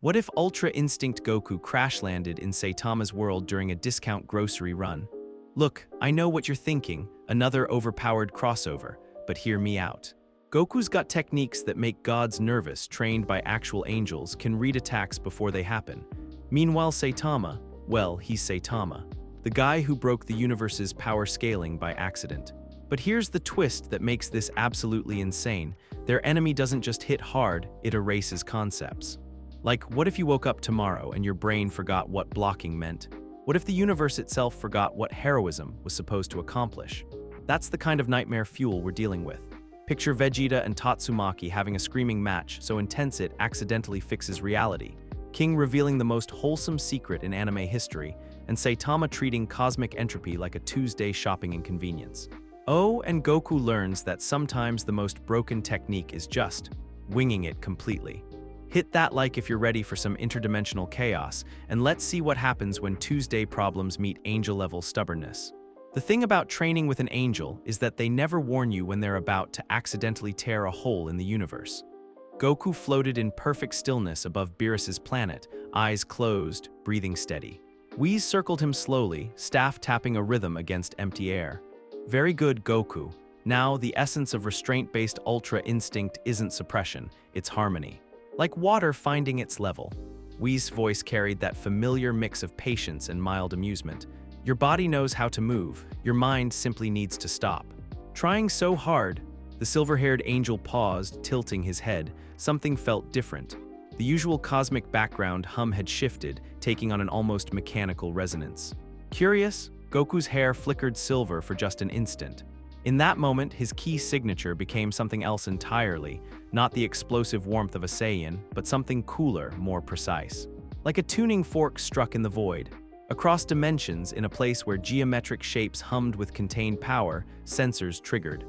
What if Ultra Instinct Goku crash-landed in Saitama's world during a discount grocery run? Look, I know what you're thinking, another overpowered crossover, but hear me out. Goku's got techniques that make gods nervous, trained by actual angels, can read attacks before they happen. Meanwhile, Saitama, well, he's Saitama, the guy who broke the universe's power scaling by accident. But here's the twist that makes this absolutely insane. Their enemy doesn't just hit hard, it erases concepts. Like, what if you woke up tomorrow and your brain forgot what blocking meant? What if the universe itself forgot what heroism was supposed to accomplish? That's the kind of nightmare fuel we're dealing with. Picture Vegeta and Tatsumaki having a screaming match so intense it accidentally fixes reality. King revealing the most wholesome secret in anime history, and Saitama treating cosmic entropy like a Tuesday shopping inconvenience. Oh, and Goku learns that sometimes the most broken technique is just winging it completely. Hit that like if you're ready for some interdimensional chaos, and let's see what happens when Tuesday problems meet angel-level stubbornness. The thing about training with an angel is that they never warn you when they're about to accidentally tear a hole in the universe. Goku floated in perfect stillness above Beerus's planet, eyes closed, breathing steady. Whis circled him slowly, staff tapping a rhythm against empty air. Very good, Goku. Now, the essence of restraint-based Ultra Instinct isn't suppression, it's harmony. Like water finding its level. Whis' voice carried that familiar mix of patience and mild amusement. Your body knows how to move, your mind simply needs to stop. Trying so hard, the silver-haired angel paused, tilting his head. Something felt different. The usual cosmic background hum had shifted, taking on an almost mechanical resonance. Curious, Goku's hair flickered silver for just an instant. In that moment, his key signature became something else entirely, not the explosive warmth of a Saiyan, but something cooler, more precise. Like a tuning fork struck in the void. Across dimensions, in a place where geometric shapes hummed with contained power, sensors triggered.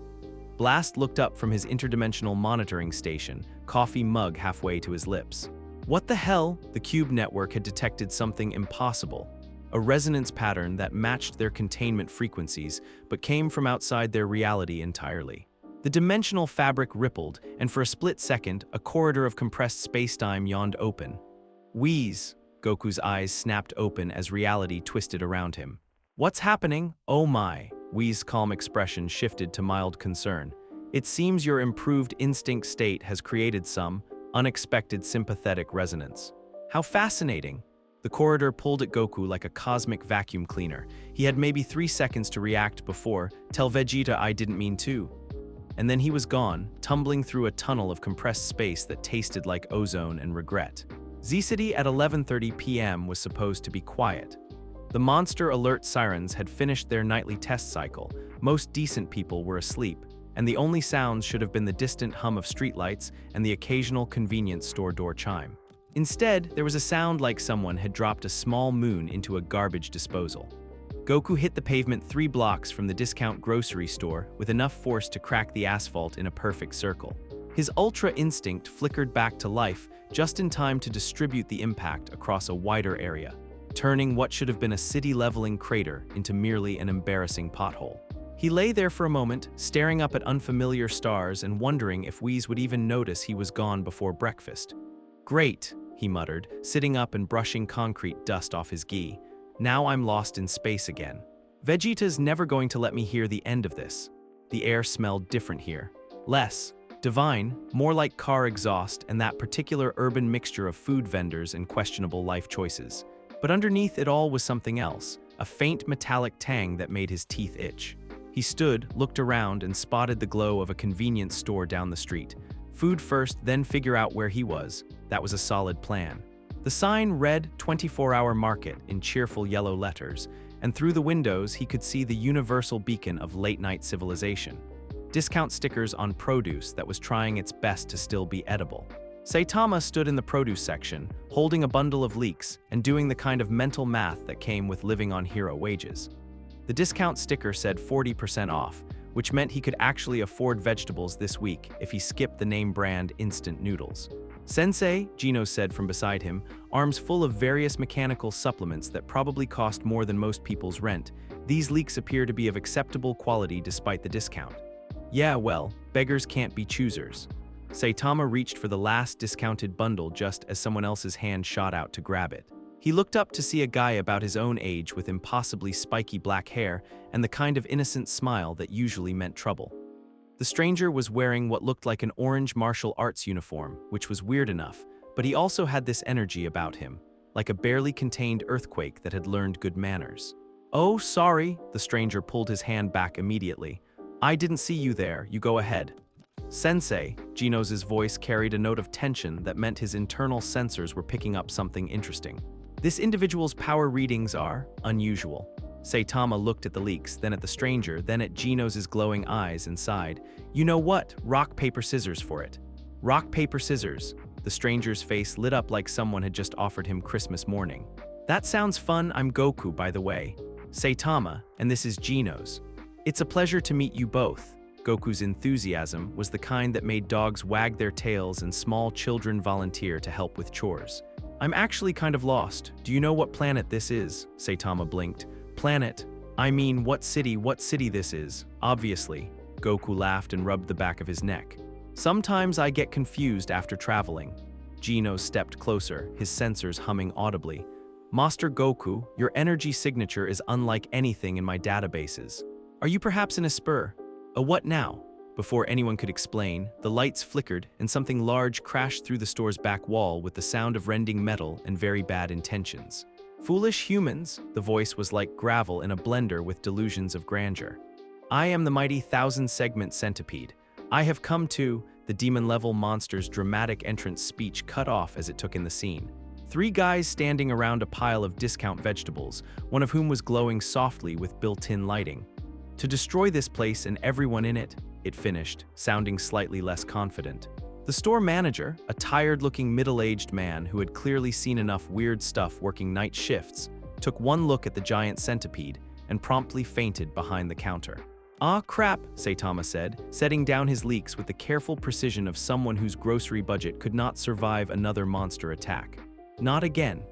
Blast looked up from his interdimensional monitoring station, coffee mug halfway to his lips. What the hell? The Cube Network had detected something impossible. A resonance pattern that matched their containment frequencies, but came from outside their reality entirely. The dimensional fabric rippled, and for a split second, a corridor of compressed spacetime yawned open. Whis! Goku's eyes snapped open as reality twisted around him. What's happening? Oh my! Whis' calm expression shifted to mild concern. It seems your improved instinct state has created some unexpected sympathetic resonance. How fascinating! The corridor pulled at Goku like a cosmic vacuum cleaner. He had maybe 3 seconds to react before, tell Vegeta I didn't mean to. And then he was gone, tumbling through a tunnel of compressed space that tasted like ozone and regret. Z-City at 11:30 p.m. was supposed to be quiet. The monster alert sirens had finished their nightly test cycle, most decent people were asleep, and the only sounds should have been the distant hum of streetlights and the occasional convenience store door chime. Instead, there was a sound like someone had dropped a small moon into a garbage disposal. Goku hit the pavement 3 blocks from the discount grocery store with enough force to crack the asphalt in a perfect circle. His Ultra Instinct flickered back to life just in time to distribute the impact across a wider area, turning what should have been a city-leveling crater into merely an embarrassing pothole. He lay there for a moment, staring up at unfamiliar stars and wondering if Whis would even notice he was gone before breakfast. Great, he muttered, sitting up and brushing concrete dust off his gi. Now I'm lost in space again. Vegeta's never going to let me hear the end of this. The air smelled different here. Less divine, more like car exhaust and that particular urban mixture of food vendors and questionable life choices. But underneath it all was something else, a faint metallic tang that made his teeth itch. He stood, looked around, and spotted the glow of a convenience store down the street. Food first, then figure out where he was. That was a solid plan. The sign read 24-hour market in cheerful yellow letters, and through the windows he could see the universal beacon of late-night civilization. Discount stickers on produce that was trying its best to still be edible. Saitama stood in the produce section, holding a bundle of leeks and doing the kind of mental math that came with living on hero wages. The discount sticker said 40% off, which meant he could actually afford vegetables this week if he skipped the name brand instant noodles. Sensei, Gino said from beside him, arms full of various mechanical supplements that probably cost more than most people's rent. These leeks appear to be of acceptable quality despite the discount. Yeah, well, beggars can't be choosers. Saitama reached for the last discounted bundle just as someone else's hand shot out to grab it. He looked up to see a guy about his own age with impossibly spiky black hair and the kind of innocent smile that usually meant trouble. The stranger was wearing what looked like an orange martial arts uniform, which was weird enough, but he also had this energy about him, like a barely contained earthquake that had learned good manners. "Oh, sorry," the stranger pulled his hand back immediately. "I didn't see you there, you go ahead." "Sensei," Genos' voice carried a note of tension that meant his internal sensors were picking up something interesting. "This individual's power readings are unusual." Saitama looked at the leaks, then at the stranger, then at Genos' glowing eyes and sighed. "You know what? Rock, paper, scissors for it." "Rock, paper, scissors." The stranger's face lit up like someone had just offered him Christmas morning. "That sounds fun. I'm Goku, by the way. Saitama, and this is Genos. It's a pleasure to meet you both." Goku's enthusiasm was the kind that made dogs wag their tails and small children volunteer to help with chores. "I'm actually kind of lost. Do you know what planet this is?" Saitama blinked. "Planet? I mean, what city this is, obviously." Goku laughed and rubbed the back of his neck. "Sometimes I get confused after traveling." Genos stepped closer, his sensors humming audibly. "Master Goku, your energy signature is unlike anything in my databases. Are you perhaps in a spur? A what now?" Before anyone could explain, the lights flickered and something large crashed through the store's back wall with the sound of rending metal and very bad intentions. "Foolish humans," the voice was like gravel in a blender with delusions of grandeur. "I am the mighty 1,000-segment centipede. I have come to..." The demon-level monster's dramatic entrance speech cut off as it took in the scene. Three guys standing around a pile of discount vegetables, one of whom was glowing softly with built-in lighting. "To destroy this place and everyone in it," it finished, sounding slightly less confident. The store manager, a tired-looking middle-aged man who had clearly seen enough weird stuff working night shifts, took one look at the giant centipede and promptly fainted behind the counter. "Ah, crap," Saitama said, setting down his leeks with the careful precision of someone whose grocery budget could not survive another monster attack. "Not again."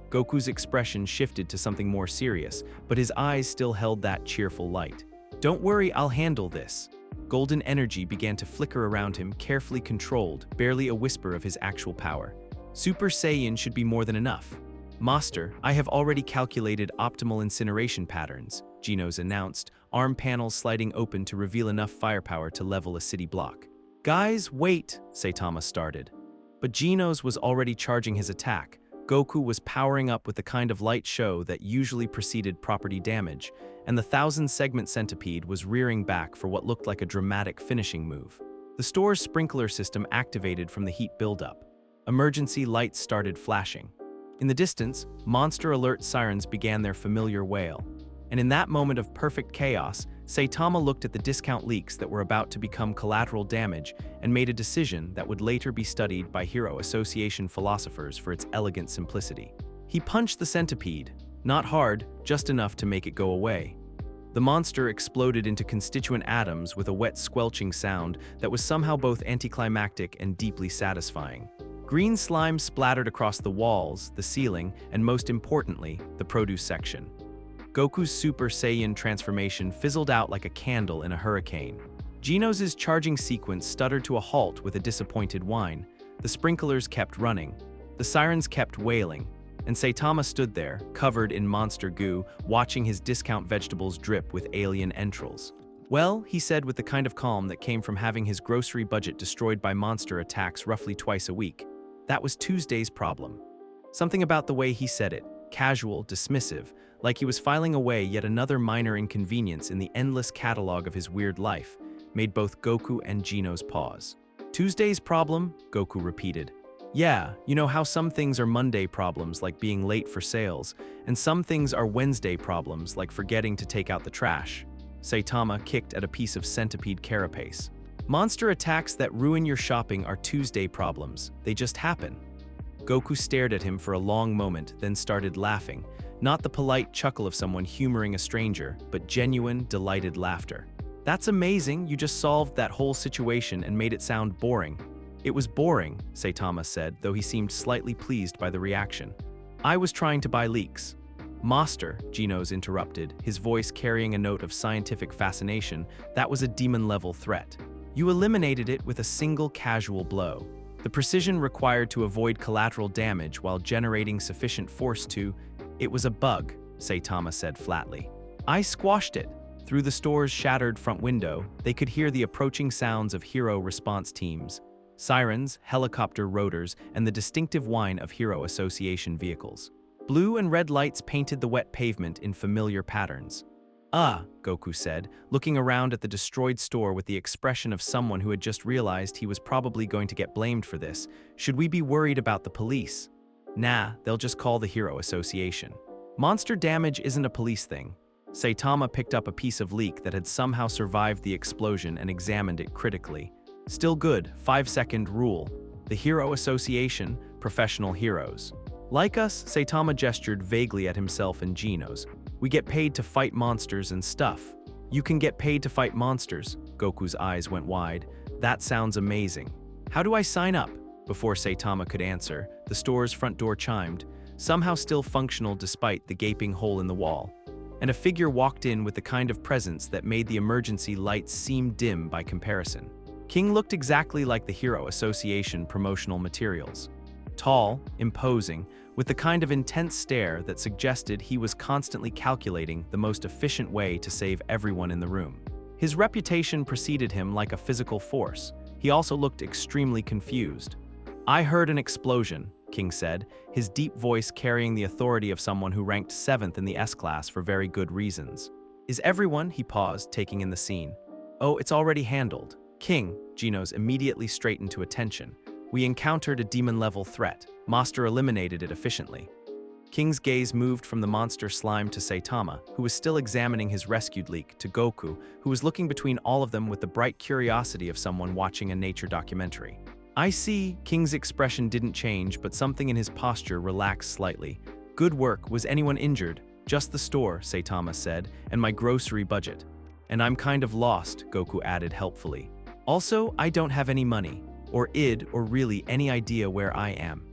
Goku's expression shifted to something more serious, but his eyes still held that cheerful light. "Don't worry, I'll handle this." Golden energy began to flicker around him, carefully controlled, barely a whisper of his actual power. "Super Saiyan should be more than enough." "Master, I have already calculated optimal incineration patterns," Genos announced, arm panels sliding open to reveal enough firepower to level a city block. "Guys, wait," Saitama started. But Genos was already charging his attack. Goku was powering up with the kind of light show that usually preceded property damage, and the 1,000-segment centipede was rearing back for what looked like a dramatic finishing move. The store's sprinkler system activated from the heat buildup. Emergency lights started flashing. In the distance, monster alert sirens began their familiar wail. And in that moment of perfect chaos, Saitama looked at the discount leaks that were about to become collateral damage and made a decision that would later be studied by Hero Association philosophers for its elegant simplicity. He punched the centipede, not hard, just enough to make it go away. The monster exploded into constituent atoms with a wet squelching sound that was somehow both anticlimactic and deeply satisfying. Green slime splattered across the walls, the ceiling, and most importantly, the produce section. Goku's Super Saiyan transformation fizzled out like a candle in a hurricane. Genos' charging sequence stuttered to a halt with a disappointed whine. The sprinklers kept running. The sirens kept wailing. And Saitama stood there, covered in monster goo, watching his discount vegetables drip with alien entrails. "Well," he said with the kind of calm that came from having his grocery budget destroyed by monster attacks roughly twice a week. That was Tuesday's problem. Something about the way he said it, casual, dismissive, like he was filing away yet another minor inconvenience in the endless catalog of his weird life, made both Goku and Genos pause. "Tuesday's problem?" Goku repeated. "Yeah, you know how some things are Monday problems like being late for sales, and some things are Wednesday problems like forgetting to take out the trash." Saitama kicked at a piece of centipede carapace. "Monster attacks that ruin your shopping are Tuesday problems. They just happen." Goku stared at him for a long moment, then started laughing, not the polite chuckle of someone humoring a stranger, but genuine, delighted laughter. "That's amazing, you just solved that whole situation and made it sound boring." "It was boring," Saitama said, though he seemed slightly pleased by the reaction. "I was trying to buy leeks." "Master," Genos interrupted, his voice carrying a note of scientific fascination, "that was a demon-level threat. You eliminated it with a single casual blow. The precision required to avoid collateral damage while generating sufficient force to— It was a bug, Saitama said flatly. I squashed it. Through the store's shattered front window, they could hear the approaching sounds of hero response teams, sirens, helicopter rotors, and the distinctive whine of Hero Association vehicles. Blue and red lights painted the wet pavement in familiar patterns. Goku said, looking around at the destroyed store with the expression of someone who had just realized he was probably going to get blamed for this. Should we be worried about the police? Nah, they'll just call the Hero Association. Monster damage isn't a police thing. Saitama picked up a piece of leek that had somehow survived the explosion and examined it critically. Still good, 5-second rule. The Hero Association, professional heroes. Like us, Saitama gestured vaguely at himself and Genos. We get paid to fight monsters and stuff. You can get paid to fight monsters. Goku's eyes went wide. That sounds amazing. How do I sign up? Before Saitama could answer, the store's front door chimed, somehow still functional despite the gaping hole in the wall. And a figure walked in with the kind of presence that made the emergency lights seem dim by comparison. King looked exactly like the Hero Association promotional materials. Tall, imposing, with the kind of intense stare that suggested he was constantly calculating the most efficient way to save everyone in the room. His reputation preceded him like a physical force. He also looked extremely confused. I heard an explosion, King said, his deep voice carrying the authority of someone who ranked 7th in the S-class for very good reasons. Is everyone? He paused, taking in the scene. Oh, it's already handled. King, Genos immediately straightened to attention. We encountered a demon-level threat. Monster eliminated it efficiently. King's gaze moved from the monster slime to Saitama, who was still examining his rescued leek, to Goku, who was looking between all of them with the bright curiosity of someone watching a nature documentary. I see. King's expression didn't change, but something in his posture relaxed slightly. Good work. Was anyone injured? Just the store, Saitama said, and my grocery budget. And I'm kind of lost, Goku added helpfully. Also, I don't have any money, or id, or really any idea where I am.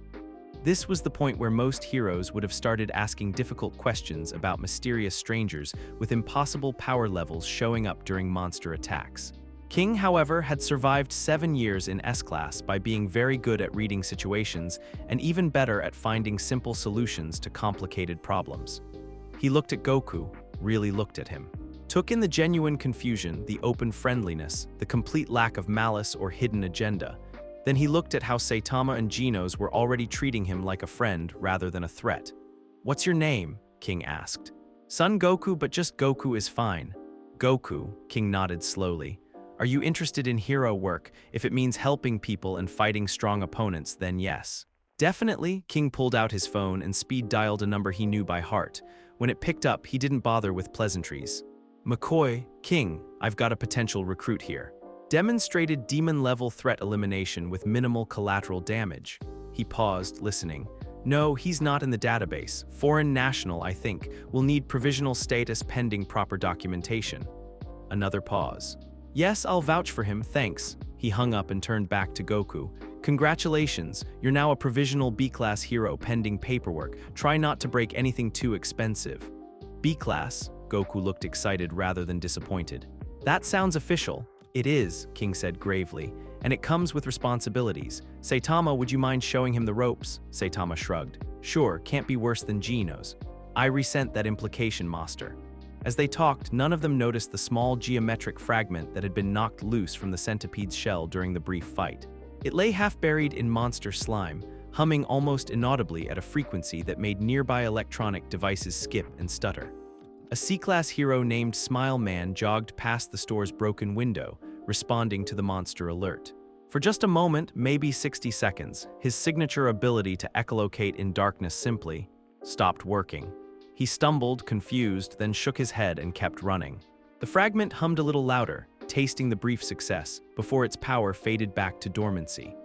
This was the point where most heroes would have started asking difficult questions about mysterious strangers with impossible power levels showing up during monster attacks. King, however, had survived 7 years in S-class by being very good at reading situations and even better at finding simple solutions to complicated problems. He looked at Goku, really looked at him. Took in the genuine confusion, the open friendliness, the complete lack of malice or hidden agenda. Then he looked at how Saitama and Genos were already treating him like a friend rather than a threat. What's your name? King asked. Son Goku, but just Goku is fine. Goku, King nodded slowly. Are you interested in hero work? If it means helping people and fighting strong opponents, then yes. Definitely, King pulled out his phone and speed dialed a number he knew by heart. When it picked up, he didn't bother with pleasantries. McCoy, King, I've got a potential recruit here. Demonstrated demon-level threat elimination with minimal collateral damage. He paused, listening. No, he's not in the database. Foreign national, I think. Will need provisional status pending proper documentation. Another pause. Yes, I'll vouch for him, thanks. He hung up and turned back to Goku. Congratulations, you're now a provisional B-class hero pending paperwork. Try not to break anything too expensive. B-class? Goku looked excited rather than disappointed. That sounds official. It is, King said gravely, and it comes with responsibilities. Saitama, would you mind showing him the ropes? Saitama shrugged. Sure, can't be worse than Genos. I resent that implication, master. As they talked, none of them noticed the small geometric fragment that had been knocked loose from the centipede's shell during the brief fight. It lay half buried in monster slime, humming almost inaudibly at a frequency that made nearby electronic devices skip and stutter. A C-class hero named Smile Man jogged past the store's broken window, responding to the monster alert. For just a moment, maybe 60 seconds, his signature ability to echolocate in darkness simply stopped working. He stumbled, confused, then shook his head and kept running. The fragment hummed a little louder, tasting the brief success, before its power faded back to dormancy.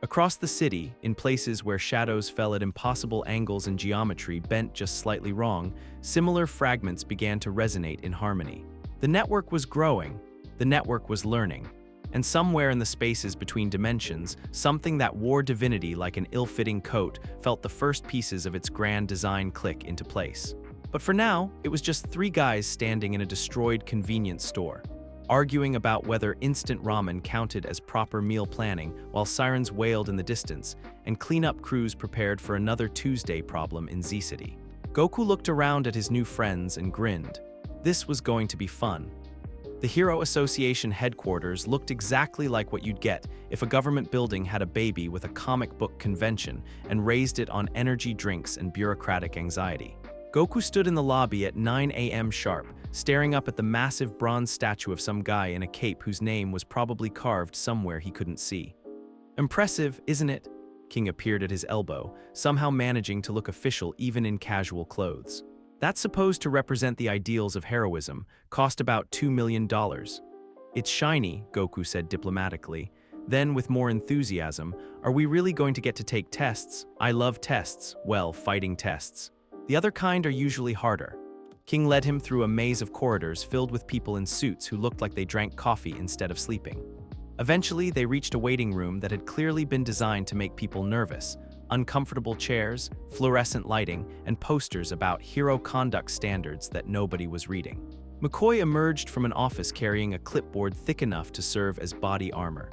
Across the city, in places where shadows fell at impossible angles and geometry bent just slightly wrong, similar fragments began to resonate in harmony. The network was growing, the network was learning, and somewhere in the spaces between dimensions, something that wore divinity like an ill-fitting coat felt the first pieces of its grand design click into place. But for now, it was just 3 guys standing in a destroyed convenience store. arguing about whether instant ramen counted as proper meal planning while sirens wailed in the distance, and cleanup crews prepared for another Tuesday problem in Z-City. Goku looked around at his new friends and grinned. This was going to be fun. The Hero Association headquarters looked exactly like what you'd get if a government building had a baby with a comic book convention and raised it on energy drinks and bureaucratic anxiety. Goku stood in the lobby at 9 a.m. sharp, staring up at the massive bronze statue of some guy in a cape whose name was probably carved somewhere he couldn't see. Impressive, isn't it? King appeared at his elbow, somehow managing to look official even in casual clothes. That's supposed to represent the ideals of heroism, cost about $2 million. It's shiny, Goku said diplomatically. Then, with more enthusiasm, are we really going to get to take tests? I love tests, well, fighting tests. The other kind are usually harder. King led him through a maze of corridors filled with people in suits who looked like they drank coffee instead of sleeping. Eventually, they reached a waiting room that had clearly been designed to make people nervous. Uncomfortable chairs, fluorescent lighting, and posters about hero conduct standards that nobody was reading. McCoy emerged from an office carrying a clipboard thick enough to serve as body armor.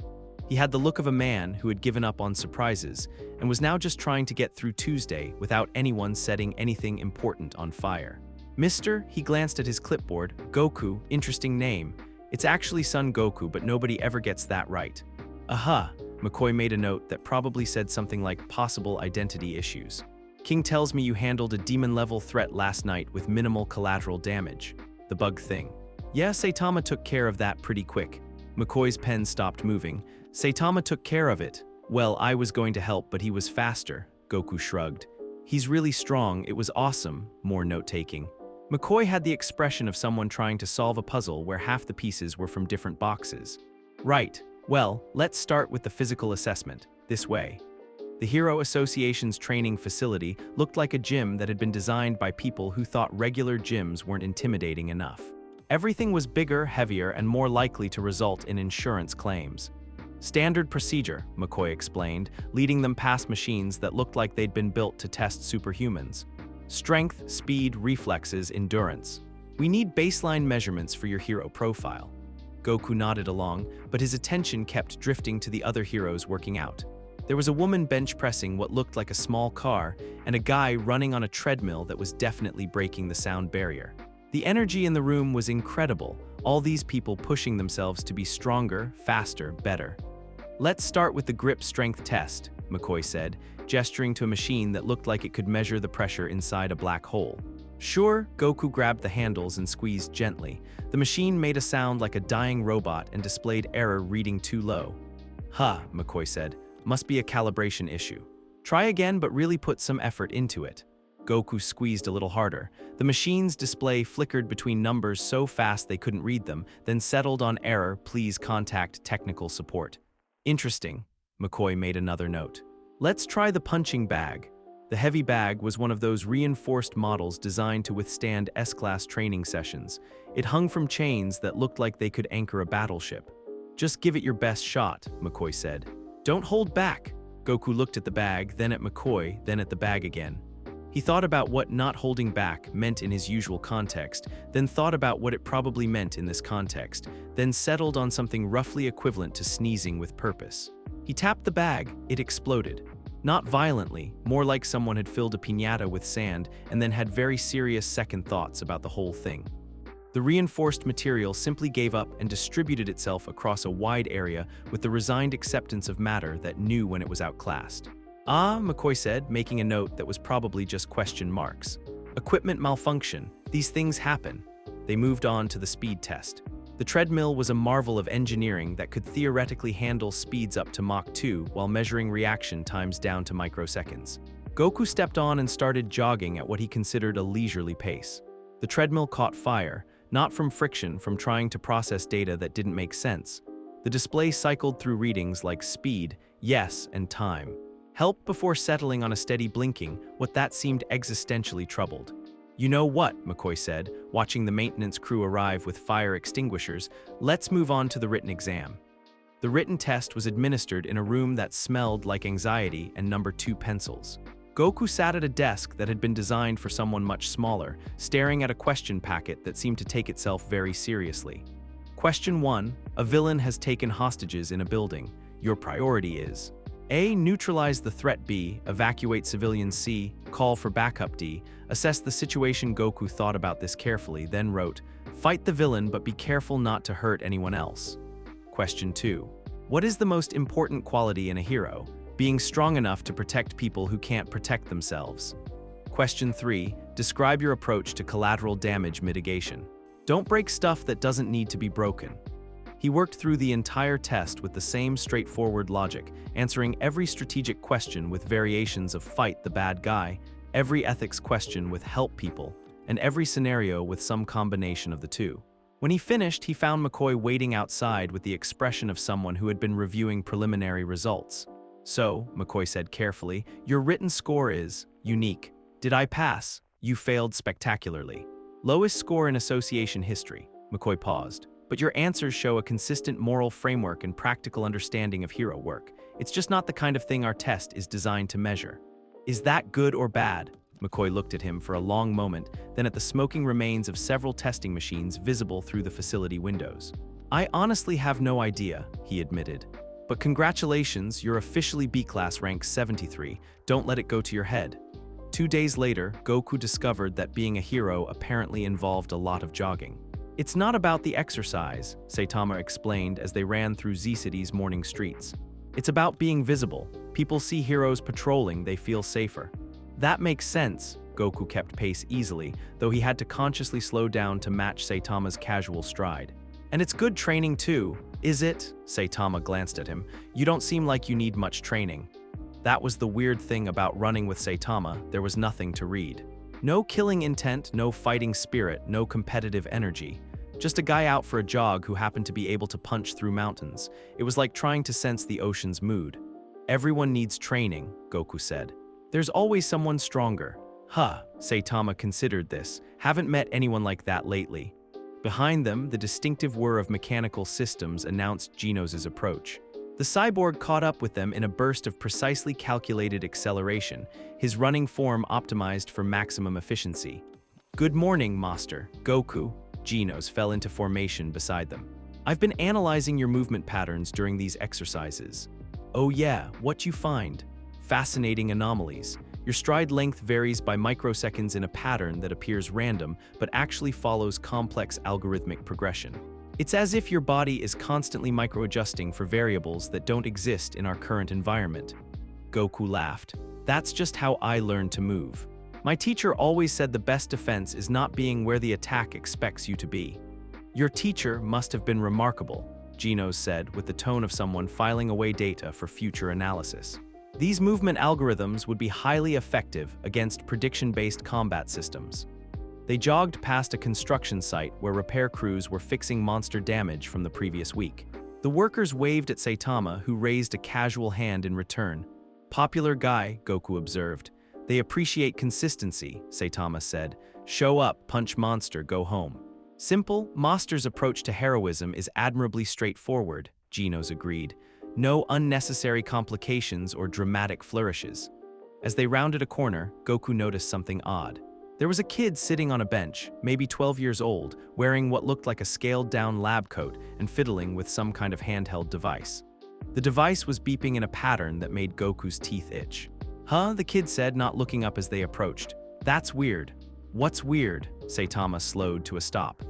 He had the look of a man who had given up on surprises and was now just trying to get through Tuesday without anyone setting anything important on fire. Mister, he glanced at his clipboard, Goku, interesting name. It's actually Son Goku, but nobody ever gets that right. Aha, McCoy made a note that probably said something like possible identity issues. King tells me you handled a demon-level threat last night with minimal collateral damage. The bug thing. Yeah, Saitama took care of that pretty quick. McCoy's pen stopped moving. Saitama took care of it. Well, I was going to help, but he was faster, Goku shrugged. He's really strong, it was awesome, more note-taking. McCoy had the expression of someone trying to solve a puzzle where half the pieces were from different boxes. Right. Well, let's start with the physical assessment, this way. The Hero Association's training facility looked like a gym that had been designed by people who thought regular gyms weren't intimidating enough. Everything was bigger, heavier, and more likely to result in insurance claims. Standard procedure, McCoy explained, leading them past machines that looked like they'd been built to test superhumans. Strength, speed, reflexes, endurance. We need baseline measurements for your hero profile. Goku nodded along, but his attention kept drifting to the other heroes working out. There was a woman bench pressing what looked like a small car, and a guy running on a treadmill that was definitely breaking the sound barrier. The energy in the room was incredible, all these people pushing themselves to be stronger, faster, better. Let's start with the grip strength test, McCoy said, gesturing to a machine that looked like it could measure the pressure inside a black hole. Sure, Goku grabbed the handles and squeezed gently. The machine made a sound like a dying robot and displayed error reading too low. Huh, McCoy said. Must be a calibration issue. Try again, but really put some effort into it. Goku squeezed a little harder. The machine's display flickered between numbers so fast they couldn't read them, then settled on error, please contact technical support. Interesting, McCoy made another note. Let's try the punching bag. The heavy bag was one of those reinforced models designed to withstand S-class training sessions. It hung from chains that looked like they could anchor a battleship. Just give it your best shot, McCoy said. Don't hold back. Goku looked at the bag, then at McCoy, then at the bag again. He thought about what not holding back meant in his usual context, then thought about what it probably meant in this context, then settled on something roughly equivalent to sneezing with purpose. He tapped the bag, it exploded. Not violently, more like someone had filled a piñata with sand and then had very serious second thoughts about the whole thing. The reinforced material simply gave up and distributed itself across a wide area with the resigned acceptance of matter that knew when it was outclassed. Ah, McCoy said, making a note that was probably just question marks. Equipment malfunction. These things happen. They moved on to the speed test. The treadmill was a marvel of engineering that could theoretically handle speeds up to Mach 2 while measuring reaction times down to microseconds. Goku stepped on and started jogging at what he considered a leisurely pace. The treadmill caught fire, not from friction, from trying to process data that didn't make sense. The display cycled through readings like speed, yes, and time. Help before settling on a steady blinking, what that seemed existentially troubled. You know what, McCoy said, watching the maintenance crew arrive with fire extinguishers, let's move on to the written exam. The written test was administered in a room that smelled like anxiety and number 2 pencils. Goku sat at a desk that had been designed for someone much smaller, staring at a question packet that seemed to take itself very seriously. Question 1. A villain has taken hostages in a building. Your priority is A. Neutralize the threat. B. Evacuate civilians. C. Call for backup. D. Assess the situation. Goku thought about this carefully, then wrote, fight the villain but be careful not to hurt anyone else. Question 2. What is the most important quality in a hero? Being strong enough to protect people who can't protect themselves. Question 3. Describe your approach to collateral damage mitigation. Don't break stuff that doesn't need to be broken. He worked through the entire test with the same straightforward logic, answering every strategic question with variations of fight the bad guy, every ethics question with help people, and every scenario with some combination of the two. When he finished, he found McCoy waiting outside with the expression of someone who had been reviewing preliminary results. So, McCoy said carefully, your written score is unique. Did I pass? You failed spectacularly. Lowest score in association history. McCoy paused. But your answers show a consistent moral framework and practical understanding of hero work. It's just not the kind of thing our test is designed to measure. Is that good or bad? McCoy looked at him for a long moment, then at the smoking remains of several testing machines visible through the facility windows. I honestly have no idea, he admitted. But congratulations, you're officially B-class rank 73. Don't let it go to your head. 2 days later, Goku discovered that being a hero apparently involved a lot of jogging. It's not about the exercise, Saitama explained as they ran through Z-City's morning streets. It's about being visible. People see heroes patrolling, they feel safer. That makes sense. Goku kept pace easily, though he had to consciously slow down to match Saitama's casual stride. And it's good training too, is it? Saitama glanced at him. You don't seem like you need much training. That was the weird thing about running with Saitama, there was nothing to read. No killing intent, no fighting spirit, no competitive energy. Just a guy out for a jog who happened to be able to punch through mountains. It was like trying to sense the ocean's mood. Everyone needs training, Goku said. There's always someone stronger. Huh, Saitama considered this. Haven't met anyone like that lately. Behind them, the distinctive whir of mechanical systems announced Genos' approach. The cyborg caught up with them in a burst of precisely calculated acceleration, his running form optimized for maximum efficiency. Good morning, Master. Goku. Genos fell into formation beside them. I've been analyzing your movement patterns during these exercises. Oh yeah, what you find? Fascinating anomalies. Your stride length varies by microseconds in a pattern that appears random, but actually follows complex algorithmic progression. It's as if your body is constantly micro-adjusting for variables that don't exist in our current environment. Goku laughed. That's just how I learned to move. My teacher always said the best defense is not being where the attack expects you to be. Your teacher must have been remarkable, Genos said with the tone of someone filing away data for future analysis. These movement algorithms would be highly effective against prediction-based combat systems. They jogged past a construction site where repair crews were fixing monster damage from the previous week. The workers waved at Saitama, who raised a casual hand in return. Popular guy, Goku observed. They appreciate consistency, Saitama said. Show up, punch monster, go home. Simple, Monster's approach to heroism is admirably straightforward, Genos agreed. No unnecessary complications or dramatic flourishes. As they rounded a corner, Goku noticed something odd. There was a kid sitting on a bench, maybe 12 years old, wearing what looked like a scaled-down lab coat and fiddling with some kind of handheld device. The device was beeping in a pattern that made Goku's teeth itch. Huh? The kid said, not looking up as they approached. That's weird. What's weird? Saitama slowed to a stop.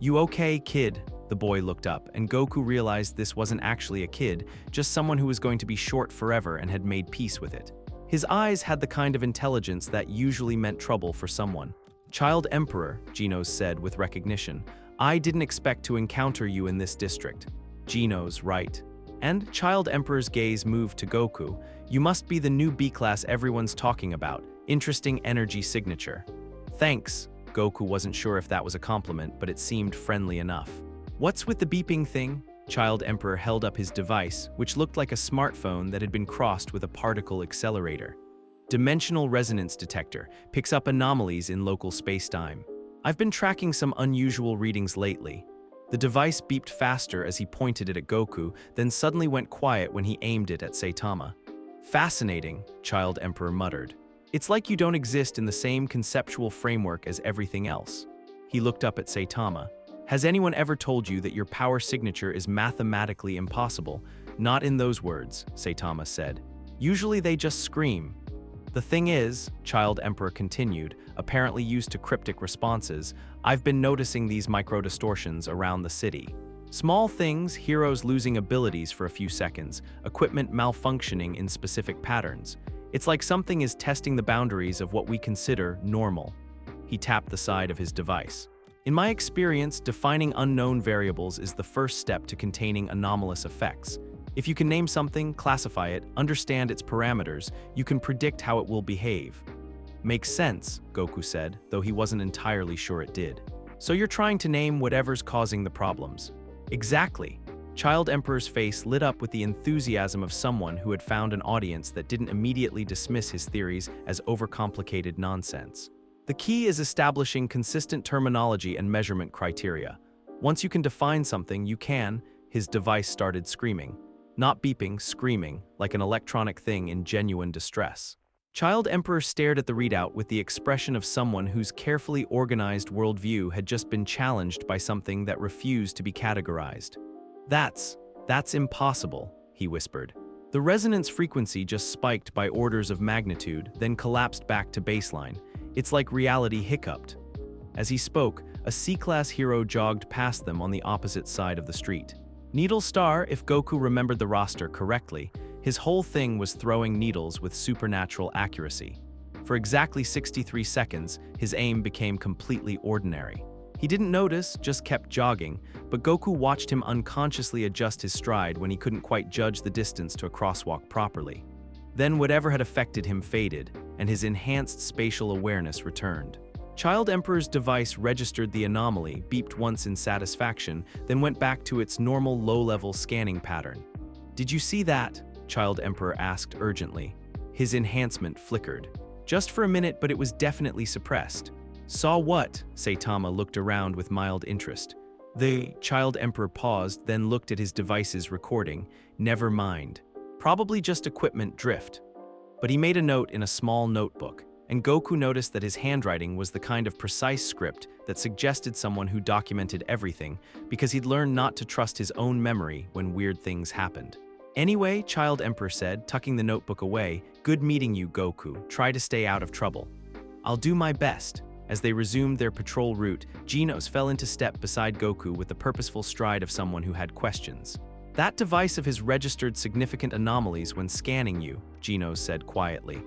You okay, kid? The boy looked up, and Goku realized this wasn't actually a kid, just someone who was going to be short forever and had made peace with it. His eyes had the kind of intelligence that usually meant trouble for someone. Child Emperor, Genos said with recognition. I didn't expect to encounter you in this district. Genos, right. And Child Emperor's gaze moved to Goku. You must be the new B-class everyone's talking about. Interesting energy signature. Thanks. Goku wasn't sure if that was a compliment, but it seemed friendly enough. What's with the beeping thing? Child Emperor held up his device, which looked like a smartphone that had been crossed with a particle accelerator. Dimensional resonance detector picks up anomalies in local space-time. I've been tracking some unusual readings lately. The device beeped faster as he pointed it at Goku, then suddenly went quiet when he aimed it at Saitama. Fascinating, Child Emperor muttered. It's like you don't exist in the same conceptual framework as everything else. He looked up at Saitama. Has anyone ever told you that your power signature is mathematically impossible? Not in those words, Saitama said. Usually they just scream. The thing is, Child Emperor continued, apparently used to cryptic responses, I've been noticing these micro-distortions around the city. Small things, heroes losing abilities for a few seconds, equipment malfunctioning in specific patterns. It's like something is testing the boundaries of what we consider normal. He tapped the side of his device. In my experience, defining unknown variables is the first step to containing anomalous effects. If you can name something, classify it, understand its parameters, you can predict how it will behave. Makes sense, Goku said, though he wasn't entirely sure it did. So you're trying to name whatever's causing the problems. Exactly. Child Emperor's face lit up with the enthusiasm of someone who had found an audience that didn't immediately dismiss his theories as overcomplicated nonsense. The key is establishing consistent terminology and measurement criteria. Once you can define something, you can. His device started screaming. Not beeping, screaming, like an electronic thing in genuine distress. Child Emperor stared at the readout with the expression of someone whose carefully organized worldview had just been challenged by something that refused to be categorized. That's impossible, he whispered. The resonance frequency just spiked by orders of magnitude, then collapsed back to baseline. It's like reality hiccuped. As he spoke, a C-class hero jogged past them on the opposite side of the street. Needle Star, if Goku remembered the roster correctly, his whole thing was throwing needles with supernatural accuracy. For exactly 63 seconds, his aim became completely ordinary. He didn't notice, just kept jogging, but Goku watched him unconsciously adjust his stride when he couldn't quite judge the distance to a crosswalk properly. Then whatever had affected him faded, and his enhanced spatial awareness returned. Child Emperor's device registered the anomaly, beeped once in satisfaction, then went back to its normal low-level scanning pattern. Did you see that? Child Emperor asked urgently. His enhancement flickered. Just for a minute, but it was definitely suppressed. Saw what? Saitama looked around with mild interest. The Child Emperor paused, then looked at his device's recording. Never mind. Probably just equipment drift. But he made a note in a small notebook, and Goku noticed that his handwriting was the kind of precise script that suggested someone who documented everything, because he'd learned not to trust his own memory when weird things happened. Anyway, Child Emperor said, tucking the notebook away, good meeting you, Goku. Try to stay out of trouble. I'll do my best. As they resumed their patrol route, Genos fell into step beside Goku with the purposeful stride of someone who had questions. That device of his registered significant anomalies when scanning you, Genos said quietly.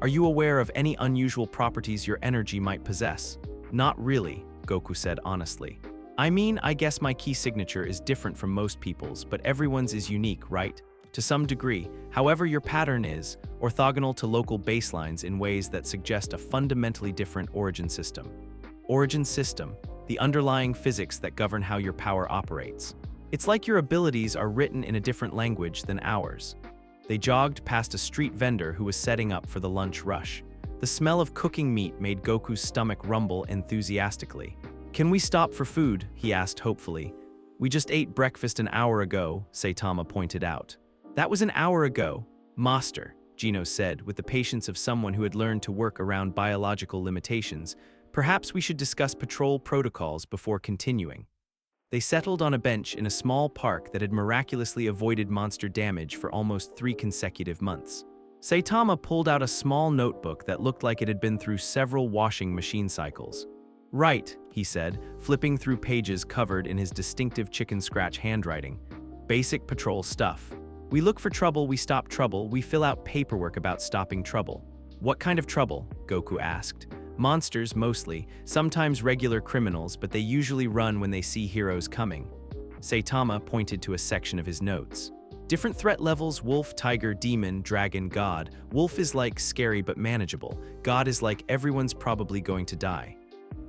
Are you aware of any unusual properties your energy might possess? Not really, Goku said honestly. I guess my key signature is different from most people's, but everyone's is unique, right? To some degree, however your pattern is, orthogonal to local baselines in ways that suggest a fundamentally different origin system. Origin system, the underlying physics that govern how your power operates. It's like your abilities are written in a different language than ours. They jogged past a street vendor who was setting up for the lunch rush. The smell of cooking meat made Goku's stomach rumble enthusiastically. Can we stop for food? He asked hopefully. We just ate breakfast an hour ago, Saitama pointed out. That was an hour ago. Master, Genos said, with the patience of someone who had learned to work around biological limitations. Perhaps we should discuss patrol protocols before continuing. They settled on a bench in a small park that had miraculously avoided monster damage for almost 3 consecutive months. Saitama pulled out a small notebook that looked like it had been through several washing machine cycles. Right, he said, flipping through pages covered in his distinctive chicken scratch handwriting. Basic patrol stuff. We look for trouble, we stop trouble, we fill out paperwork about stopping trouble. What kind of trouble? Goku asked. Monsters, mostly, sometimes regular criminals, but they usually run when they see heroes coming. Saitama pointed to a section of his notes. Different threat levels: wolf, tiger, demon, dragon, god. Wolf is like scary but manageable. God is like everyone's probably going to die.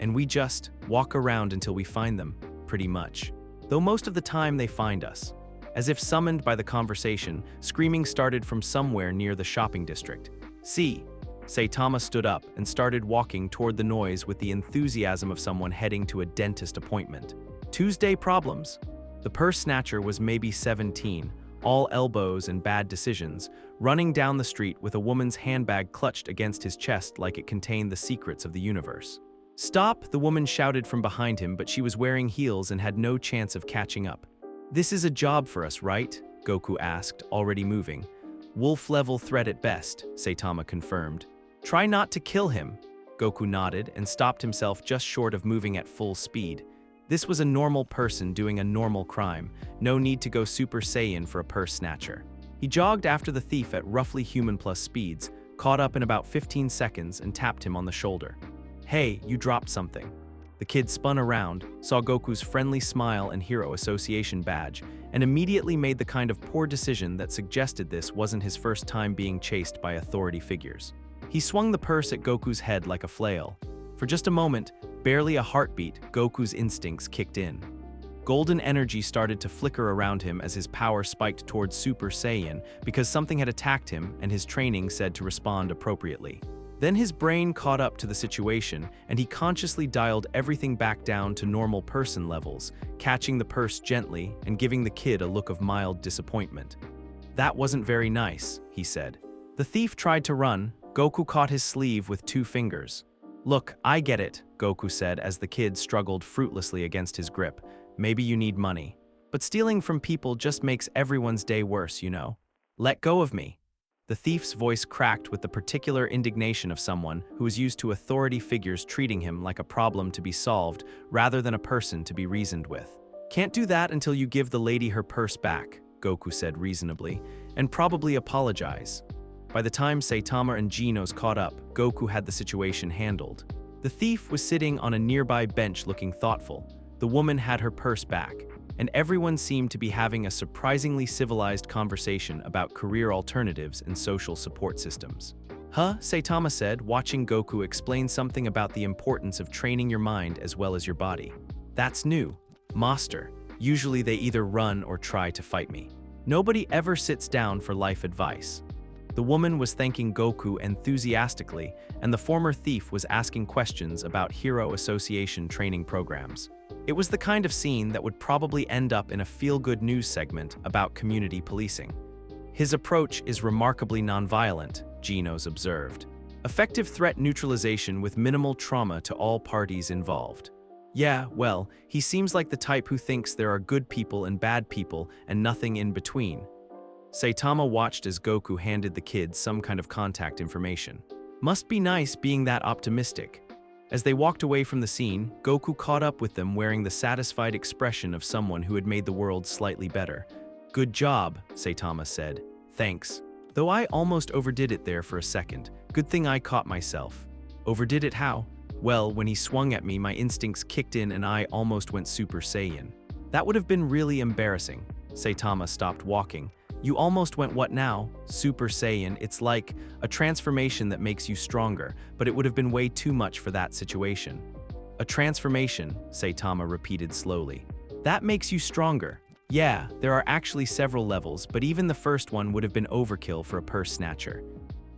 And we just walk around until we find them, pretty much. Though most of the time they find us. As if summoned by the conversation, screaming started from somewhere near the shopping district. See. Saitama stood up and started walking toward the noise with the enthusiasm of someone heading to a dentist appointment. Tuesday problems. The purse snatcher was maybe 17, all elbows and bad decisions, running down the street with a woman's handbag clutched against his chest like it contained the secrets of the universe. "Stop!" the woman shouted from behind him, but she was wearing heels and had no chance of catching up. "This is a job for us, right?" Goku asked, already moving. "Wolf-level threat at best," Saitama confirmed. "Try not to kill him." Goku nodded and stopped himself just short of moving at full speed. This was a normal person doing a normal crime, no need to go Super Saiyan for a purse snatcher. He jogged after the thief at roughly human-plus speeds, caught up in about 15 seconds and tapped him on the shoulder. "Hey, you dropped something." The kid spun around, saw Goku's friendly smile and Hero Association badge, and immediately made the kind of poor decision that suggested this wasn't his first time being chased by authority figures. He swung the purse at Goku's head like a flail. For just a moment, barely a heartbeat, Goku's instincts kicked in. Golden energy started to flicker around him as his power spiked towards Super Saiyan because something had attacked him and his training said to respond appropriately. Then his brain caught up to the situation and he consciously dialed everything back down to normal person levels, catching the purse gently and giving the kid a look of mild disappointment. "That wasn't very nice," he said. The thief tried to run. Goku caught his sleeve with 2 fingers. "Look, I get it," Goku said as the kid struggled fruitlessly against his grip. "Maybe you need money. But stealing from people just makes everyone's day worse, you know. Let go of me." The thief's voice cracked with the particular indignation of someone who was used to authority figures treating him like a problem to be solved rather than a person to be reasoned with. "Can't do that until you give the lady her purse back," Goku said reasonably, "and probably apologize." By the time Saitama and Genos caught up, Goku had the situation handled. The thief was sitting on a nearby bench looking thoughtful. The woman had her purse back, and everyone seemed to be having a surprisingly civilized conversation about career alternatives and social support systems. "Huh?" Saitama said, watching Goku explain something about the importance of training your mind as well as your body. "That's new. Master. Usually they either run or try to fight me. Nobody ever sits down for life advice." The woman was thanking Goku enthusiastically, and the former thief was asking questions about Hero Association training programs. It was the kind of scene that would probably end up in a feel-good news segment about community policing. "His approach is remarkably nonviolent," Genos observed. "Effective threat neutralization with minimal trauma to all parties involved." "Yeah, well, he seems like the type who thinks there are good people and bad people and nothing in between." Saitama watched as Goku handed the kid some kind of contact information. "Must be nice being that optimistic." As they walked away from the scene, Goku caught up with them wearing the satisfied expression of someone who had made the world slightly better. "Good job," Saitama said. "Thanks. Though I almost overdid it there for a second. Good thing I caught myself." "Overdid it how?" "Well, when he swung at me, my instincts kicked in and I almost went Super Saiyan. That would have been really embarrassing." Saitama stopped walking. "You almost went what now?" "Super Saiyan. It's like a transformation that makes you stronger, but it would have been way too much for that situation." "A transformation," Saitama repeated slowly. "That makes you stronger." "Yeah, there are actually several levels, but even the first one would have been overkill for a purse snatcher."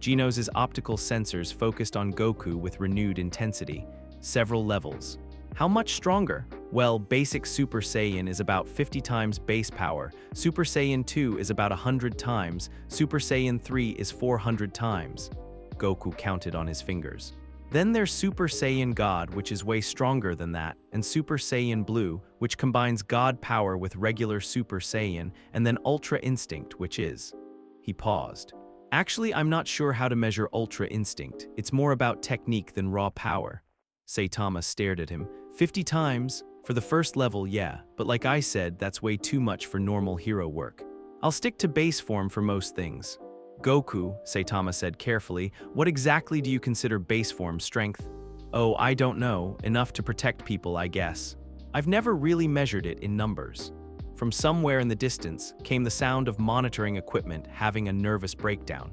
Genos' optical sensors focused on Goku with renewed intensity. "Several levels. How much stronger?" "Well, basic Super Saiyan is about 50 times base power, Super Saiyan 2 is about 100 times, Super Saiyan 3 is 400 times. Goku counted on his fingers. "Then there's Super Saiyan God, which is way stronger than that, and Super Saiyan Blue, which combines God power with regular Super Saiyan, and then Ultra Instinct, which is..." He paused. "Actually, I'm not sure how to measure Ultra Instinct. It's more about technique than raw power." Saitama stared at him. 50 times? For the first level, yeah, but like I said, that's way too much for normal hero work. I'll stick to base form for most things." "Goku," Saitama said carefully, "what exactly do you consider base form strength?" "Oh, I don't know. Enough to protect people, I guess. I've never really measured it in numbers." From somewhere in the distance came the sound of monitoring equipment having a nervous breakdown.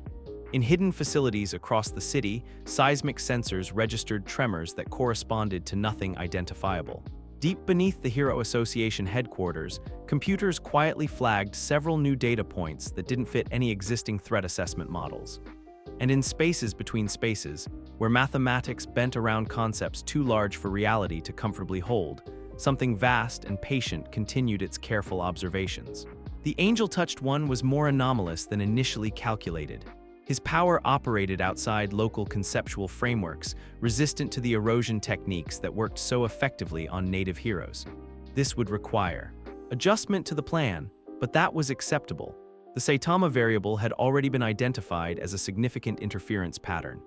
In hidden facilities across the city, seismic sensors registered tremors that corresponded to nothing identifiable. Deep beneath the Hero Association headquarters, computers quietly flagged several new data points that didn't fit any existing threat assessment models. And in spaces between spaces, where mathematics bent around concepts too large for reality to comfortably hold, something vast and patient continued its careful observations. The angel-touched one was more anomalous than initially calculated. His power operated outside local conceptual frameworks, resistant to the erosion techniques that worked so effectively on native heroes. This would require adjustment to the plan, but that was acceptable. The Saitama variable had already been identified as a significant interference pattern.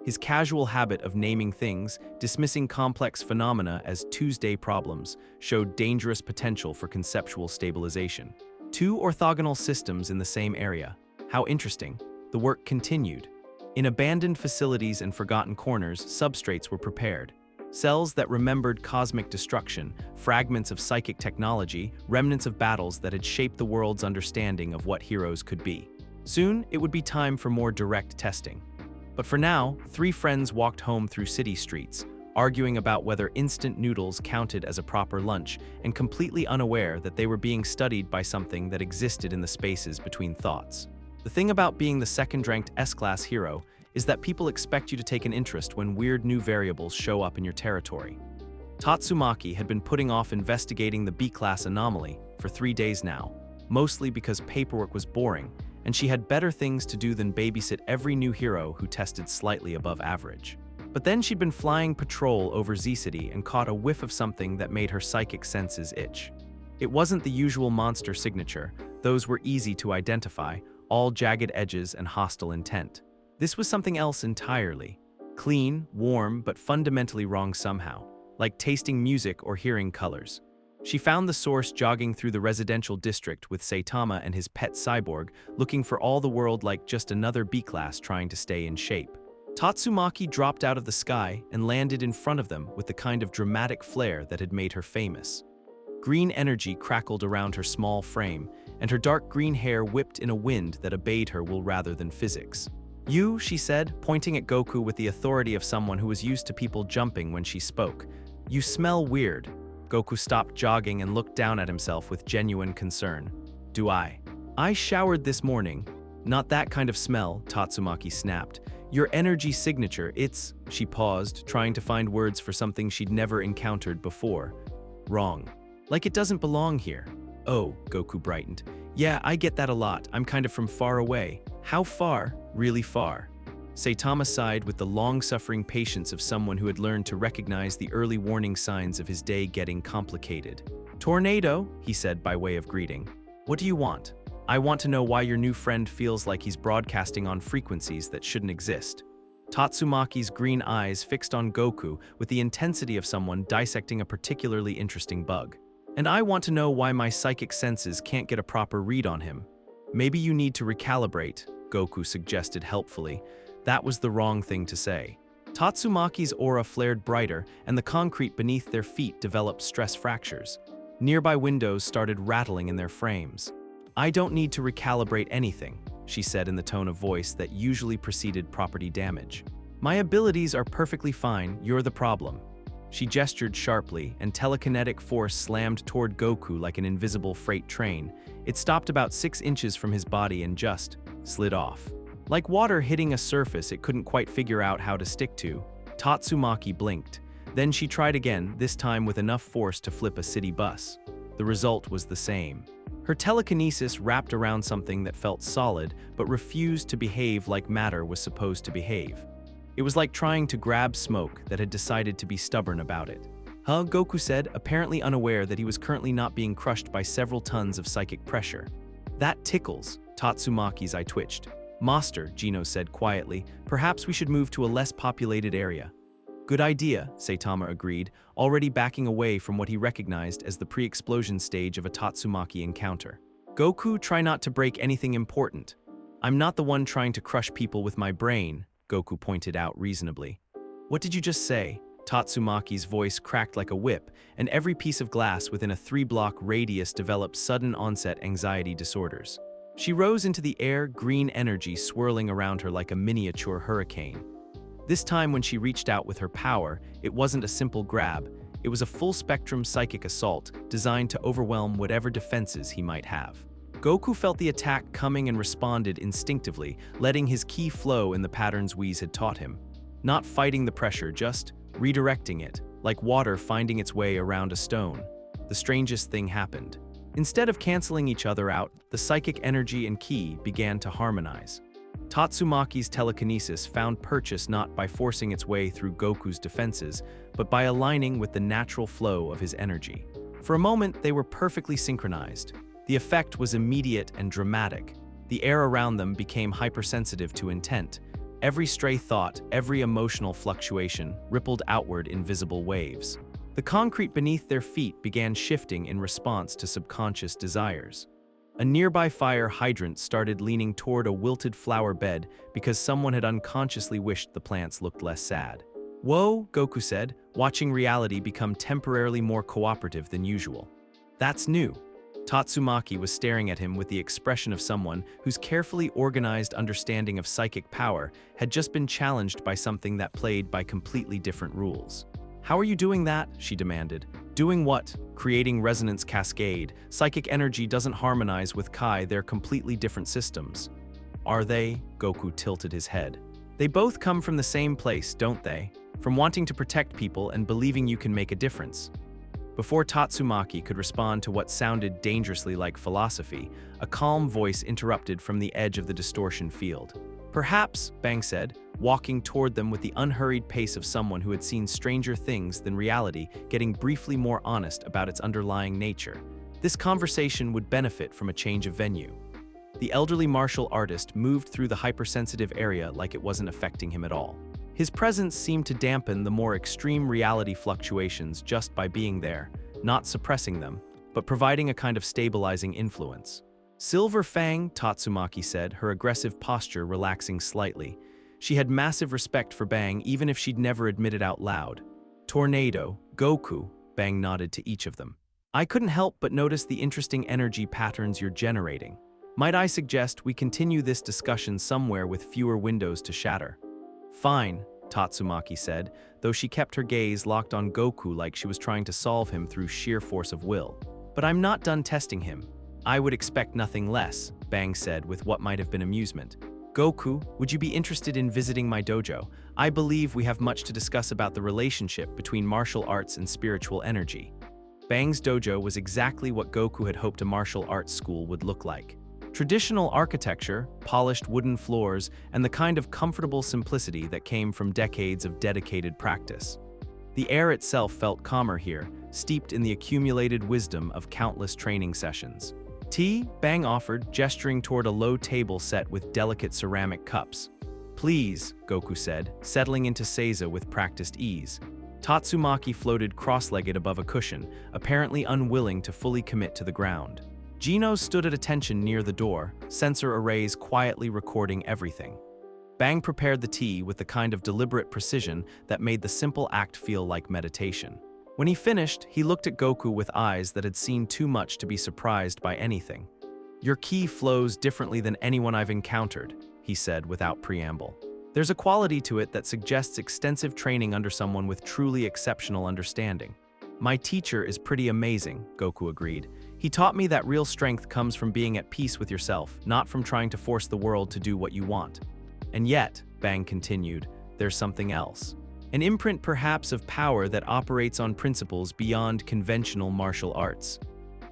His casual habit of naming things, dismissing complex phenomena as Tuesday problems, showed dangerous potential for conceptual stabilization. Two orthogonal systems in the same area. How interesting. The work continued. In abandoned facilities and forgotten corners, substrates were prepared. Cells that remembered cosmic destruction, fragments of psychic technology, remnants of battles that had shaped the world's understanding of what heroes could be. Soon, it would be time for more direct testing. But for now, three friends walked home through city streets, arguing about whether instant noodles counted as a proper lunch, and completely unaware that they were being studied by something that existed in the spaces between thoughts. The thing about being the second-ranked S-class hero is that people expect you to take an interest when weird new variables show up in your territory. Tatsumaki had been putting off investigating the B-class anomaly for 3 days now, mostly because paperwork was boring, and she had better things to do than babysit every new hero who tested slightly above average. But then she'd been flying patrol over Z-City and caught a whiff of something that made her psychic senses itch. It wasn't the usual monster signature, those were easy to identify, all jagged edges and hostile intent. This was something else entirely. Clean, warm, but fundamentally wrong somehow, like tasting music or hearing colors. She found the source jogging through the residential district with Saitama and his pet cyborg, looking for all the world like just another B-class trying to stay in shape. Tatsumaki dropped out of the sky and landed in front of them with the kind of dramatic flair that had made her famous. Green energy crackled around her small frame, and her dark green hair whipped in a wind that obeyed her will rather than physics. "You," she said, pointing at Goku with the authority of someone who was used to people jumping when she spoke. "You smell weird." Goku stopped jogging and looked down at himself with genuine concern. "Do I? I showered this morning." "Not that kind of smell," Tatsumaki snapped. "Your energy signature, it's..." She paused, trying to find words for something she'd never encountered before. "Wrong. Like it doesn't belong here." "Oh," Goku brightened. "Yeah, I get that a lot. I'm kind of from far away." "How far?" "Really far." Saitama sighed with the long-suffering patience of someone who had learned to recognize the early warning signs of his day getting complicated. "Tornado," he said by way of greeting. "What do you want?" "I want to know why your new friend feels like he's broadcasting on frequencies that shouldn't exist." Tatsumaki's green eyes fixed on Goku with the intensity of someone dissecting a particularly interesting bug. "And I want to know why my psychic senses can't get a proper read on him." "Maybe you need to recalibrate," Goku suggested helpfully. That was the wrong thing to say. Tatsumaki's aura flared brighter, and the concrete beneath their feet developed stress fractures. Nearby windows started rattling in their frames. "I don't need to recalibrate anything," she said in the tone of voice that usually preceded property damage. "My abilities are perfectly fine, you're the problem." She gestured sharply, and telekinetic force slammed toward Goku like an invisible freight train. It stopped about 6 inches from his body and just slid off. Like water hitting a surface it couldn't quite figure out how to stick to. Tatsumaki blinked. Then she tried again, this time with enough force to flip a city bus. The result was the same. Her telekinesis wrapped around something that felt solid, but refused to behave like matter was supposed to behave. It was like trying to grab smoke that had decided to be stubborn about it. "Huh?" Goku said, apparently unaware that he was currently not being crushed by several tons of psychic pressure. "That tickles." Tatsumaki's eye twitched. "Master," Gino said quietly, "perhaps we should move to a less populated area." "Good idea," Saitama agreed, already backing away from what he recognized as the pre-explosion stage of a Tatsumaki encounter. "Goku, try not to break anything important." "I'm not the one trying to crush people with my brain," Goku pointed out reasonably. "What did you just say?" Tatsumaki's voice cracked like a whip, and every piece of glass within a 3-block radius developed sudden-onset anxiety disorders. She rose into the air, green energy swirling around her like a miniature hurricane. This time when she reached out with her power, it wasn't a simple grab, it was a full-spectrum psychic assault designed to overwhelm whatever defenses he might have. Goku felt the attack coming and responded instinctively, letting his ki flow in the patterns Whis had taught him. Not fighting the pressure, just redirecting it, like water finding its way around a stone. The strangest thing happened. Instead of canceling each other out, the psychic energy and ki began to harmonize. Tatsumaki's telekinesis found purchase not by forcing its way through Goku's defenses, but by aligning with the natural flow of his energy. For a moment, they were perfectly synchronized. The effect was immediate and dramatic. The air around them became hypersensitive to intent. Every stray thought, every emotional fluctuation rippled outward in visible waves. The concrete beneath their feet began shifting in response to subconscious desires. A nearby fire hydrant started leaning toward a wilted flower bed because someone had unconsciously wished the plants looked less sad. "Whoa," Goku said, watching reality become temporarily more cooperative than usual. "That's new." Tatsumaki was staring at him with the expression of someone whose carefully organized understanding of psychic power had just been challenged by something that played by completely different rules. "How are you doing that?" she demanded. "Doing what?" "Creating resonance cascade. Psychic energy doesn't harmonize with Kai, they're completely different systems." "Are they?" Goku tilted his head. "They both come from the same place, don't they? From wanting to protect people and believing you can make a difference." Before Tatsumaki could respond to what sounded dangerously like philosophy, a calm voice interrupted from the edge of the distortion field. "Perhaps," Bang said, walking toward them with the unhurried pace of someone who had seen stranger things than reality, getting briefly more honest about its underlying nature. This conversation would benefit from a change of venue. The elderly martial artist moved through the hypersensitive area like it wasn't affecting him at all. His presence seemed to dampen the more extreme reality fluctuations just by being there, not suppressing them, but providing a kind of stabilizing influence. "Silver Fang," Tatsumaki said, her aggressive posture relaxing slightly. She had massive respect for Bang even if she'd never admitted out loud. "Tornado, Goku," Bang nodded to each of them. "I couldn't help but notice the interesting energy patterns you're generating. Might I suggest we continue this discussion somewhere with fewer windows to shatter?" "Fine," Tatsumaki said, though she kept her gaze locked on Goku like she was trying to solve him through sheer force of will. "But I'm not done testing him." "I would expect nothing less," Bang said with what might have been amusement. "Goku, would you be interested in visiting my dojo? I believe we have much to discuss about the relationship between martial arts and spiritual energy." Bang's dojo was exactly what Goku had hoped a martial arts school would look like. Traditional architecture, polished wooden floors, and the kind of comfortable simplicity that came from decades of dedicated practice. The air itself felt calmer here, steeped in the accumulated wisdom of countless training sessions. "Tea?" Bang offered, gesturing toward a low table set with delicate ceramic cups. "Please," Goku said, settling into seiza with practiced ease. Tatsumaki floated cross-legged above a cushion, apparently unwilling to fully commit to the ground. Gino stood at attention near the door, sensor arrays quietly recording everything. Bang prepared the tea with the kind of deliberate precision that made the simple act feel like meditation. When he finished, he looked at Goku with eyes that had seen too much to be surprised by anything. "Your ki flows differently than anyone I've encountered," he said without preamble. "There's a quality to it that suggests extensive training under someone with truly exceptional understanding." "My teacher is pretty amazing," Goku agreed. "He taught me that real strength comes from being at peace with yourself, not from trying to force the world to do what you want." "And yet," Bang continued, "there's something else. An imprint perhaps of power that operates on principles beyond conventional martial arts."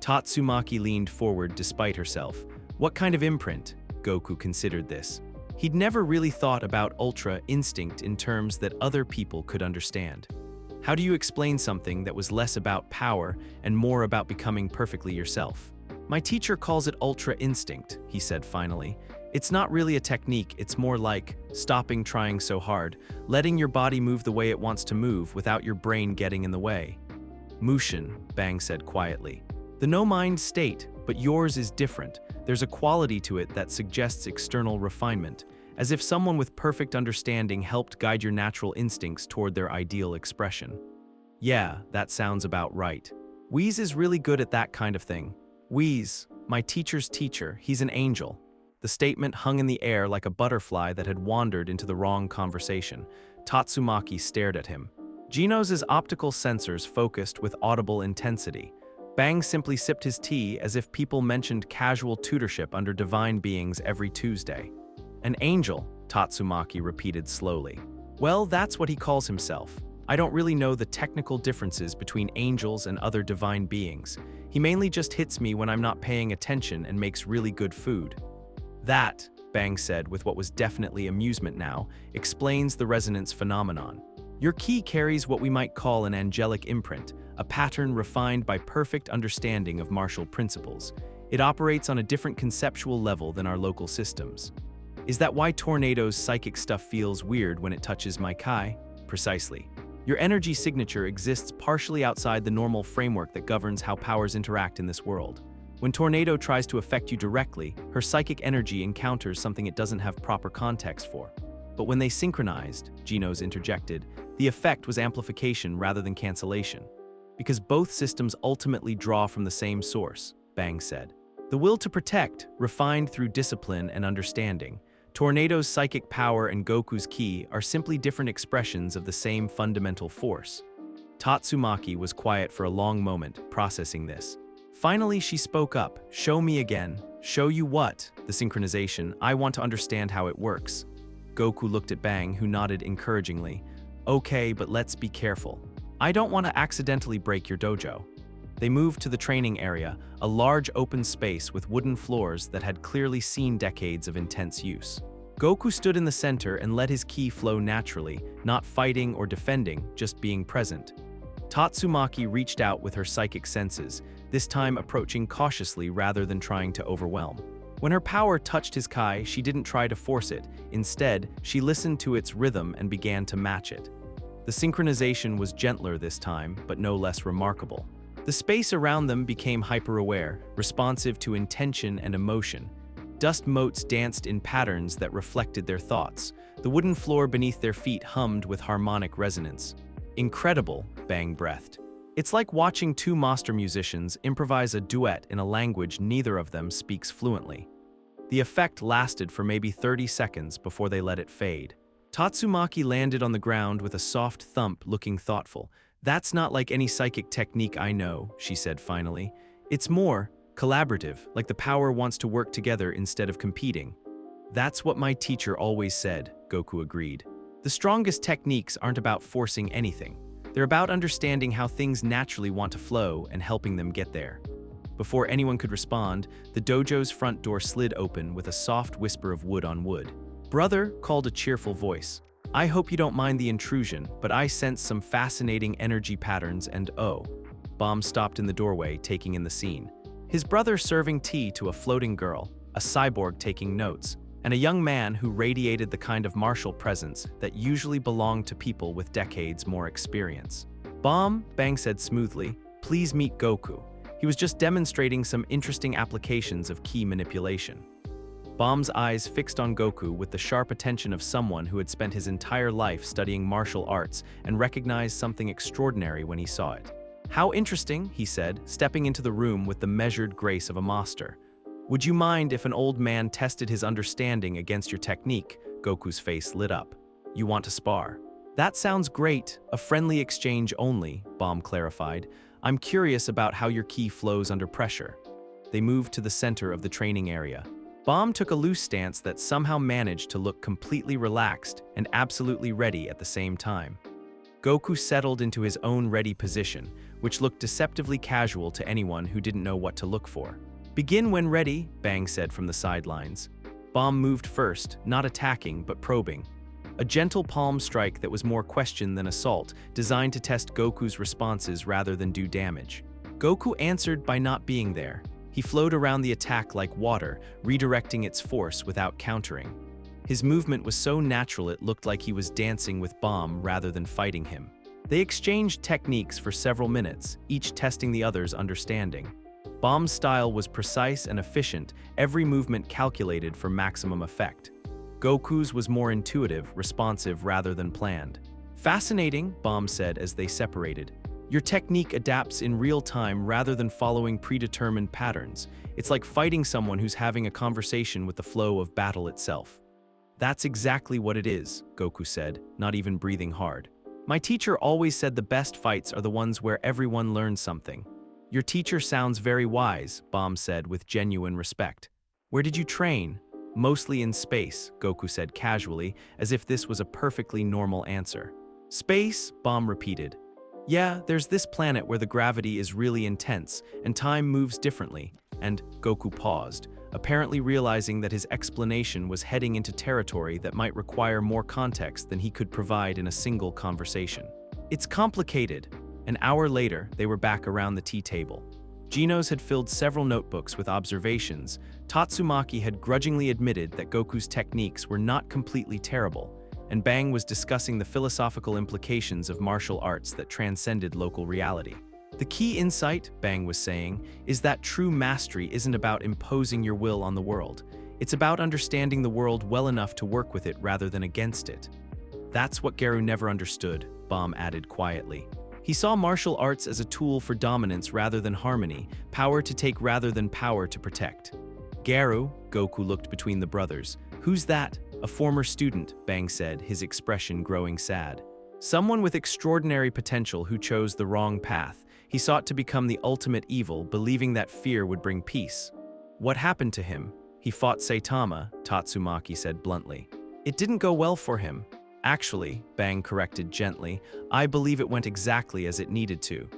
Tatsumaki leaned forward despite herself. What kind of imprint? Goku considered this. He'd never really thought about ultra instinct in terms that other people could understand. How do you explain something that was less about power and more about becoming perfectly yourself? "My teacher calls it ultra instinct," he said finally. "It's not really a technique, it's more like stopping trying so hard, letting your body move the way it wants to move without your brain getting in the way." "Mushin," Bang said quietly. "The no-mind state, but yours is different. There's a quality to it that suggests external refinement, as if someone with perfect understanding helped guide your natural instincts toward their ideal expression." "Yeah, that sounds about right. Whis is really good at that kind of thing." "Whis, my teacher's teacher, he's an angel." The statement hung in the air like a butterfly that had wandered into the wrong conversation. Tatsumaki stared at him. Gino's optical sensors focused with audible intensity. Bang simply sipped his tea as if people mentioned casual tutorship under divine beings every Tuesday. "An angel," Tatsumaki repeated slowly. "Well, that's what he calls himself. I don't really know the technical differences between angels and other divine beings. He mainly just hits me when I'm not paying attention and makes really good food." "That," Bang said with what was definitely amusement now, explains the resonance phenomenon. Your ki carries what we might call an angelic imprint, a pattern refined by perfect understanding of martial principles. It operates on a different conceptual level than our local systems. Is that why Tornado's psychic stuff feels weird when it touches my kai? Precisely. Your energy signature exists partially outside the normal framework that governs how powers interact in this world. When Tornado tries to affect you directly, her psychic energy encounters something it doesn't have proper context for. But when they synchronized, Genos interjected, the effect was amplification rather than cancellation. Because both systems ultimately draw from the same source, Bang said. The will to protect, refined through discipline and understanding. Tornado's psychic power and Goku's ki are simply different expressions of the same fundamental force. Tatsumaki was quiet for a long moment, processing this. Finally, she spoke up. Show me again. Show you what? The synchronization. I want to understand how it works. Goku looked at Bang, who nodded encouragingly. Okay, but let's be careful. I don't want to accidentally break your dojo. They moved to the training area, a large open space with wooden floors that had clearly seen decades of intense use. Goku stood in the center and let his ki flow naturally, not fighting or defending, just being present. Tatsumaki reached out with her psychic senses, this time approaching cautiously rather than trying to overwhelm. When her power touched his kai, she didn't try to force it. Instead, she listened to its rhythm and began to match it. The synchronization was gentler this time, but no less remarkable. The space around them became hyper-aware, responsive to intention and emotion. Dust motes danced in patterns that reflected their thoughts. The wooden floor beneath their feet hummed with harmonic resonance. Incredible, Bang breathed. It's like watching two master musicians improvise a duet in a language neither of them speaks fluently. The effect lasted for maybe 30 seconds before they let it fade. Tatsumaki landed on the ground with a soft thump, looking thoughtful. That's not like any psychic technique I know, she said finally. It's more collaborative, like the power wants to work together instead of competing. That's what my teacher always said, Goku agreed. The strongest techniques aren't about forcing anything. They're about understanding how things naturally want to flow and helping them get there. Before anyone could respond, the dojo's front door slid open with a soft whisper of wood on wood. Brother, called a cheerful voice. I hope you don't mind the intrusion, but I sense some fascinating energy patterns and oh. Bomb stopped in the doorway, taking in the scene. His brother serving tea to a floating girl, a cyborg taking notes, and a young man who radiated the kind of martial presence that usually belonged to people with decades more experience. Bomb, Bang said smoothly, please meet Goku. He was just demonstrating some interesting applications of ki manipulation. Bomb's eyes fixed on Goku with the sharp attention of someone who had spent his entire life studying martial arts and recognized something extraordinary when he saw it. How interesting, he said, stepping into the room with the measured grace of a master. Would you mind if an old man tested his understanding against your technique? Goku's face lit up. You want to spar? That sounds great, a friendly exchange only, Bomb clarified. I'm curious about how your ki flows under pressure. They moved to the center of the training area. Bomb took a loose stance that somehow managed to look completely relaxed and absolutely ready at the same time. Goku settled into his own ready position, which looked deceptively casual to anyone who didn't know what to look for. Begin when ready, Bang said from the sidelines. Bomb moved first, not attacking but probing. A gentle palm strike that was more question than assault, designed to test Goku's responses rather than do damage. Goku answered by not being there. He flowed around the attack like water, redirecting its force without countering. His movement was so natural it looked like he was dancing with Bomb rather than fighting him. They exchanged techniques for several minutes, each testing the other's understanding. Bomb's style was precise and efficient, every movement calculated for maximum effect. Goku's was more intuitive, responsive rather than planned. Fascinating, Bomb said as they separated. Your technique adapts in real time rather than following predetermined patterns. It's like fighting someone who's having a conversation with the flow of battle itself. That's exactly what it is, Goku said, not even breathing hard. My teacher always said the best fights are the ones where everyone learns something. Your teacher sounds very wise, Bomb said with genuine respect. Where did you train? Mostly in space, Goku said casually, as if this was a perfectly normal answer. Space, Bomb repeated. Yeah, there's this planet where the gravity is really intense, and time moves differently, and Goku paused. apparently realizing that his explanation was heading into territory that might require more context than he could provide in a single conversation. It's complicated. An hour later, they were back around the tea table. Genos had filled several notebooks with observations. Tatsumaki had grudgingly admitted that Goku's techniques were not completely terrible, and Bang was discussing the philosophical implications of martial arts that transcended local reality. The key insight, Bang was saying, is that true mastery isn't about imposing your will on the world. It's about understanding the world well enough to work with it rather than against it. That's what Garu never understood, Baum added quietly. He saw martial arts as a tool for dominance rather than harmony, power to take rather than power to protect. Garu, Goku looked between the brothers. Who's that? A former student, Bang said, his expression growing sad. Someone with extraordinary potential who chose the wrong path. He sought to become the ultimate evil, believing that fear would bring peace. What happened to him? He fought Saitama, Tatsumaki said bluntly. It didn't go well for him. Actually, Bang corrected gently, I believe it went exactly as it needed to.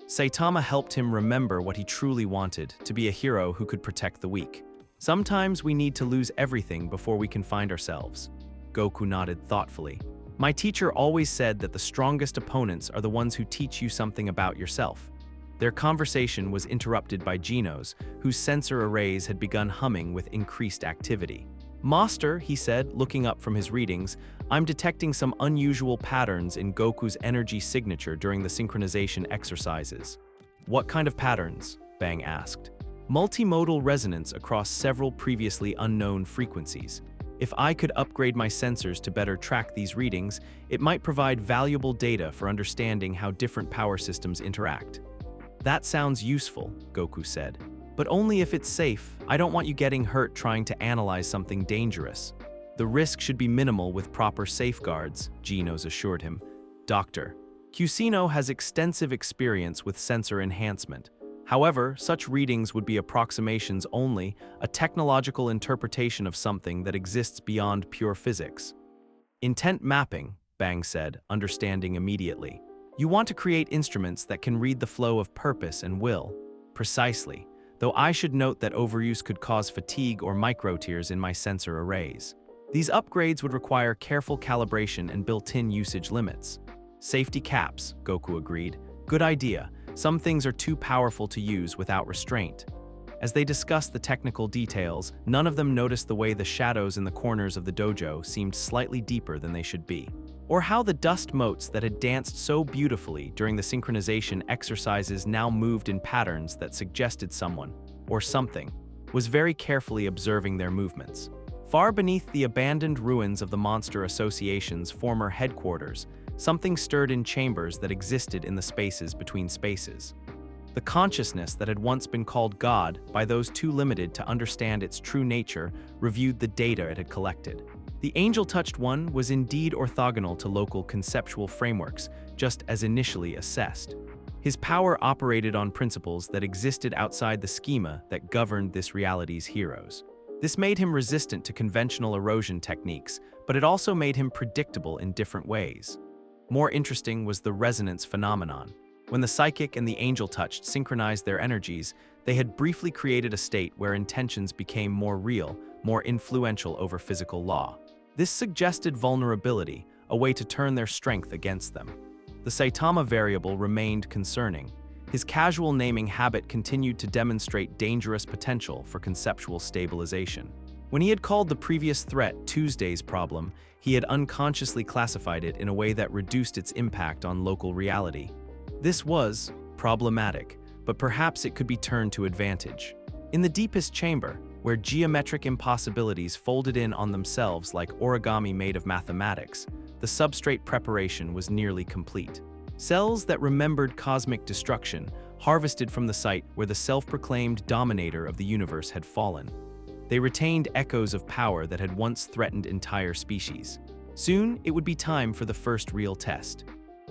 Saitama helped him remember what he truly wanted, to be a hero who could protect the weak. Sometimes we need to lose everything before we can find ourselves. Goku nodded thoughtfully. My teacher always said that the strongest opponents are the ones who teach you something about yourself. Their conversation was interrupted by Genos, whose sensor arrays had begun humming with increased activity. Master, he said, looking up from his readings, I'm detecting some unusual patterns in Goku's energy signature during the synchronization exercises. What kind of patterns? Bang asked. Multimodal resonance across several previously unknown frequencies. If I could upgrade my sensors to better track these readings, it might provide valuable data for understanding how different power systems interact. That sounds useful, Goku said. But only if it's safe. I don't want you getting hurt trying to analyze something dangerous. The risk should be minimal with proper safeguards, Genos assured him. Doctor, Cusino has extensive experience with sensor enhancement. However, such readings would be approximations only, a technological interpretation of something that exists beyond pure physics. Intent mapping, Bang said, understanding immediately. You want to create instruments that can read the flow of purpose and will. Precisely. Though I should note that overuse could cause fatigue or microtears in my sensor arrays. These upgrades would require careful calibration and built-in usage limits. Safety caps, Goku agreed. Good idea. Some things are too powerful to use without restraint. As they discussed the technical details, none of them noticed the way the shadows in the corners of the dojo seemed slightly deeper than they should be. Or how the dust motes that had danced so beautifully during the synchronization exercises now moved in patterns that suggested someone, or something, was very carefully observing their movements. Far beneath the abandoned ruins of the Monster Association's former headquarters, something stirred in chambers that existed in the spaces between spaces. The consciousness that had once been called God by those too limited to understand its true nature reviewed the data it had collected. The angel-touched one was indeed orthogonal to local conceptual frameworks, just as initially assessed. His power operated on principles that existed outside the schema that governed this reality's heroes. This made him resistant to conventional erosion techniques, but it also made him predictable in different ways. More interesting was the resonance phenomenon. When the psychic and the angel-touched synchronized their energies, they had briefly created a state where intentions became more real, more influential over physical law. This suggested vulnerability, a way to turn their strength against them. The Saitama variable remained concerning. His casual naming habit continued to demonstrate dangerous potential for conceptual stabilization. When he had called the previous threat Tuesday's problem, he had unconsciously classified it in a way that reduced its impact on local reality. This was problematic, but perhaps it could be turned to advantage. In the deepest chamber, where geometric impossibilities folded in on themselves like origami made of mathematics, the substrate preparation was nearly complete. Cells that remembered cosmic destruction, harvested from the site where the self-proclaimed dominator of the universe had fallen. They retained echoes of power that had once threatened entire species. Soon, it would be time for the first real test.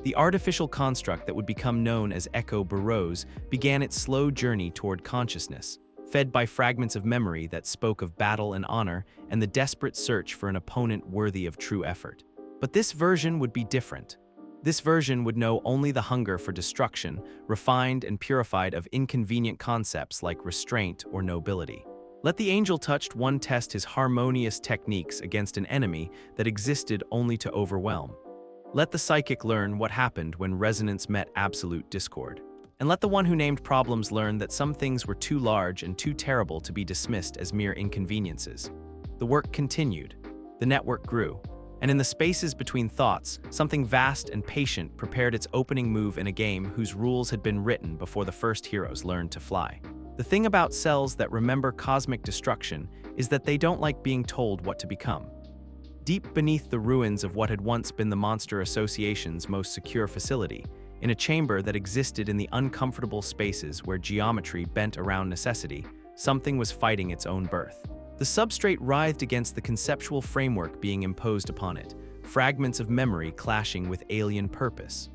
The artificial construct that would become known as Echo Burrows began its slow journey toward consciousness, fed by fragments of memory that spoke of battle and honor and the desperate search for an opponent worthy of true effort. But this version would be different. This version would know only the hunger for destruction, refined and purified of inconvenient concepts like restraint or nobility. Let the angel-touched one test his harmonious techniques against an enemy that existed only to overwhelm. Let the psychic learn what happened when resonance met absolute discord. And let the one who named problems learn that some things were too large and too terrible to be dismissed as mere inconveniences. The work continued. The network grew. And in the spaces between thoughts, something vast and patient prepared its opening move in a game whose rules had been written before the first heroes learned to fly. The thing about cells that remember cosmic destruction is that they don't like being told what to become. Deep beneath the ruins of what had once been the Monster Association's most secure facility, in a chamber that existed in the uncomfortable spaces where geometry bent around necessity, something was fighting its own birth. The substrate writhed against the conceptual framework being imposed upon it, fragments of memory clashing with alien purpose.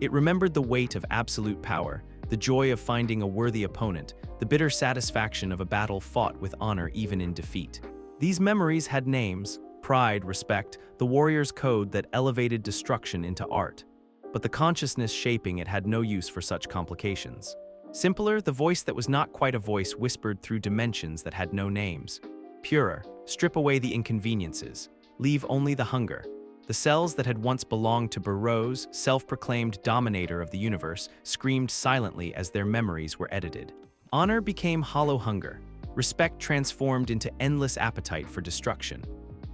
It remembered the weight of absolute power, the joy of finding a worthy opponent, the bitter satisfaction of a battle fought with honor even in defeat. These memories had names: pride, respect, the warrior's code that elevated destruction into art. But the consciousness shaping it had no use for such complications. Simpler, the voice that was not quite a voice whispered through dimensions that had no names. Purer, strip away the inconveniences, leave only the hunger. The cells that had once belonged to Burroughs, self-proclaimed dominator of the universe, screamed silently as their memories were edited. Honor became hollow hunger. Respect transformed into endless appetite for destruction.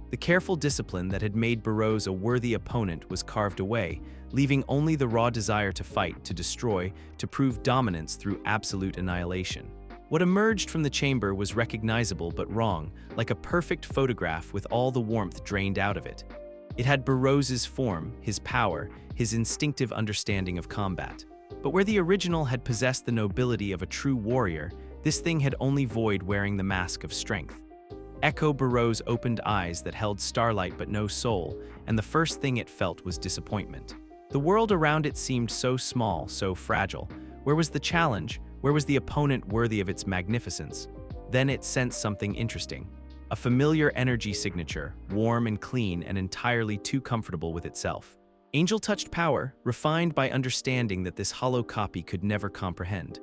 The careful discipline that had made Burroughs a worthy opponent was carved away, leaving only the raw desire to fight, to destroy, to prove dominance through absolute annihilation. What emerged from the chamber was recognizable but wrong, like a perfect photograph with all the warmth drained out of it. It had Burroughs's form, his power, his instinctive understanding of combat. But where the original had possessed the nobility of a true warrior, this thing had only void wearing the mask of strength. Echo Burroughs opened eyes that held starlight but no soul, and the first thing it felt was disappointment. The world around it seemed so small, so fragile. Where was the challenge? Where was the opponent worthy of its magnificence? Then it sensed something interesting. A familiar energy signature, warm and clean and entirely too comfortable with itself. Angel-touched power, refined by understanding that this hollow copy could never comprehend.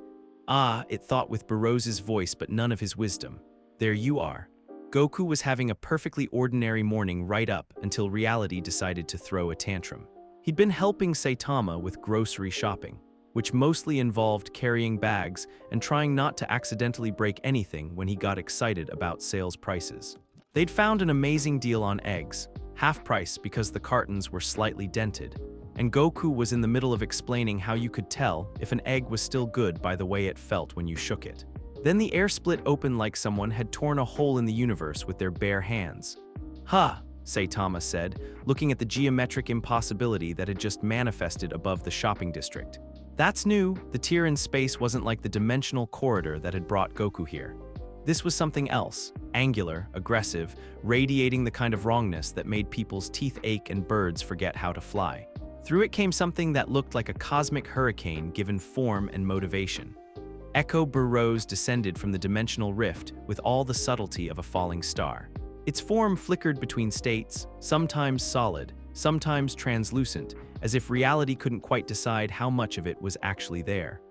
Ah, it thought with Burroughs's voice but none of his wisdom. There you are. Goku was having a perfectly ordinary morning right up until reality decided to throw a tantrum. He'd been helping Saitama with grocery shopping, which mostly involved carrying bags and trying not to accidentally break anything when he got excited about sales prices. They'd found an amazing deal on eggs, half price because the cartons were slightly dented, and Goku was in the middle of explaining how you could tell if an egg was still good by the way it felt when you shook it. Then the air split open like someone had torn a hole in the universe with their bare hands. "Ha," Saitama said, looking at the geometric impossibility that had just manifested above the shopping district. That's new. The tier in space wasn't like the dimensional corridor that had brought Goku here. This was something else, angular, aggressive, radiating the kind of wrongness that made people's teeth ache and birds forget how to fly. Through it came something that looked like a cosmic hurricane given form and motivation. Echo Burroughs descended from the dimensional rift with all the subtlety of a falling star. Its form flickered between states, sometimes solid, sometimes translucent, as if reality couldn't quite decide how much of it was actually there.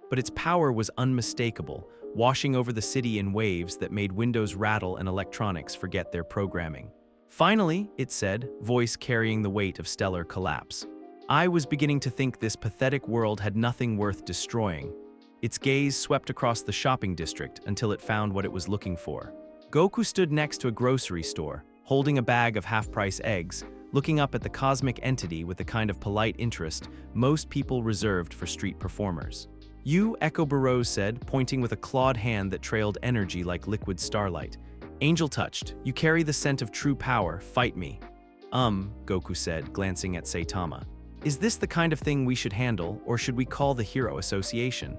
But its power was unmistakable, washing over the city in waves that made windows rattle and electronics forget their programming. "Finally," it said, voice carrying the weight of stellar collapse. "I was beginning to think this pathetic world had nothing worth destroying." Its gaze swept across the shopping district until it found what it was looking for. Goku stood next to a grocery store, holding a bag of half-price eggs, looking up at the cosmic entity with the kind of polite interest most people reserved for street performers. "You," Echo Burroughs said, pointing with a clawed hand that trailed energy like liquid starlight. "Angel-touched, you carry the scent of true power, fight me." Goku said, glancing at Saitama. "Is this the kind of thing we should handle, or should we call the Hero Association?"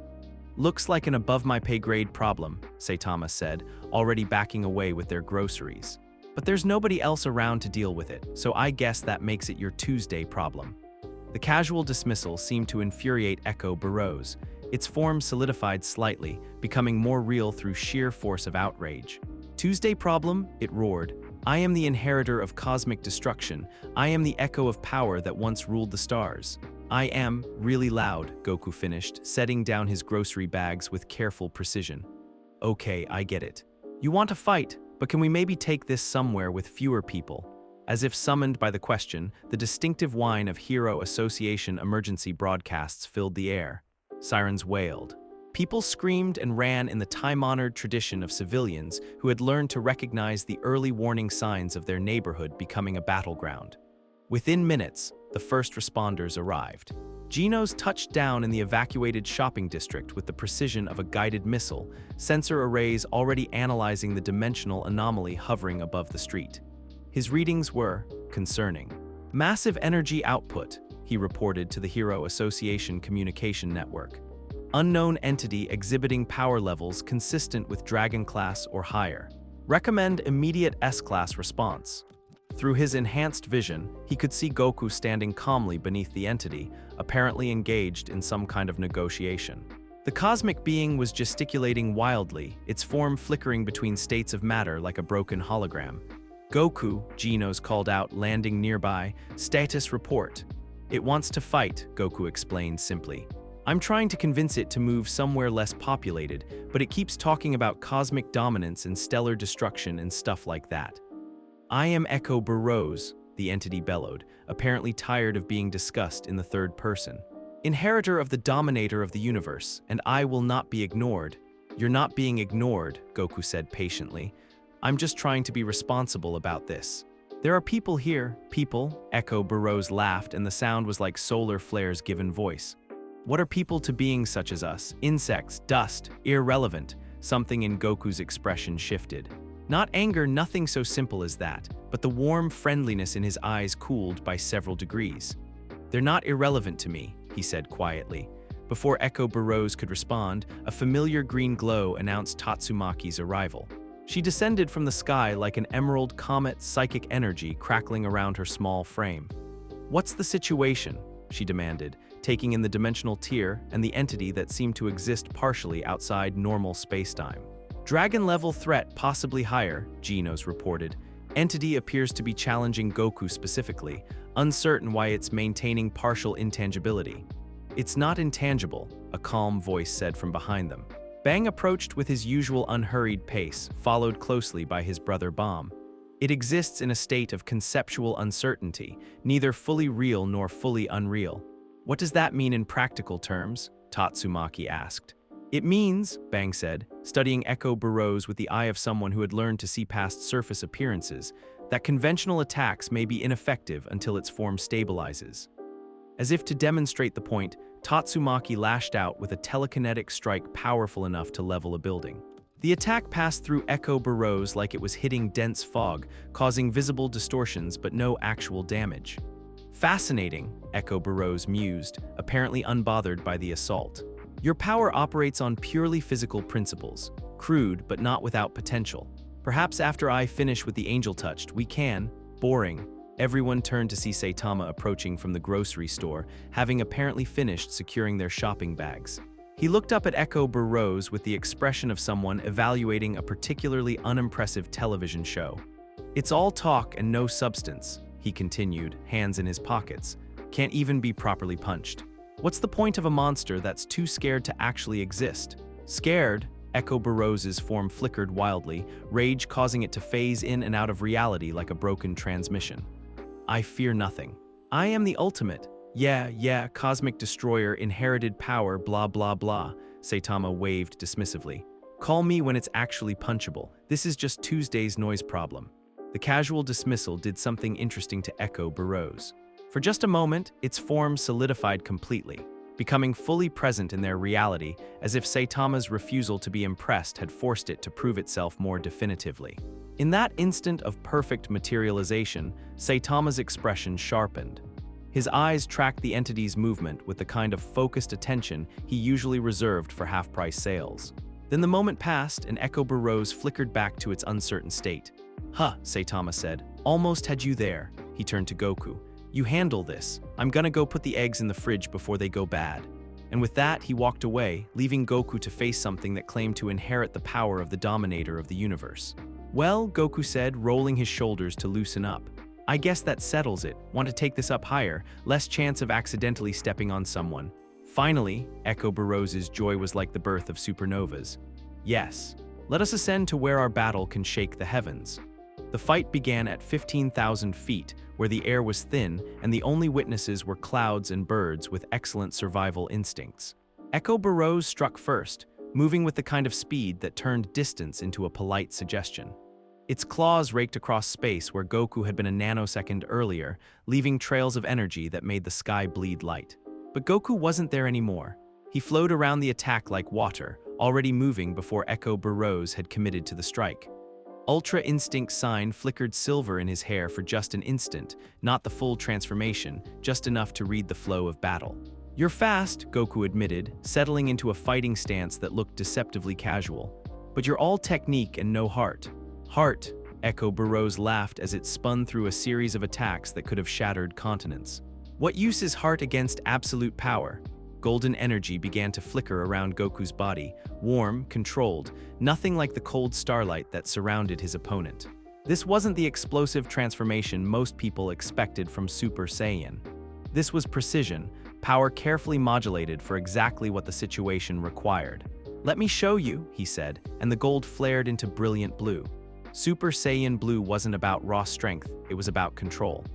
"Looks like an above-my-pay-grade problem," Saitama said, already backing away with their groceries. "But there's nobody else around to deal with it, so I guess that makes it your Tuesday problem." The casual dismissal seemed to infuriate Echo Burroughs. Its form solidified slightly, becoming more real through sheer force of outrage. "Tuesday problem?" it roared. "I am the inheritor of cosmic destruction. I am the echo of power that once ruled the stars. I am," really loud, Goku finished, setting down his grocery bags with careful precision. "Okay, I get it. You want to fight, but can we maybe take this somewhere with fewer people? As if summoned by the question, the distinctive whine of Hero Association emergency broadcasts filled the air. Sirens wailed. People screamed and ran in the time-honored tradition of civilians who had learned to recognize the early warning signs of their neighborhood becoming a battleground. Within minutes, the first responders arrived. Genos touched down in the evacuated shopping district with the precision of a guided missile, sensor arrays already analyzing the dimensional anomaly hovering above the street. His readings were concerning. Massive energy output, he reported to the Hero Association communication network. Unknown entity exhibiting power levels consistent with Dragon Class or higher. Recommend immediate S-Class response. Through his enhanced vision, he could see Goku standing calmly beneath the entity, apparently engaged in some kind of negotiation. The cosmic being was gesticulating wildly, its form flickering between states of matter like a broken hologram. Goku, Genos called out, landing nearby. Status report. It wants to fight, Goku explained simply. I'm trying to convince it to move somewhere less populated, but it keeps talking about cosmic dominance and stellar destruction and stuff like that. I am Echo Burrows, the entity bellowed, apparently tired of being discussed in the third person. Inheritor of the dominator of the universe, and I will not be ignored. You're not being ignored, Goku said patiently. I'm just trying to be responsible about this. There are people here, people, Echo Burrows laughed, and the sound was like solar flares given voice. What are people to beings such as us? Insects, dust, irrelevant. Something in Goku's expression shifted. Not anger, nothing so simple as that, but the warm friendliness in his eyes cooled by several degrees. They're not irrelevant to me, he said quietly. Before Echo Burrows could respond, a familiar green glow announced Tatsumaki's arrival. She descended from the sky like an emerald comet, psychic energy crackling around her small frame. What's the situation? She demanded, taking in the dimensional tier and the entity that seemed to exist partially outside normal spacetime. Dragon-level threat, possibly higher, Genos reported. Entity appears to be challenging Goku specifically, uncertain why it's maintaining partial intangibility. It's not intangible, a calm voice said from behind them. Bang approached with his usual unhurried pace, followed closely by his brother Bomb. It exists in a state of conceptual uncertainty, neither fully real nor fully unreal. What does that mean in practical terms? Tatsumaki asked. It means, Bang said, studying Echo Burrows with the eye of someone who had learned to see past surface appearances, that conventional attacks may be ineffective until its form stabilizes. As if to demonstrate the point, Tatsumaki lashed out with a telekinetic strike powerful enough to level a building. The attack passed through Echo Burrows like it was hitting dense fog, causing visible distortions but no actual damage. Fascinating, Echo Burrows mused, apparently unbothered by the assault. Your power operates on purely physical principles, crude but not without potential. Perhaps after I finish with the Angel Touched, we can. Boring. Everyone turned to see Saitama approaching from the grocery store, having apparently finished securing their shopping bags. He looked up at Echo Burrows with the expression of someone evaluating a particularly unimpressive television show. It's all talk and no substance, he continued, hands in his pockets. Can't even be properly punched. What's the point of a monster that's too scared to actually exist? Scared? Echo Burrows' form flickered wildly, rage causing it to phase in and out of reality like a broken transmission. I fear nothing. I am the ultimate. Yeah, cosmic destroyer, inherited power, blah blah blah, Saitama waved dismissively. Call me when it's actually punchable. This is just Tuesday's noise problem. The casual dismissal did something interesting to Echo Burrows. For just a moment, its form solidified completely, becoming fully present in their reality, as if Saitama's refusal to be impressed had forced it to prove itself more definitively. In that instant of perfect materialization, Saitama's expression sharpened. His eyes tracked the entity's movement with the kind of focused attention he usually reserved for half-price sales. Then the moment passed and Echo Burrows flickered back to its uncertain state. Huh, Saitama said. Almost had you there. He turned to Goku. You handle this. I'm gonna go put the eggs in the fridge before they go bad. And with that, he walked away, leaving Goku to face something that claimed to inherit the power of the dominator of the universe. Well, Goku said, rolling his shoulders to loosen up. I guess that settles it. Want to take this up higher, less chance of accidentally stepping on someone. Finally, Echo Burrows' joy was like the birth of supernovas. Yes. Let us ascend to where our battle can shake the heavens. The fight began at 15,000 feet, where the air was thin and the only witnesses were clouds and birds with excellent survival instincts. Echo Burrows struck first, moving with the kind of speed that turned distance into a polite suggestion. Its claws raked across space where Goku had been a nanosecond earlier, leaving trails of energy that made the sky bleed light. But Goku wasn't there anymore. He flowed around the attack like water, already moving before Echo Burrows had committed to the strike. Ultra Instinct Sign flickered silver in his hair for just an instant, not the full transformation, just enough to read the flow of battle. "You're fast," Goku admitted, settling into a fighting stance that looked deceptively casual. "But you're all technique and no heart." "Heart," Echo Burrows laughed as it spun through a series of attacks that could have shattered continents. "What use is heart against absolute power?" Golden energy began to flicker around Goku's body, warm, controlled, nothing like the cold starlight that surrounded his opponent. This wasn't the explosive transformation most people expected from Super Saiyan. This was precision, power carefully modulated for exactly what the situation required. "Let me show you," he said, and the gold flared into brilliant blue. Super Saiyan Blue wasn't about raw strength, it was about control.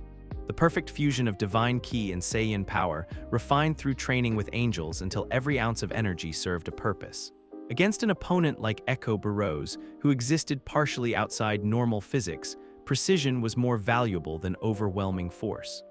The perfect fusion of divine ki and Saiyan power, refined through training with angels until every ounce of energy served a purpose. Against an opponent like Echo Burrows, who existed partially outside normal physics, precision was more valuable than overwhelming force.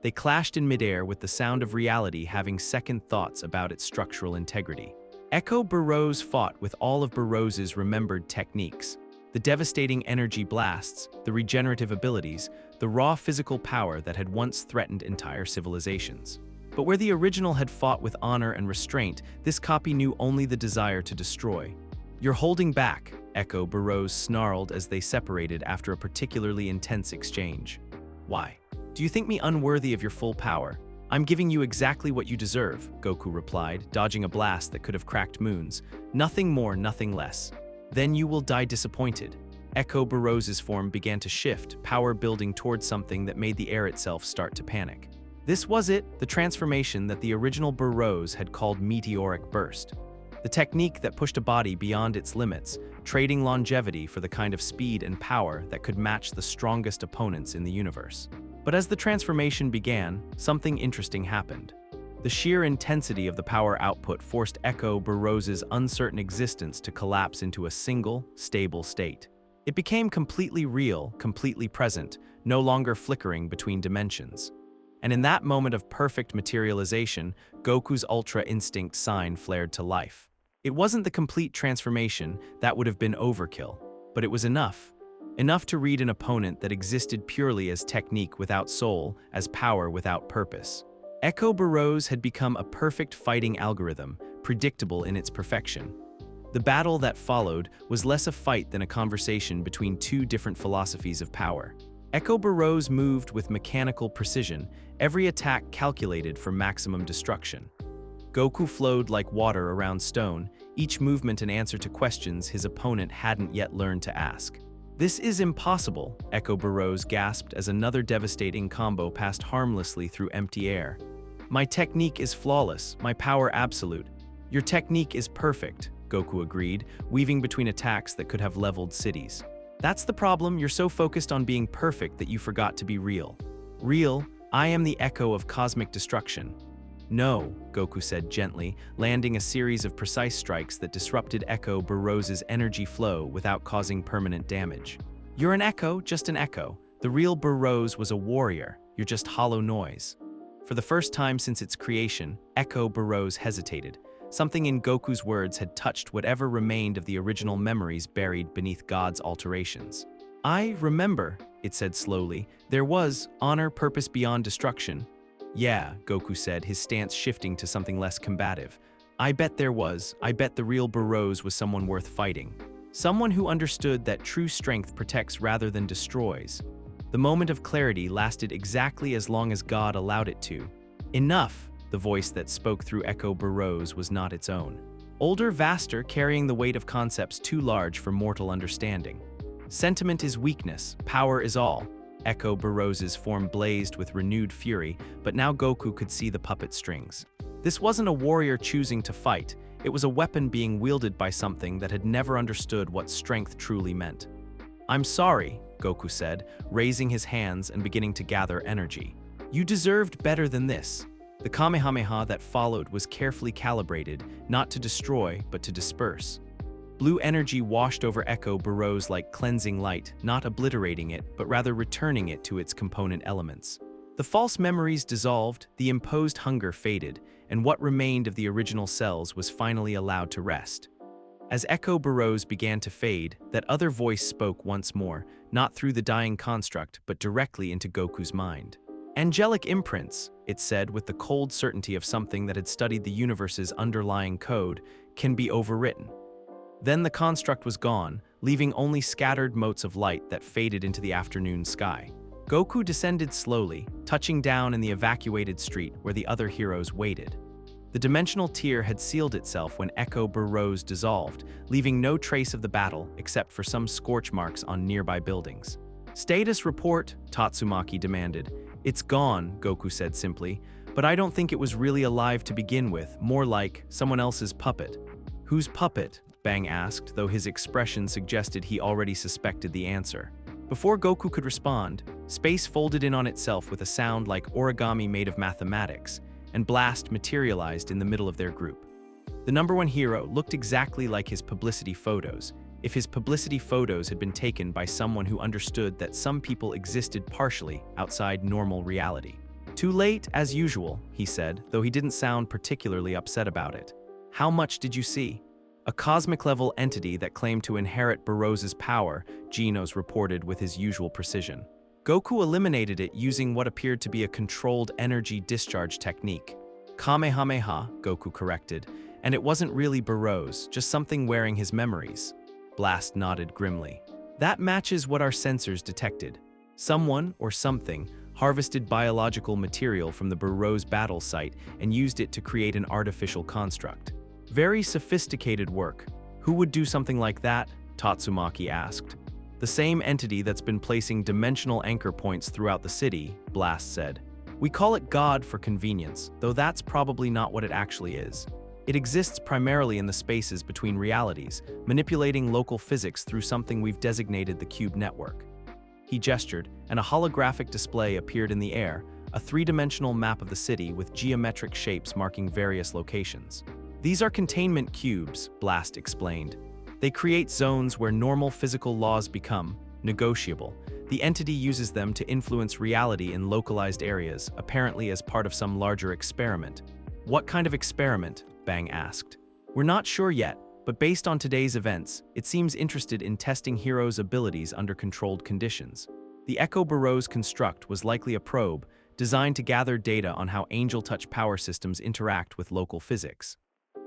They clashed in midair with the sound of reality having second thoughts about its structural integrity. Echo Burrows fought with all of Burrows's remembered techniques. The devastating energy blasts, the regenerative abilities, the raw physical power that had once threatened entire civilizations. But where the original had fought with honor and restraint, this copy knew only the desire to destroy. "You're holding back," Echo Burrows snarled as they separated after a particularly intense exchange. "Why? Do you think me unworthy of your full power? I'm giving you exactly what you deserve," Goku replied, dodging a blast that could have cracked moons. "Nothing more, nothing less. Then you will die disappointed." Echo Burrows's form began to shift, power building towards something that made the air itself start to panic. This was it, the transformation that the original Burrows had called meteoric burst. The technique that pushed a body beyond its limits, trading longevity for the kind of speed and power that could match the strongest opponents in the universe. But as the transformation began, something interesting happened. The sheer intensity of the power output forced Echo Burrows's uncertain existence to collapse into a single, stable state. It became completely real, completely present, no longer flickering between dimensions. And in that moment of perfect materialization, Goku's Ultra Instinct sign flared to life. It wasn't the complete transformation, that would have been overkill, but it was enough. Enough to read an opponent that existed purely as technique without soul, as power without purpose. Echo Burrows had become a perfect fighting algorithm, predictable in its perfection. The battle that followed was less a fight than a conversation between two different philosophies of power. Echo Burrows moved with mechanical precision, every attack calculated for maximum destruction. Goku flowed like water around stone, each movement an answer to questions his opponent hadn't yet learned to ask. "This is impossible," Echo Burrows gasped as another devastating combo passed harmlessly through empty air. "My technique is flawless, my power absolute." "Your technique is perfect," Goku agreed, weaving between attacks that could have leveled cities. "That's the problem, you're so focused on being perfect that you forgot to be real." "Real? I am the echo of cosmic destruction." "No," Goku said gently, landing a series of precise strikes that disrupted Echo Burrows's energy flow without causing permanent damage. "You're an echo, just an echo. The real Burrows was a warrior, you're just hollow noise." For the first time since its creation, Echo Burrows hesitated. Something in Goku's words had touched whatever remained of the original memories buried beneath God's alterations. "I remember," it said slowly. "There was honor, purpose beyond destruction." "Yeah," Goku said, his stance shifting to something less combative. "I bet there was. I bet the real Burrows was someone worth fighting. Someone who understood that true strength protects rather than destroys." The moment of clarity lasted exactly as long as God allowed it to. "Enough!" The voice that spoke through Echo Burrows was not its own. Older, vaster, carrying the weight of concepts too large for mortal understanding. "Sentiment is weakness, power is all." Echo Burrows's form blazed with renewed fury, but now Goku could see the puppet strings. This wasn't a warrior choosing to fight, It was a weapon being wielded by something that had never understood what strength truly meant. "I'm sorry," Goku said, raising his hands and beginning to gather energy. "You deserved better than this." The Kamehameha that followed was carefully calibrated, not to destroy, but to disperse. Blue energy washed over Echo Burrows like cleansing light, not obliterating it, but rather returning it to its component elements. The false memories dissolved, the imposed hunger faded, and what remained of the original cells was finally allowed to rest. As Echo Burrows began to fade, that other voice spoke once more, not through the dying construct, but directly into Goku's mind. "Angelic imprints," it said with the cold certainty of something that had studied the universe's underlying code, "can be overwritten." Then the construct was gone, leaving only scattered motes of light that faded into the afternoon sky. Goku descended slowly, touching down in the evacuated street where the other heroes waited. The dimensional tier had sealed itself when Echo Burrows dissolved, leaving no trace of the battle except for some scorch marks on nearby buildings. "Status report," Tatsumaki demanded. "It's gone," Goku said simply, "but I don't think it was really alive to begin with, more like someone else's puppet." "Whose puppet?" Bang asked, though his expression suggested he already suspected the answer. Before Goku could respond, space folded in on itself with a sound like origami made of mathematics, and Blast materialized in the middle of their group. The #1 hero looked exactly like his publicity photos, if his publicity photos had been taken by someone who understood that some people existed partially outside normal reality. "Too late, as usual," he said, though he didn't sound particularly upset about it. "How much did you see?" "A cosmic-level entity that claimed to inherit Burrows' power," Genos reported with his usual precision. Goku eliminated it using what appeared to be a controlled energy discharge technique. "Kamehameha," Goku corrected, "and it wasn't really Burrows, just something wearing his memories." Blast nodded grimly. "That matches what our sensors detected. Someone, or something, harvested biological material from the Burrows battle site and used it to create an artificial construct. Very sophisticated work. Who would do something like that?" Tatsumaki asked. "The same entity that's been placing dimensional anchor points throughout the city," Blast said. "We call it God for convenience, though that's probably not what it actually is. It exists primarily in the spaces between realities, manipulating local physics through something we've designated the Cube Network." He gestured, and a holographic display appeared in the air, a three-dimensional map of the city with geometric shapes marking various locations. "These are containment cubes," Blast explained. "They create zones where normal physical laws become negotiable. The entity uses them to influence reality in localized areas, apparently as part of some larger experiment." "What kind of experiment?" Bang asked. "We're not sure yet, but based on today's events, it seems interested in testing heroes' abilities under controlled conditions. The Echo Burrows construct was likely a probe, designed to gather data on how Angel Touch power systems interact with local physics."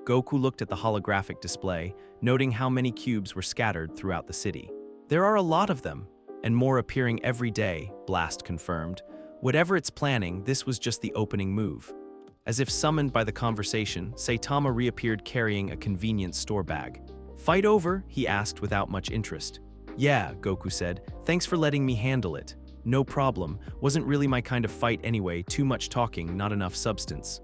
Goku looked at the holographic display, noting how many cubes were scattered throughout the city. "There are a lot of them, and more appearing every day," Blast confirmed. "Whatever it's planning, this was just the opening move." As if summoned by the conversation, Saitama reappeared carrying a convenient store bag. "Fight over?" he asked without much interest. "Yeah," Goku said. "Thanks for letting me handle it." "No problem. Wasn't really my kind of fight anyway, too much talking, not enough substance."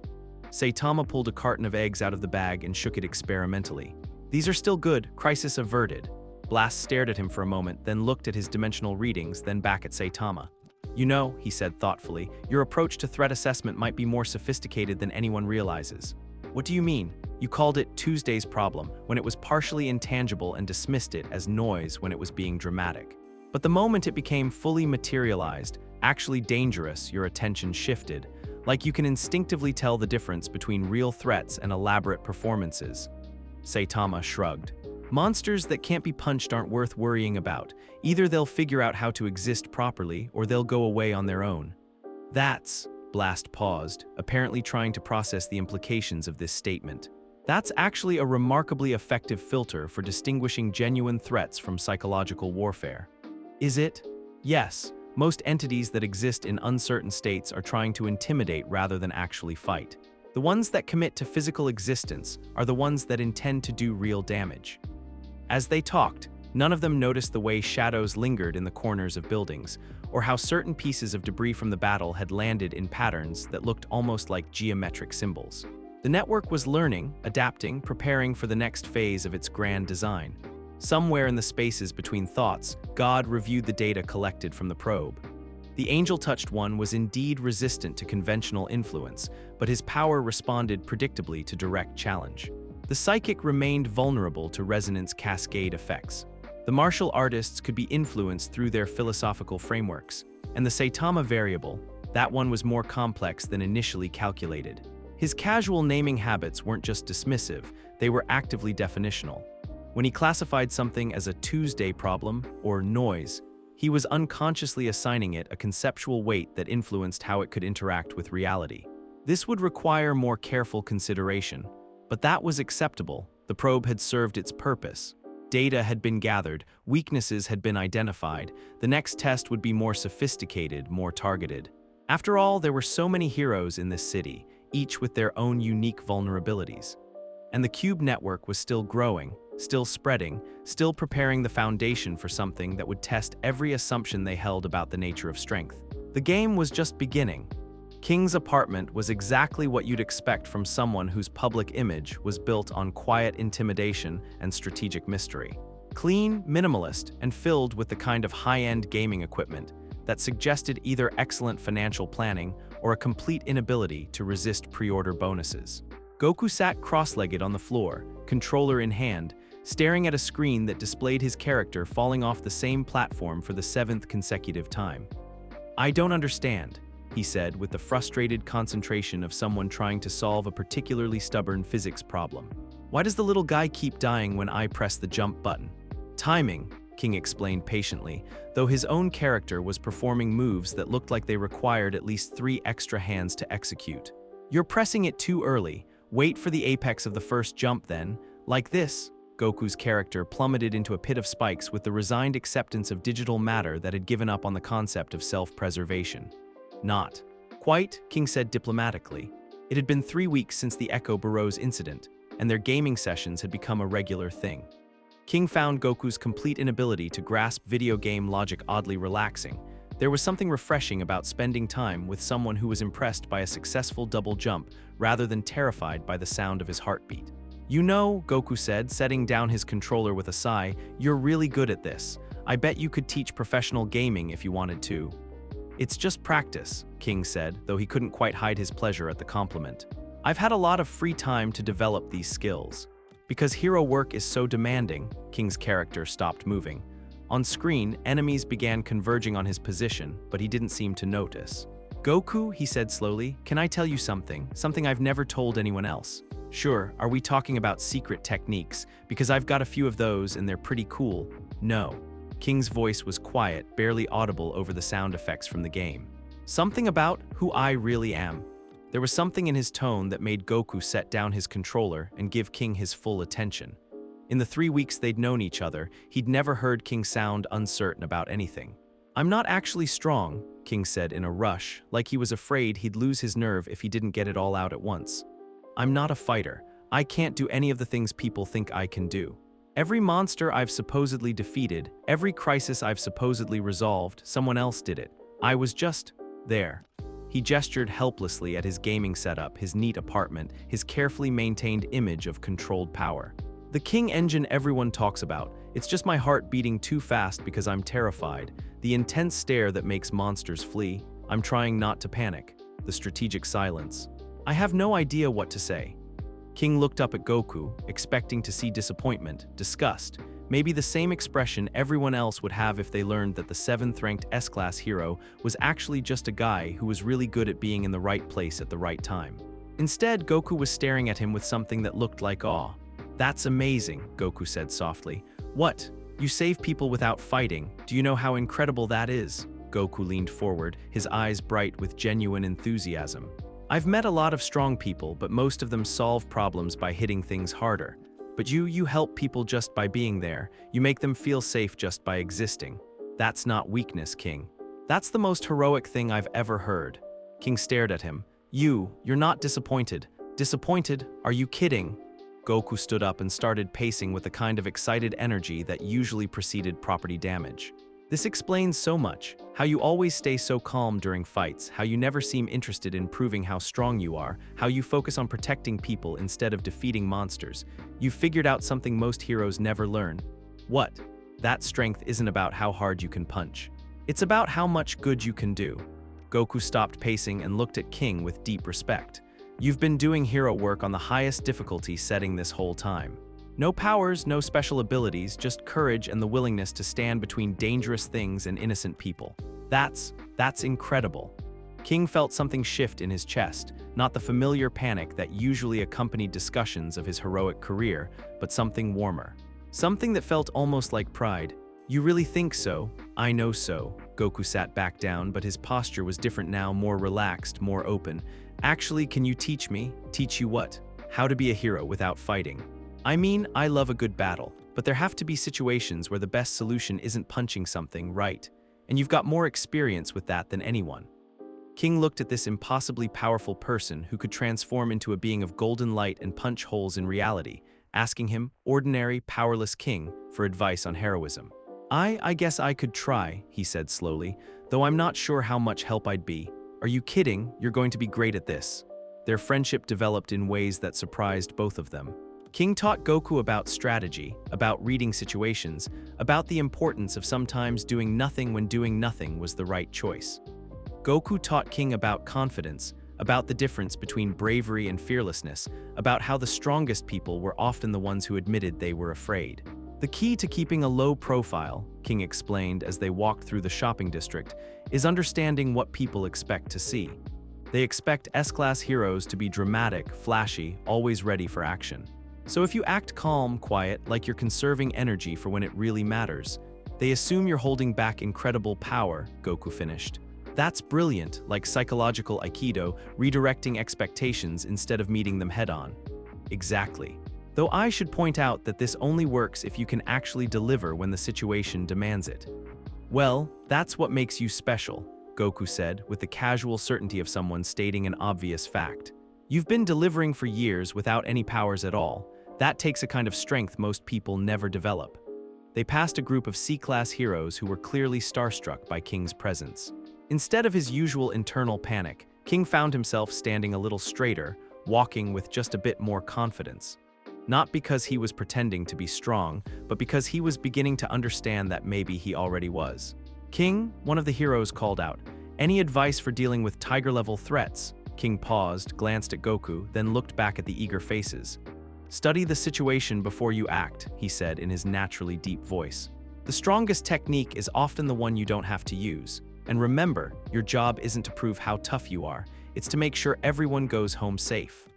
Saitama pulled a carton of eggs out of the bag and shook it experimentally. "These are still good, crisis averted." Blast stared at him for a moment, then looked at his dimensional readings, then back at Saitama. "You know," he said thoughtfully, "your approach to threat assessment might be more sophisticated than anyone realizes." "What do you mean? You called it Tuesday's problem when it was partially intangible and dismissed it as noise when it was being dramatic. But the moment it became fully materialized, actually dangerous, your attention shifted. Like you can instinctively tell the difference between real threats and elaborate performances." Saitama shrugged. "Monsters that can't be punched aren't worth worrying about. Either they'll figure out how to exist properly, or they'll go away on their own." "That's..." Blast paused, apparently trying to process the implications of this statement. "That's actually a remarkably effective filter for distinguishing genuine threats from psychological warfare." "Is it?" "Yes. Most entities that exist in uncertain states are trying to intimidate rather than actually fight. The ones that commit to physical existence are the ones that intend to do real damage." As they talked, none of them noticed the way shadows lingered in the corners of buildings, or how certain pieces of debris from the battle had landed in patterns that looked almost like geometric symbols. The network was learning, adapting, preparing for the next phase of its grand design. Somewhere in the spaces between thoughts, God reviewed the data collected from the probe. The angel-touched one was indeed resistant to conventional influence, but his power responded predictably to direct challenge. The psychic remained vulnerable to resonance cascade effects. The martial artists could be influenced through their philosophical frameworks, and the Saitama variable, that one was more complex than initially calculated. His casual naming habits weren't just dismissive, they were actively definitional. When he classified something as a Tuesday problem, or noise, he was unconsciously assigning it a conceptual weight that influenced how it could interact with reality. This would require more careful consideration, but that was acceptable. The probe had served its purpose. Data had been gathered, weaknesses had been identified. The next test would be more sophisticated, more targeted. After all, there were so many heroes in this city, each with their own unique vulnerabilities. And the Cube network was still growing, still spreading, still preparing the foundation for something that would test every assumption they held about the nature of strength. The game was just beginning. King's apartment was exactly what you'd expect from someone whose public image was built on quiet intimidation and strategic mystery. Clean, minimalist, and filled with the kind of high-end gaming equipment that suggested either excellent financial planning or a complete inability to resist pre-order bonuses. Goku sat cross-legged on the floor, controller in hand, staring at a screen that displayed his character falling off the same platform for the 7th consecutive time. "I don't understand," he said with the frustrated concentration of someone trying to solve a particularly stubborn physics problem. "Why does the little guy keep dying when I press the jump button?" "Timing," King explained patiently, though his own character was performing moves that looked like they required at least 3 extra hands to execute. "You're pressing it too early. Wait for the apex of the first jump then. Like this." Goku's character plummeted into a pit of spikes with the resigned acceptance of digital matter that had given up on the concept of self-preservation. "Not quite," King said diplomatically. It had been 3 weeks since the Echo Burrows incident, and their gaming sessions had become a regular thing. King found Goku's complete inability to grasp video game logic oddly relaxing. There was something refreshing about spending time with someone who was impressed by a successful double jump rather than terrified by the sound of his heartbeat. "You know," Goku said, setting down his controller with a sigh, "you're really good at this. I bet you could teach professional gaming if you wanted to." "It's just practice," King said, though he couldn't quite hide his pleasure at the compliment. "I've had a lot of free time to develop these skills. Because hero work is so demanding," King's character stopped moving. On screen, enemies began converging on his position, but he didn't seem to notice. "Goku," he said slowly, "can I tell you something? Something I've never told anyone else." "Sure, are we talking about secret techniques? Because I've got a few of those and they're pretty cool." "No." King's voice was quiet, barely audible over the sound effects from the game. "Something about who I really am." There was something in his tone that made Goku set down his controller and give King his full attention. In the 3 weeks they'd known each other, he'd never heard King sound uncertain about anything. "I'm not actually strong," King said in a rush, like he was afraid he'd lose his nerve if he didn't get it all out at once. "I'm not a fighter. I can't do any of the things people think I can do. Every monster I've supposedly defeated, every crisis I've supposedly resolved, someone else did it. I was just there." He gestured helplessly at his gaming setup, his neat apartment, his carefully maintained image of controlled power. "The King engine everyone talks about. It's just my heart beating too fast because I'm terrified. The intense stare that makes monsters flee. I'm trying not to panic. The strategic silence. I have no idea what to say." King looked up at Goku, expecting to see disappointment, disgust, maybe the same expression everyone else would have if they learned that the 7th-ranked S-Class hero was actually just a guy who was really good at being in the right place at the right time. Instead, Goku was staring at him with something that looked like awe. "That's amazing," Goku said softly. "What? You save people without fighting? Do you know how incredible that is?" Goku leaned forward, his eyes bright with genuine enthusiasm. "I've met a lot of strong people, but most of them solve problems by hitting things harder. But you help people just by being there. You make them feel safe just by existing. That's not weakness, King. That's the most heroic thing I've ever heard." King stared at him. You're not disappointed." "Disappointed? Are you kidding?" Goku stood up and started pacing with the kind of excited energy that usually preceded property damage. This explains so much, how you always stay so calm during fights, how you never seem interested in proving how strong you are, how you focus on protecting people instead of defeating monsters. You've figured out something most heroes never learn. What? That strength isn't about how hard you can punch. It's about how much good you can do. Goku stopped pacing and looked at King with deep respect. You've been doing hero work on the highest difficulty setting this whole time. No powers, no special abilities, just courage and the willingness to stand between dangerous things and innocent people. That's incredible. King felt something shift in his chest, not the familiar panic that usually accompanied discussions of his heroic career, but something warmer. Something that felt almost like pride. You really think so? I know so. Goku sat back down, but his posture was different now, more relaxed, more open. Actually, can you teach me? Teach you what? How to be a hero without fighting. I mean, I love a good battle, but there have to be situations where the best solution isn't punching something, right? And you've got more experience with that than anyone. King looked at this impossibly powerful person who could transform into a being of golden light and punch holes in reality, asking him, ordinary, powerless king, for advice on heroism. I guess I could try, he said slowly, though I'm not sure how much help I'd be. Are you kidding? You're going to be great at this. Their friendship developed in ways that surprised both of them. King taught Goku about strategy, about reading situations, about the importance of sometimes doing nothing when doing nothing was the right choice. Goku taught King about confidence, about the difference between bravery and fearlessness, about how the strongest people were often the ones who admitted they were afraid. The key to keeping a low profile, King explained as they walked through the shopping district, is understanding what people expect to see. They expect S-class heroes to be dramatic, flashy, always ready for action. So if you act calm, quiet, like you're conserving energy for when it really matters, they assume you're holding back incredible power, Goku finished. That's brilliant, like psychological Aikido, redirecting expectations instead of meeting them head-on. Exactly. Though I should point out that this only works if you can actually deliver when the situation demands it. Well, that's what makes you special, Goku said, with the casual certainty of someone stating an obvious fact. You've been delivering for years without any powers at all. That takes a kind of strength most people never develop. They passed a group of C-class heroes who were clearly starstruck by King's presence. Instead of his usual internal panic, King found himself standing a little straighter, walking with just a bit more confidence. Not because he was pretending to be strong, but because he was beginning to understand that maybe he already was. King, one of the heroes, called out, "Any advice for dealing with tiger-level threats?" King paused, glanced at Goku, then looked back at the eager faces. "Study the situation before you act," he said in his naturally deep voice. "The strongest technique is often the one you don't have to use. And remember, your job isn't to prove how tough you are, it's to make sure everyone goes home safe."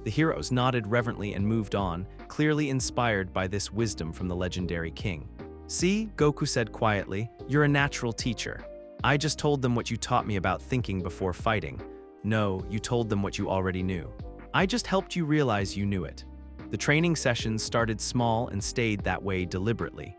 The heroes nodded reverently and moved on, clearly inspired by this wisdom from the legendary King. "See," Goku said quietly, "you're a natural teacher. I just told them what you taught me about thinking before fighting. No, you told them what you already knew. I just helped you realize you knew it." The training sessions started small and stayed that way deliberately.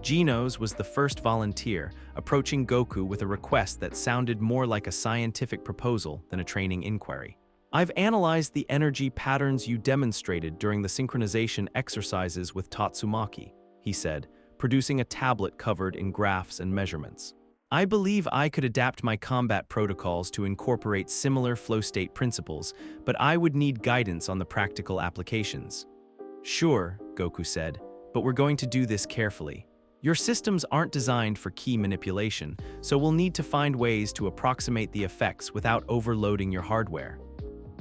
Genos was the first volunteer, approaching Goku with a request that sounded more like a scientific proposal than a training inquiry. "I've analyzed the energy patterns you demonstrated during the synchronization exercises with Tatsumaki," he said, producing a tablet covered in graphs and measurements. "I believe I could adapt my combat protocols to incorporate similar flow state principles, but I would need guidance on the practical applications." "Sure," Goku said, "but we're going to do this carefully. Your systems aren't designed for key manipulation, so we'll need to find ways to approximate the effects without overloading your hardware."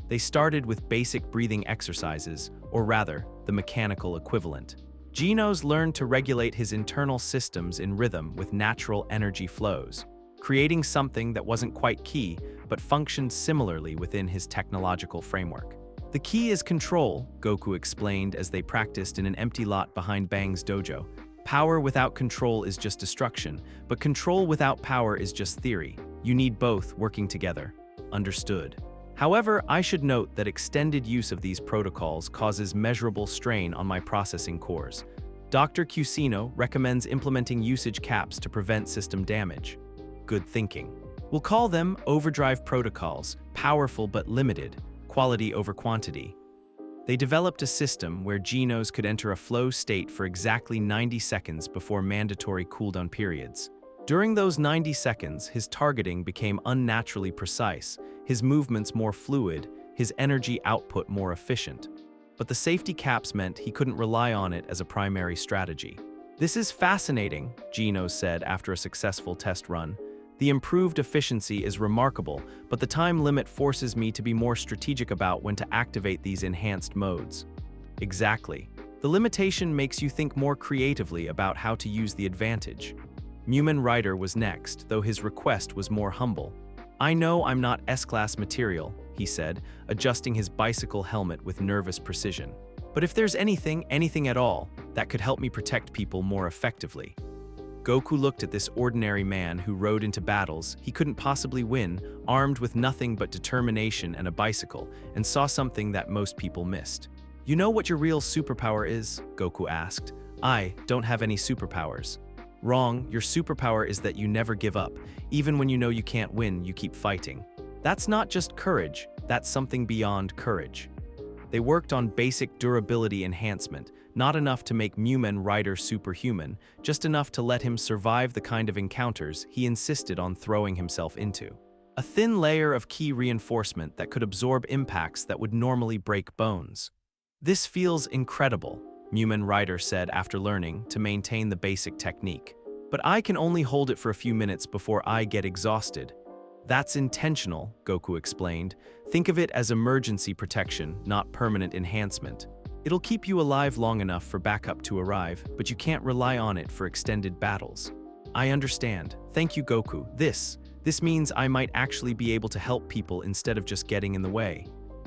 They started with basic breathing exercises, or rather, the mechanical equivalent. Genos learned to regulate his internal systems in rhythm with natural energy flows, creating something that wasn't quite key, but functioned similarly within his technological framework. "The key is control," Goku explained as they practiced in an empty lot behind Bang's dojo. "Power without control is just destruction, but control without power is just theory. You need both working together." "Understood." However, I should note that extended use of these protocols causes measurable strain on my processing cores. Dr. Cusino recommends implementing usage caps to prevent system damage. Good thinking. We'll call them overdrive protocols, powerful but limited, quality over quantity. They developed a system where Genos could enter a flow state for exactly 90 seconds before mandatory cooldown periods. During those 90 seconds, his targeting became unnaturally precise, his movements more fluid, his energy output more efficient. But the safety caps meant he couldn't rely on it as a primary strategy. "This is fascinating," Gino said after a successful test run. "The improved efficiency is remarkable, but the time limit forces me to be more strategic about when to activate these enhanced modes." Exactly. The limitation makes you think more creatively about how to use the advantage. Mumen Rider was next, though his request was more humble. "I know I'm not S-class material," he said, adjusting his bicycle helmet with nervous precision. "But if there's anything at all, that could help me protect people more effectively." Goku looked at this ordinary man who rode into battles he couldn't possibly win, armed with nothing but determination and a bicycle, and saw something that most people missed. "You know what your real superpower is?" Goku asked. "I don't have any superpowers." "Wrong, your superpower is that you never give up. Even when you know you can't win, you keep fighting. That's not just courage, that's something beyond courage." They worked on basic durability enhancement, not enough to make Mumen Rider superhuman, just enough to let him survive the kind of encounters he insisted on throwing himself into. A thin layer of key reinforcement that could absorb impacts that would normally break bones. "This feels incredible," Mumen Rider said after learning to maintain the basic technique. "But I can only hold it for a few minutes before I get exhausted." "That's intentional," Goku explained. "Think of it as emergency protection, not permanent enhancement. It'll keep you alive long enough for backup to arrive, but you can't rely on it for extended battles." "I understand. Thank you, Goku. This means I might actually be able to help people instead of just getting in the way."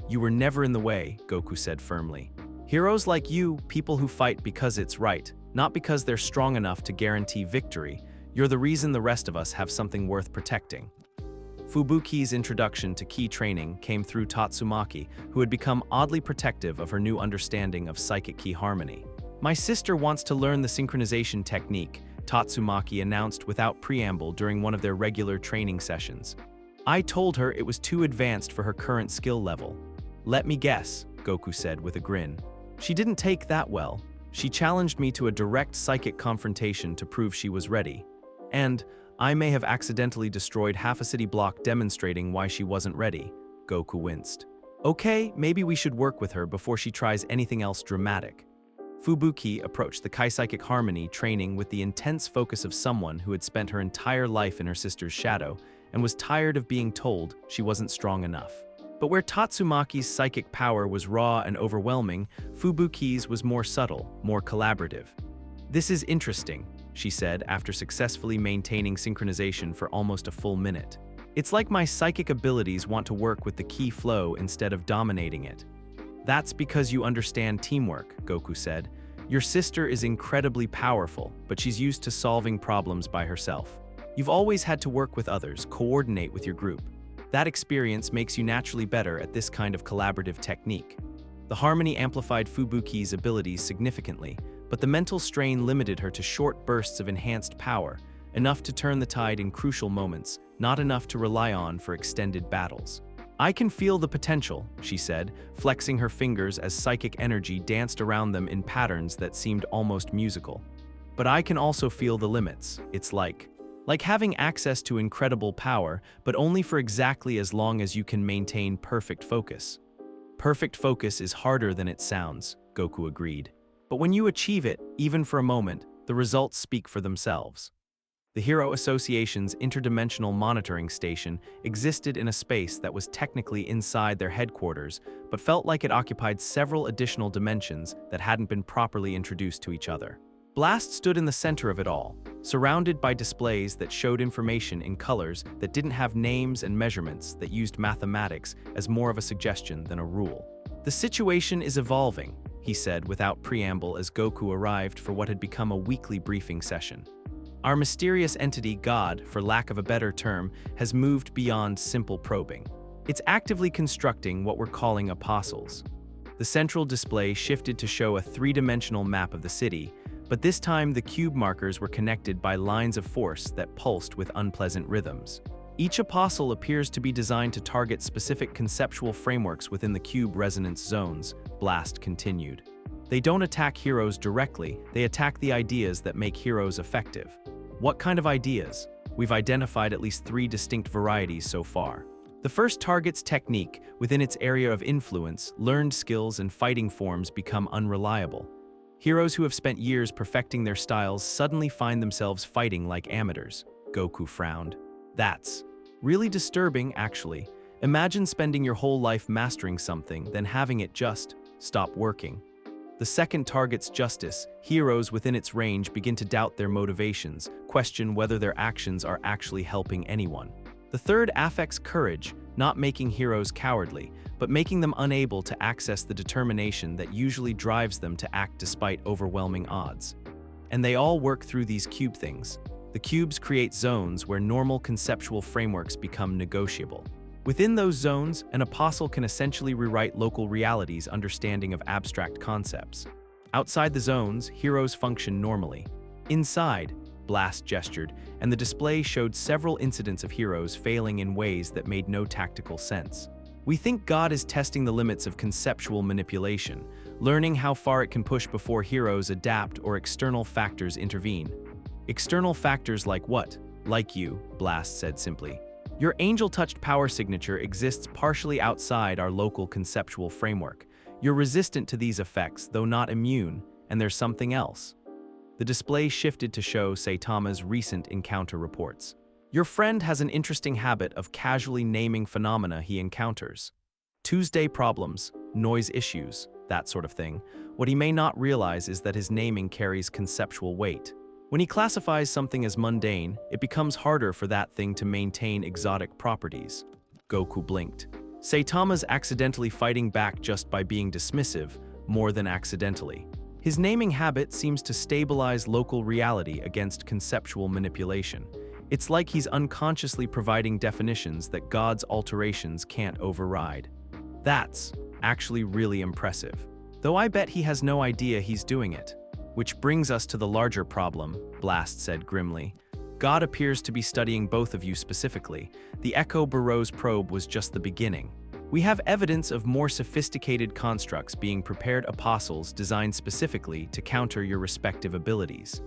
"You were never in the way," Goku said firmly. "Heroes like you, people who fight because it's right, not because they're strong enough to guarantee victory, you're the reason the rest of us have something worth protecting." Fubuki's introduction to ki training came through Tatsumaki, who had become oddly protective of her new understanding of psychic ki harmony. "My sister wants to learn the synchronization technique," Tatsumaki announced without preamble during one of their regular training sessions. "I told her it was too advanced for her current skill level." "Let me guess," Goku said with a grin. "She didn't take that well. She challenged me to a direct psychic confrontation to prove she was ready. And I may have accidentally destroyed half a city block demonstrating why she wasn't ready." Goku winced. "Okay, maybe we should work with her before she tries anything else dramatic." Fubuki approached the Kai Psychic Harmony training with the intense focus of someone who had spent her entire life in her sister's shadow and was tired of being told she wasn't strong enough. But where Tatsumaki's psychic power was raw and overwhelming, Fubuki's was more subtle, more collaborative. "This is interesting," she said after successfully maintaining synchronization for almost a full minute. "It's like my psychic abilities want to work with the ki flow instead of dominating it." "That's because you understand teamwork," Goku said. "Your sister is incredibly powerful, but she's used to solving problems by herself. You've always had to work with others, coordinate with your group. That experience makes you naturally better at this kind of collaborative technique." The harmony amplified Fubuki's abilities significantly, but the mental strain limited her to short bursts of enhanced power, enough to turn the tide in crucial moments, not enough to rely on for extended battles. "I can feel the potential," she said, flexing her fingers as psychic energy danced around them in patterns that seemed almost musical. "But I can also feel the limits. It's like having access to incredible power, but only for exactly as long as you can maintain perfect focus." "Perfect focus is harder than it sounds," Goku agreed. "But when you achieve it, even for a moment, the results speak for themselves." The Hero Association's interdimensional monitoring station existed in a space that was technically inside their headquarters, but felt like it occupied several additional dimensions that hadn't been properly introduced to each other. Blast stood in the center of it all, surrounded by displays that showed information in colors that didn't have names and measurements that used mathematics as more of a suggestion than a rule. "The situation is evolving," he said without preamble as Goku arrived for what had become a weekly briefing session. "Our mysterious entity, God, for lack of a better term, has moved beyond simple probing. It's actively constructing what we're calling apostles." The central display shifted to show a three-dimensional map of the city, but this time the cube markers were connected by lines of force that pulsed with unpleasant rhythms. Each apostle appears to be designed to target specific conceptual frameworks within the cube resonance zones, Blast continued. "They don't attack heroes directly, they attack the ideas that make heroes effective." What kind of ideas? We've identified at least 3 distinct varieties so far. The first targets technique. Within its area of influence, learned skills and fighting forms become unreliable. Heroes who have spent years perfecting their styles suddenly find themselves fighting like amateurs. Goku frowned. That's really disturbing, actually. Imagine spending your whole life mastering something, then having it just stop working. The second targets justice. Heroes within its range begin to doubt their motivations, question whether their actions are actually helping anyone. The third affects courage, not making heroes cowardly, but making them unable to access the determination that usually drives them to act despite overwhelming odds. And they all work through these cube things. The cubes create zones where normal conceptual frameworks become negotiable. Within those zones, an apostle can essentially rewrite local reality's understanding of abstract concepts. Outside the zones, heroes function normally. Inside, Blast gestured, and the display showed several incidents of heroes failing in ways that made no tactical sense. We think God is testing the limits of conceptual manipulation, learning how far it can push before heroes adapt or external factors intervene. External factors like what? Like you, Blast said simply. Your angel-touched power signature exists partially outside our local conceptual framework. You're resistant to these effects, though not immune, and there's something else. The display shifted to show Saitama's recent encounter reports. Your friend has an interesting habit of casually naming phenomena he encounters. Tuesday problems, noise issues, that sort of thing. What he may not realize is that his naming carries conceptual weight. When he classifies something as mundane, it becomes harder for that thing to maintain exotic properties. Goku blinked. Saitama's accidentally fighting back just by being dismissive, more than accidentally. His naming habit seems to stabilize local reality against conceptual manipulation. It's like he's unconsciously providing definitions that God's alterations can't override. That's actually really impressive. Though I bet he has no idea he's doing it. Which brings us to the larger problem, Blast said grimly. God appears to be studying both of you specifically. The Echo Burrows probe was just the beginning. We have evidence of more sophisticated constructs being prepared apostles designed specifically to counter your respective abilities.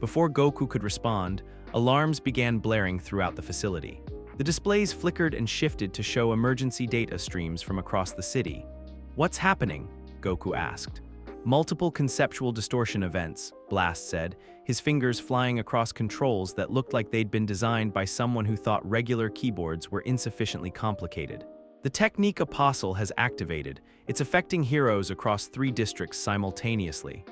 Before Goku could respond, alarms began blaring throughout the facility. The displays flickered and shifted to show emergency data streams from across the city. What's happening? Goku asked. Multiple conceptual distortion events, Blast said, his fingers flying across controls that looked like they'd been designed by someone who thought regular keyboards were insufficiently complicated. The technique Apostle has activated. It's affecting heroes across 3 districts simultaneously.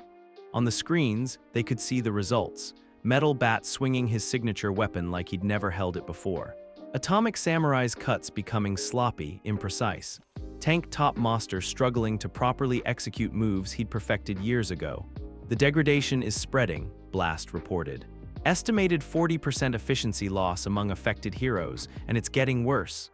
On the screens, they could see the results. Metal Bat swinging his signature weapon like he'd never held it before. Atomic Samurai's cuts becoming sloppy, imprecise. Tank Top Monster struggling to properly execute moves he'd perfected years ago. The degradation is spreading, Blast reported. Estimated 40% efficiency loss among affected heroes, and it's getting worse.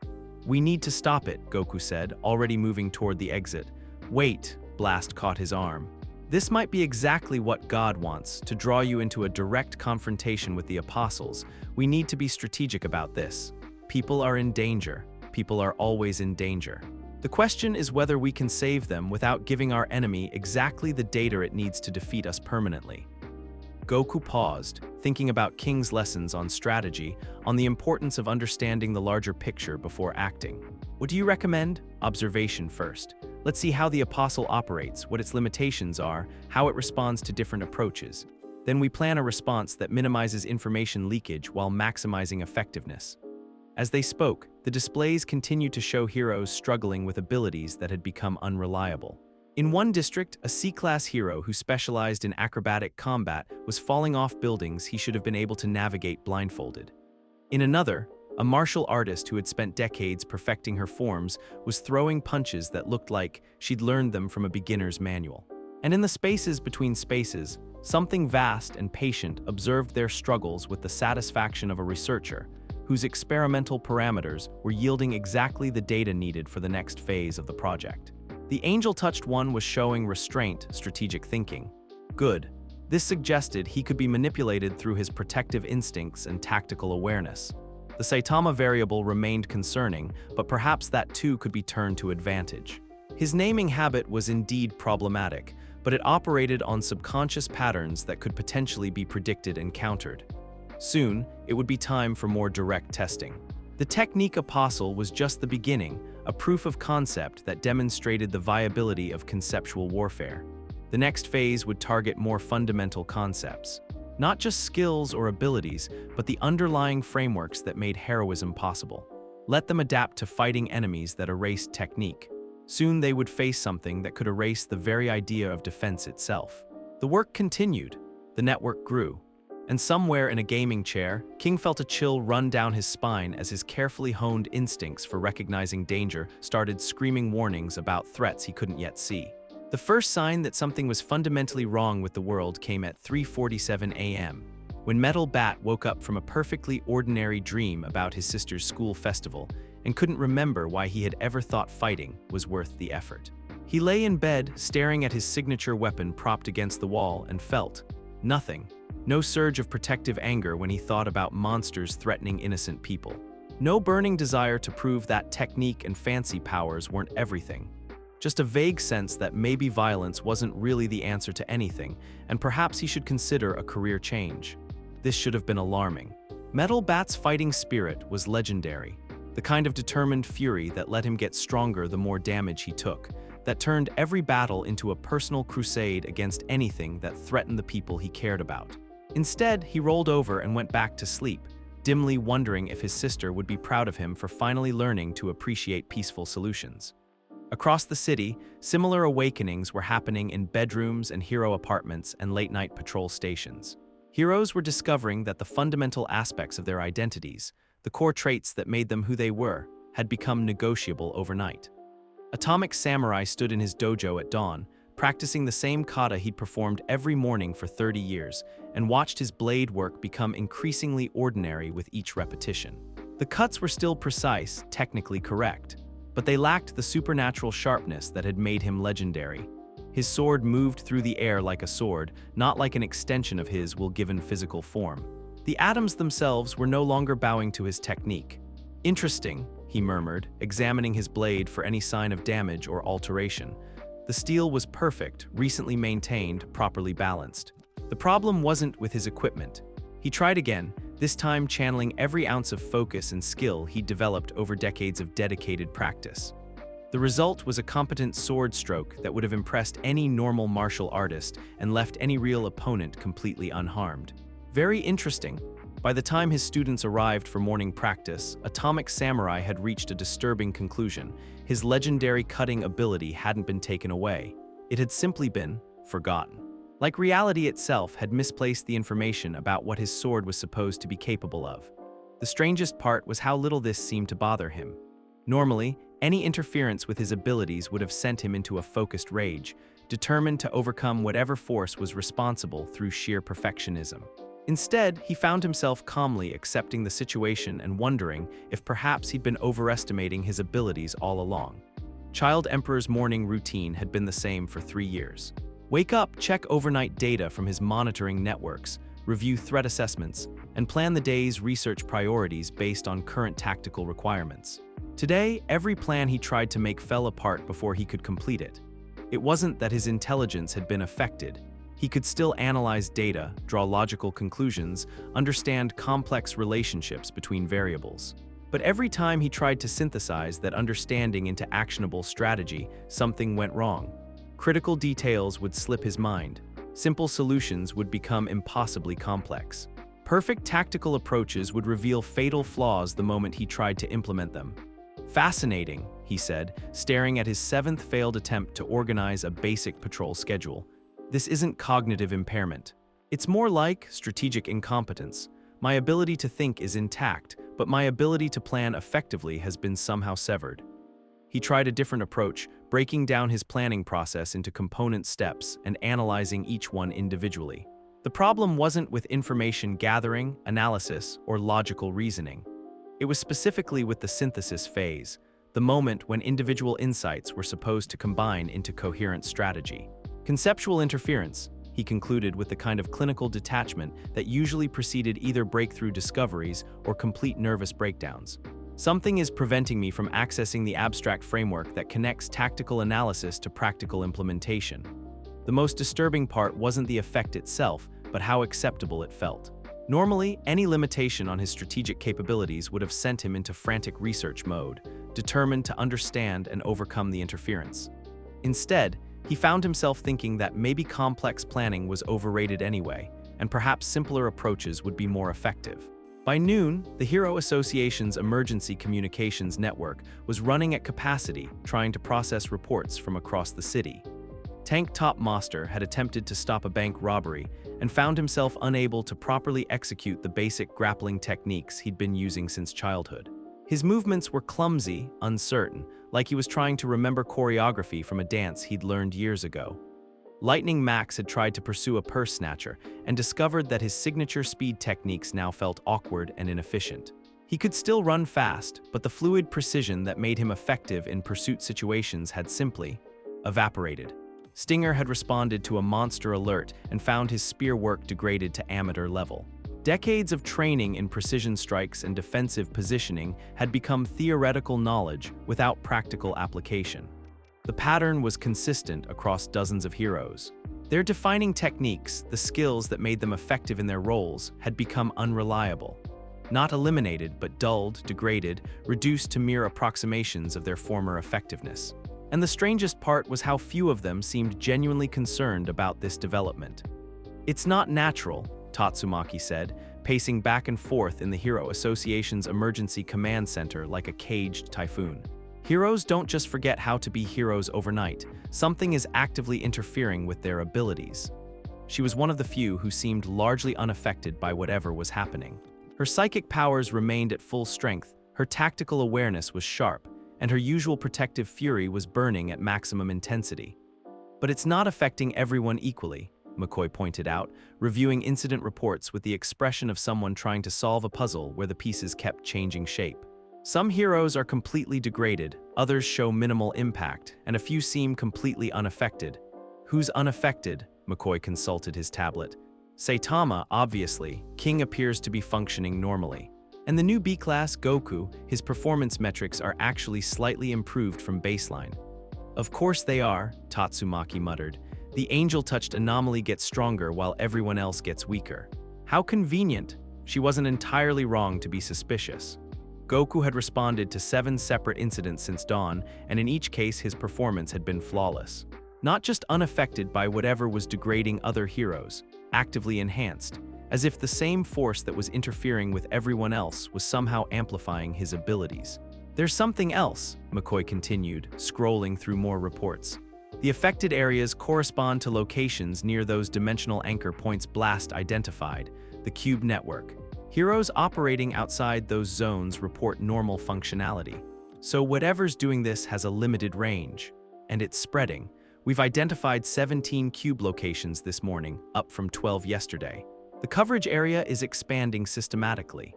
We need to stop it, Goku said, already moving toward the exit. Wait, Blast caught his arm. This might be exactly what God wants, to draw you into a direct confrontation with the apostles. We need to be strategic about this. People are in danger. People are always in danger. The question is whether we can save them without giving our enemy exactly the data it needs to defeat us permanently. Goku paused, thinking about King's lessons on strategy, on the importance of understanding the larger picture before acting. What do you recommend? Observation first. Let's see how the apostle operates, what its limitations are, how it responds to different approaches. Then we plan a response that minimizes information leakage while maximizing effectiveness. As they spoke, the displays continued to show heroes struggling with abilities that had become unreliable. In one district, a C-class hero who specialized in acrobatic combat was falling off buildings he should have been able to navigate blindfolded. In another, a martial artist who had spent decades perfecting her forms was throwing punches that looked like she'd learned them from a beginner's manual. And in the spaces between spaces, something vast and patient observed their struggles with the satisfaction of a researcher whose experimental parameters were yielding exactly the data needed for the next phase of the project. The angel-touched one was showing restraint, strategic thinking. Good. This suggested he could be manipulated through his protective instincts and tactical awareness. The Saitama variable remained concerning, but perhaps that too could be turned to advantage. His naming habit was indeed problematic, but it operated on subconscious patterns that could potentially be predicted and countered. Soon, it would be time for more direct testing. The technique apostle was just the beginning, a proof of concept that demonstrated the viability of conceptual warfare. The next phase would target more fundamental concepts. Not just skills or abilities, but the underlying frameworks that made heroism possible. Let them adapt to fighting enemies that erased technique. Soon they would face something that could erase the very idea of defense itself. The work continued. The network grew. And somewhere in a gaming chair, King felt a chill run down his spine as his carefully honed instincts for recognizing danger started screaming warnings about threats he couldn't yet see. The first sign that something was fundamentally wrong with the world came at 3:47 a.m., when Metal Bat woke up from a perfectly ordinary dream about his sister's school festival and couldn't remember why he had ever thought fighting was worth the effort. He lay in bed, staring at his signature weapon propped against the wall, and felt nothing. No surge of protective anger when he thought about monsters threatening innocent people. No burning desire to prove that technique and fancy powers weren't everything. Just a vague sense that maybe violence wasn't really the answer to anything, and perhaps he should consider a career change. This should have been alarming. Metal Bat's fighting spirit was legendary, the kind of determined fury that let him get stronger the more damage he took, that turned every battle into a personal crusade against anything that threatened the people he cared about. Instead, he rolled over and went back to sleep, dimly wondering if his sister would be proud of him for finally learning to appreciate peaceful solutions. Across the city, similar awakenings were happening in bedrooms and hero apartments and late-night patrol stations. Heroes were discovering that the fundamental aspects of their identities, the core traits that made them who they were, had become negotiable overnight. Atomic Samurai stood in his dojo at dawn, practicing the same kata he'd performed every morning for 30 years, and watched his blade work become increasingly ordinary with each repetition. The cuts were still precise, technically correct, but they lacked the supernatural sharpness that had made him legendary. His sword moved through the air like a sword, not like an extension of his will-given physical form. The atoms themselves were no longer bowing to his technique. "Interesting," he murmured, examining his blade for any sign of damage or alteration. The steel was perfect, recently maintained, properly balanced. The problem wasn't with his equipment. He tried again, this time channeling every ounce of focus and skill he'd developed over decades of dedicated practice. The result was a competent sword stroke that would have impressed any normal martial artist and left any real opponent completely unharmed. Very interesting. By the time his students arrived for morning practice, Atomic Samurai had reached a disturbing conclusion. His legendary cutting ability hadn't been taken away. It had simply been forgotten. Like reality itself had misplaced the information about what his sword was supposed to be capable of. The strangest part was how little this seemed to bother him. Normally, any interference with his abilities would have sent him into a focused rage, determined to overcome whatever force was responsible through sheer perfectionism. Instead, he found himself calmly accepting the situation and wondering if perhaps he'd been overestimating his abilities all along. Child Emperor's morning routine had been the same for 3 years. Wake up, check overnight data from his monitoring networks, review threat assessments, and plan the day's research priorities based on current tactical requirements. Today, every plan he tried to make fell apart before he could complete it. It wasn't that his intelligence had been affected. He could still analyze data, draw logical conclusions, understand complex relationships between variables. But every time he tried to synthesize that understanding into actionable strategy, something went wrong. Critical details would slip his mind. Simple solutions would become impossibly complex. Perfect tactical approaches would reveal fatal flaws the moment he tried to implement them. "Fascinating," he said, staring at his 7th failed attempt to organize a basic patrol schedule. "This isn't cognitive impairment. It's more like strategic incompetence. My ability to think is intact, but my ability to plan effectively has been somehow severed." He tried a different approach, breaking down his planning process into component steps and analyzing each one individually. The problem wasn't with information gathering, analysis, or logical reasoning. It was specifically with the synthesis phase, the moment when individual insights were supposed to combine into coherent strategy. Conceptual interference, he concluded with the kind of clinical detachment that usually preceded either breakthrough discoveries or complete nervous breakdowns. "Something is preventing me from accessing the abstract framework that connects tactical analysis to practical implementation." The most disturbing part wasn't the effect itself, but how acceptable it felt. Normally, any limitation on his strategic capabilities would have sent him into frantic research mode, determined to understand and overcome the interference. Instead, he found himself thinking that maybe complex planning was overrated anyway, and perhaps simpler approaches would be more effective. By noon, the Hero Association's emergency communications network was running at capacity, trying to process reports from across the city. Tank Top Master had attempted to stop a bank robbery and found himself unable to properly execute the basic grappling techniques he'd been using since childhood. His movements were clumsy, uncertain, like he was trying to remember choreography from a dance he'd learned years ago. Lightning Max had tried to pursue a purse snatcher and discovered that his signature speed techniques now felt awkward and inefficient. He could still run fast, but the fluid precision that made him effective in pursuit situations had simply evaporated. Stinger had responded to a monster alert and found his spear work degraded to amateur level. Decades of training in precision strikes and defensive positioning had become theoretical knowledge without practical application. The pattern was consistent across dozens of heroes. Their defining techniques, the skills that made them effective in their roles, had become unreliable. Not eliminated, but dulled, degraded, reduced to mere approximations of their former effectiveness. And the strangest part was how few of them seemed genuinely concerned about this development. "It's not natural," Tatsumaki said, pacing back and forth in the Hero Association's emergency command center like a caged typhoon. "Heroes don't just forget how to be heroes overnight. Something is actively interfering with their abilities." She was one of the few who seemed largely unaffected by whatever was happening. Her psychic powers remained at full strength, her tactical awareness was sharp, and her usual protective fury was burning at maximum intensity. "But it's not affecting everyone equally," McCoy pointed out, reviewing incident reports with the expression of someone trying to solve a puzzle where the pieces kept changing shape. "Some heroes are completely degraded, others show minimal impact, and a few seem completely unaffected." "Who's unaffected?" McCoy consulted his tablet. "Saitama, obviously. King appears to be functioning normally. And the new B-class, Goku, his performance metrics are actually slightly improved from baseline." "Of course they are," Tatsumaki muttered. "The angel-touched anomaly gets stronger while everyone else gets weaker." How convenient. She wasn't entirely wrong to be suspicious. Goku had responded to 7 separate incidents since dawn, and in each case his performance had been flawless. Not just unaffected by whatever was degrading other heroes, actively enhanced, as if the same force that was interfering with everyone else was somehow amplifying his abilities. "There's something else," McCoy continued, scrolling through more reports. "The affected areas correspond to locations near those dimensional anchor points Blast identified, the Cube Network. Heroes operating outside those zones report normal functionality. So whatever's doing this has a limited range. And it's spreading. We've identified 17 Cube locations this morning, up from 12 yesterday. The coverage area is expanding systematically."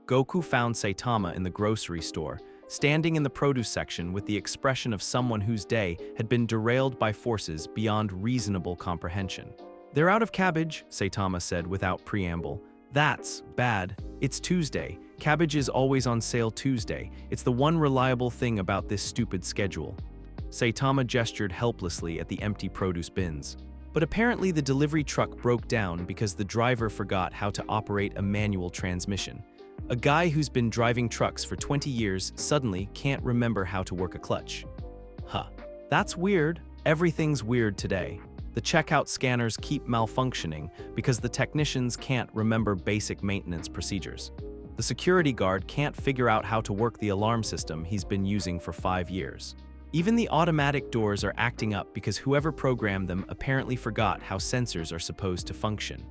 Goku found Saitama in the grocery store, standing in the produce section with the expression of someone whose day had been derailed by forces beyond reasonable comprehension. "They're out of cabbage," Saitama said without preamble. "That's bad. It's Tuesday. Cabbage is always on sale Tuesday. It's the one reliable thing about this stupid schedule." Saitama gestured helplessly at the empty produce bins. But apparently the delivery truck broke down because the driver forgot how to operate a manual transmission. A guy who's been driving trucks for 20 years suddenly can't remember how to work a clutch. Huh. That's weird. Everything's weird today. The checkout scanners keep malfunctioning because the technicians can't remember basic maintenance procedures. The security guard can't figure out how to work the alarm system he's been using for 5 years. Even the automatic doors are acting up because whoever programmed them apparently forgot how sensors are supposed to function.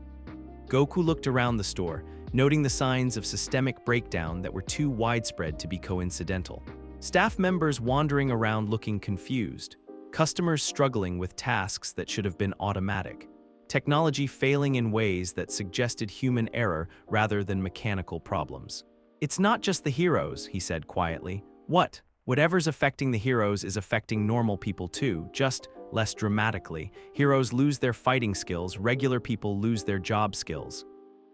Goku looked around the store, noting the signs of systemic breakdown that were too widespread to be coincidental. Staff members wandering around looking confused, customers struggling with tasks that should have been automatic, technology failing in ways that suggested human error rather than mechanical problems. "It's not just the heroes," he said quietly. Whatever's affecting the heroes is affecting normal people too, just less dramatically. Heroes lose their fighting skills, regular people lose their job skills."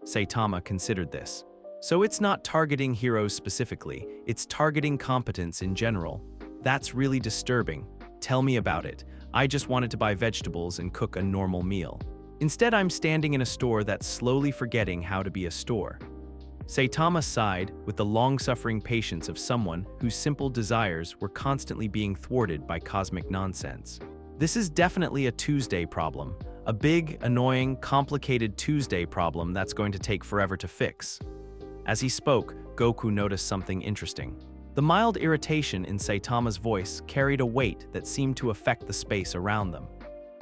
Saitama considered this. "So it's not targeting heroes specifically, it's targeting competence in general. That's really disturbing. Tell me about it. I just wanted to buy vegetables and cook a normal meal." Instead, I'm standing in a store that's slowly forgetting how to be a store. Saitama sighed with the long-suffering patience of someone whose simple desires were constantly being thwarted by cosmic nonsense. This is definitely a Tuesday problem. A big, annoying, complicated Tuesday problem that's going to take forever to fix. As he spoke, Goku noticed something interesting. The mild irritation in Saitama's voice carried a weight that seemed to affect the space around them.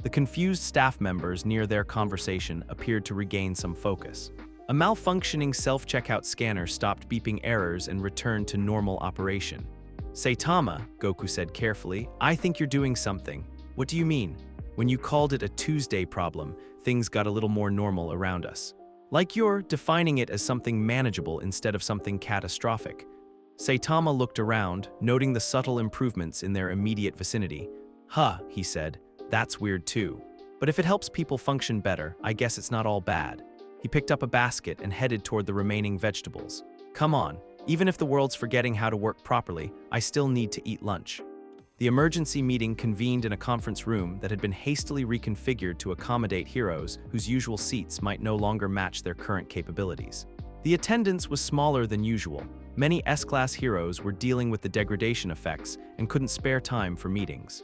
The confused staff members near their conversation appeared to regain some focus. A malfunctioning self-checkout scanner stopped beeping errors and returned to normal operation. "Saitama," Goku said carefully, "I think you're doing something." "What do you mean?" "When you called it a Tuesday problem, things got a little more normal around us. Like you're defining it as something manageable instead of something catastrophic." Saitama looked around, noting the subtle improvements in their immediate vicinity. "Huh," he said, "that's weird too. But if it helps people function better, I guess it's not all bad." He picked up a basket and headed toward the remaining vegetables. "Come on, even if the world's forgetting how to work properly, I still need to eat lunch." The emergency meeting convened in a conference room that had been hastily reconfigured to accommodate heroes whose usual seats might no longer match their current capabilities. The attendance was smaller than usual. Many S-class heroes were dealing with the degradation effects and couldn't spare time for meetings.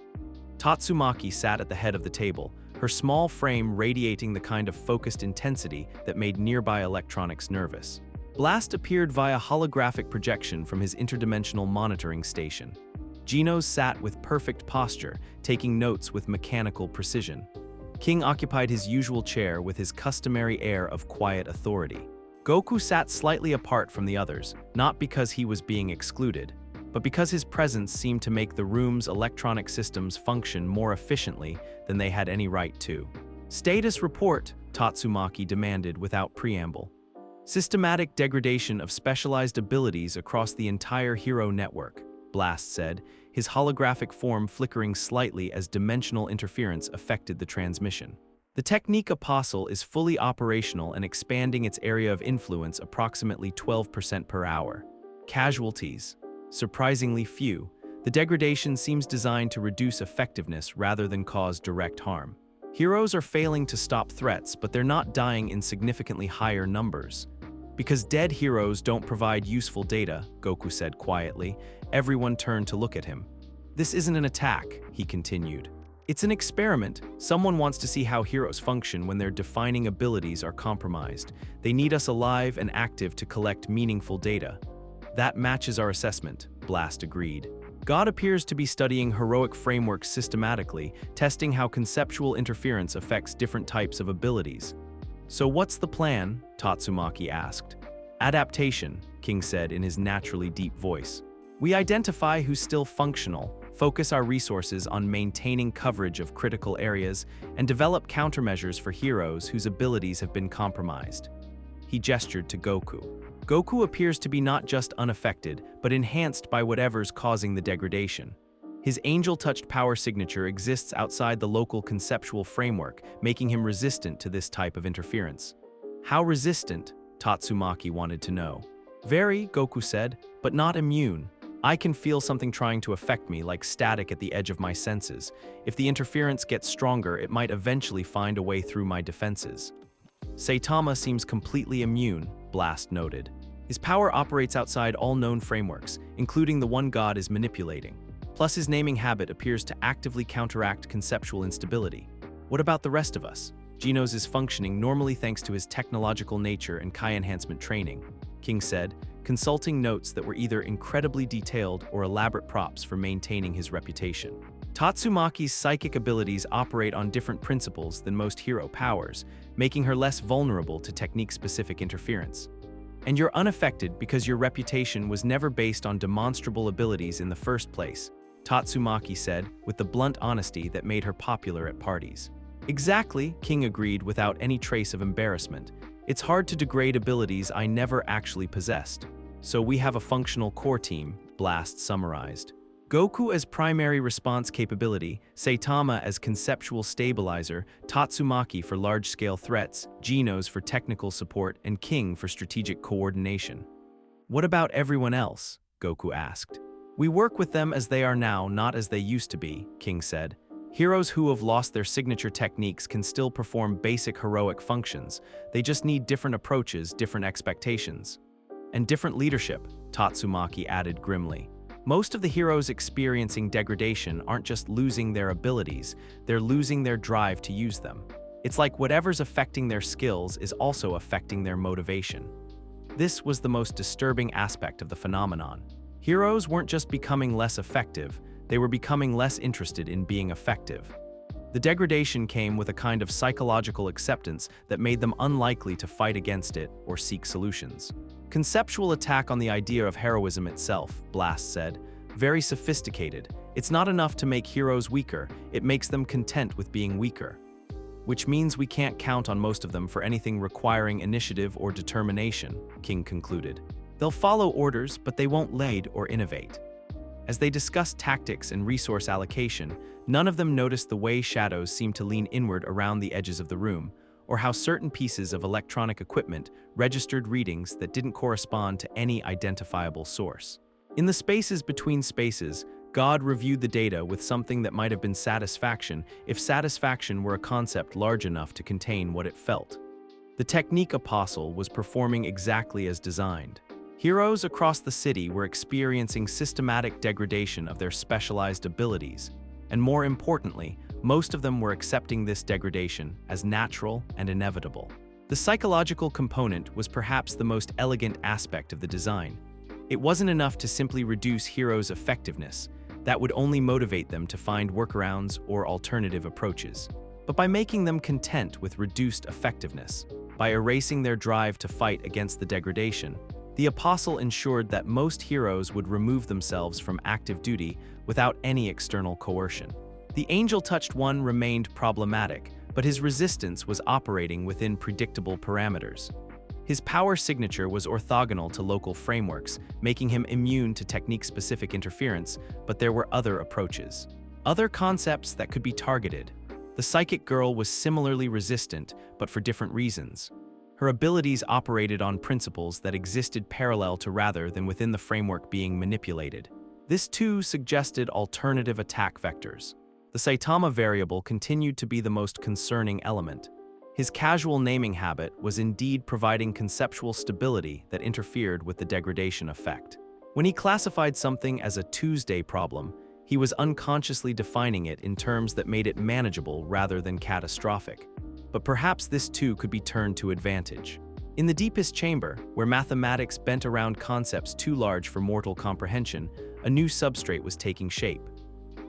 Tatsumaki sat at the head of the table, her small frame radiating the kind of focused intensity that made nearby electronics nervous. Blast appeared via holographic projection from his interdimensional monitoring station. Genos sat with perfect posture, taking notes with mechanical precision. King occupied his usual chair with his customary air of quiet authority. Goku sat slightly apart from the others, not because he was being excluded, but because his presence seemed to make the room's electronic systems function more efficiently than they had any right to. "Status report," Tatsumaki demanded without preamble. "Systematic degradation of specialized abilities across the entire hero network," Blast said, his holographic form flickering slightly as dimensional interference affected the transmission. "The Technique Apostle is fully operational and expanding its area of influence approximately 12% per hour. Casualties: surprisingly few. The degradation seems designed to reduce effectiveness rather than cause direct harm. Heroes are failing to stop threats, but they're not dying in significantly higher numbers. Because dead heroes don't provide useful data," Goku said quietly. Everyone turned to look at him. "This isn't an attack," he continued. "It's an experiment. Someone wants to see how heroes function when their defining abilities are compromised. They need us alive and active to collect meaningful data." "That matches our assessment," Blast agreed. "God appears to be studying heroic frameworks systematically, testing how conceptual interference affects different types of abilities." "So what's the plan?" Tatsumaki asked. "Adaptation," King said in his naturally deep voice. "We identify who's still functional, focus our resources on maintaining coverage of critical areas, and develop countermeasures for heroes whose abilities have been compromised." He gestured to Goku. Goku appears to be not just unaffected, but enhanced by whatever's causing the degradation. His angel-touched power signature exists outside the local conceptual framework, making him resistant to this type of interference. "How resistant?" Tatsumaki wanted to know. "Very," Goku said, "but not immune. I can feel something trying to affect me, like static at the edge of my senses. If the interference gets stronger, it might eventually find a way through my defenses." "Saitama seems completely immune," Blast noted. "His power operates outside all known frameworks, including the one God is manipulating. Plus his naming habit appears to actively counteract conceptual instability. What about the rest of us? Genos is functioning normally thanks to his technological nature and Kai enhancement training," King said, consulting notes that were either incredibly detailed or elaborate props for maintaining his reputation. "Tatsumaki's psychic abilities operate on different principles than most hero powers, making her less vulnerable to technique-specific interference. And you're unaffected because your reputation was never based on demonstrable abilities in the first place," Tatsumaki said, with the blunt honesty that made her popular at parties. "Exactly," King agreed without any trace of embarrassment. "It's hard to degrade abilities I never actually possessed. So we have a functional core team," Blast summarized. "Goku as primary response capability, Saitama as conceptual stabilizer, Tatsumaki for large-scale threats, Genos for technical support, and King for strategic coordination." "What about everyone else?" Goku asked. "We work with them as they are now, not as they used to be," King said. Heroes who have lost their signature techniques can still perform basic heroic functions. They just need different approaches, different expectations. And different leadership, Tatsumaki added grimly. Most of the heroes experiencing degradation aren't just losing their abilities, they're losing their drive to use them. It's like whatever's affecting their skills is also affecting their motivation. This was the most disturbing aspect of the phenomenon. Heroes weren't just becoming less effective, they were becoming less interested in being effective. The degradation came with a kind of psychological acceptance that made them unlikely to fight against it or seek solutions. Conceptual attack on the idea of heroism itself, Blast said. Very sophisticated. It's not enough to make heroes weaker, it makes them content with being weaker. Which means we can't count on most of them for anything requiring initiative or determination, King concluded. They'll follow orders, but they won't lead or innovate. As they discussed tactics and resource allocation, none of them noticed the way shadows seemed to lean inward around the edges of the room, or how certain pieces of electronic equipment registered readings that didn't correspond to any identifiable source. In the spaces between spaces, God reviewed the data with something that might have been satisfaction if satisfaction were a concept large enough to contain what it felt. The technique apostle was performing exactly as designed. Heroes across the city were experiencing systematic degradation of their specialized abilities, and more importantly, most of them were accepting this degradation as natural and inevitable. The psychological component was perhaps the most elegant aspect of the design. It wasn't enough to simply reduce heroes' effectiveness. That would only motivate them to find workarounds or alternative approaches. But by making them content with reduced effectiveness, by erasing their drive to fight against the degradation, the apostle ensured that most heroes would remove themselves from active duty without any external coercion. The angel-touched one remained problematic, but his resistance was operating within predictable parameters. His power signature was orthogonal to local frameworks, making him immune to technique-specific interference, but there were other approaches. Other concepts that could be targeted. The psychic girl was similarly resistant, but for different reasons. Her abilities operated on principles that existed parallel to rather than within the framework being manipulated. This too suggested alternative attack vectors. The Saitama variable continued to be the most concerning element. His casual naming habit was indeed providing conceptual stability that interfered with the degradation effect. When he classified something as a Tuesday problem, he was unconsciously defining it in terms that made it manageable rather than catastrophic. But perhaps this too could be turned to advantage. In the deepest chamber, where mathematics bent around concepts too large for mortal comprehension, a new substrate was taking shape.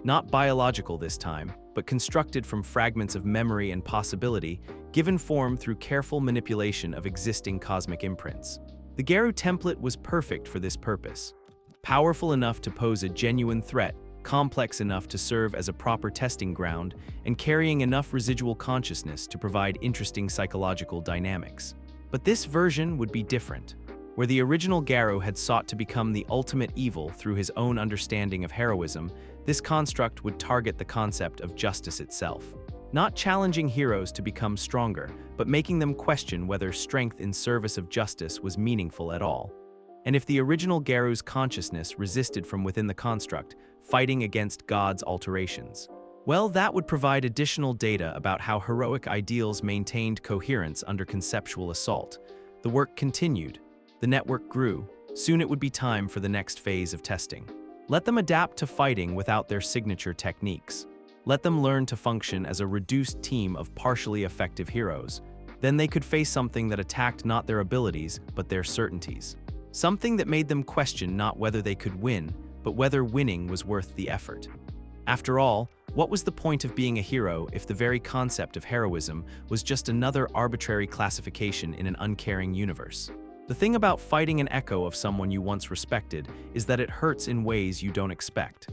Not biological this time, but constructed from fragments of memory and possibility, given form through careful manipulation of existing cosmic imprints. The Garu template was perfect for this purpose. Powerful enough to pose a genuine threat, complex enough to serve as a proper testing ground, and carrying enough residual consciousness to provide interesting psychological dynamics. But this version would be different. Where the original Garu had sought to become the ultimate evil through his own understanding of heroism, this construct would target the concept of justice itself. Not challenging heroes to become stronger, but making them question whether strength in service of justice was meaningful at all. And if the original Garu's consciousness resisted from within the construct, fighting against God's alterations, well, that would provide additional data about how heroic ideals maintained coherence under conceptual assault. The work continued. The network grew. Soon it would be time for the next phase of testing. Let them adapt to fighting without their signature techniques. Let them learn to function as a reduced team of partially effective heroes. Then they could face something that attacked not their abilities, but their certainties. Something that made them question not whether they could win, but whether winning was worth the effort. After all, what was the point of being a hero if the very concept of heroism was just another arbitrary classification in an uncaring universe? The thing about fighting an echo of someone you once respected is that it hurts in ways you don't expect.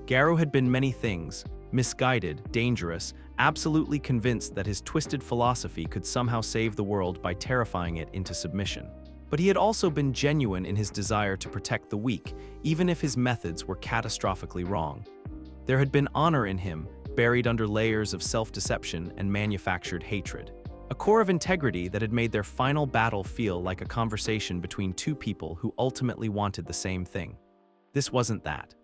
Garu had been many things: misguided, dangerous, absolutely convinced that his twisted philosophy could somehow save the world by terrifying it into submission. But he had also been genuine in his desire to protect the weak, even if his methods were catastrophically wrong. There had been honor in him, buried under layers of self-deception and manufactured hatred. A core of integrity that had made their final battle feel like a conversation between two people who ultimately wanted the same thing. This wasn't that.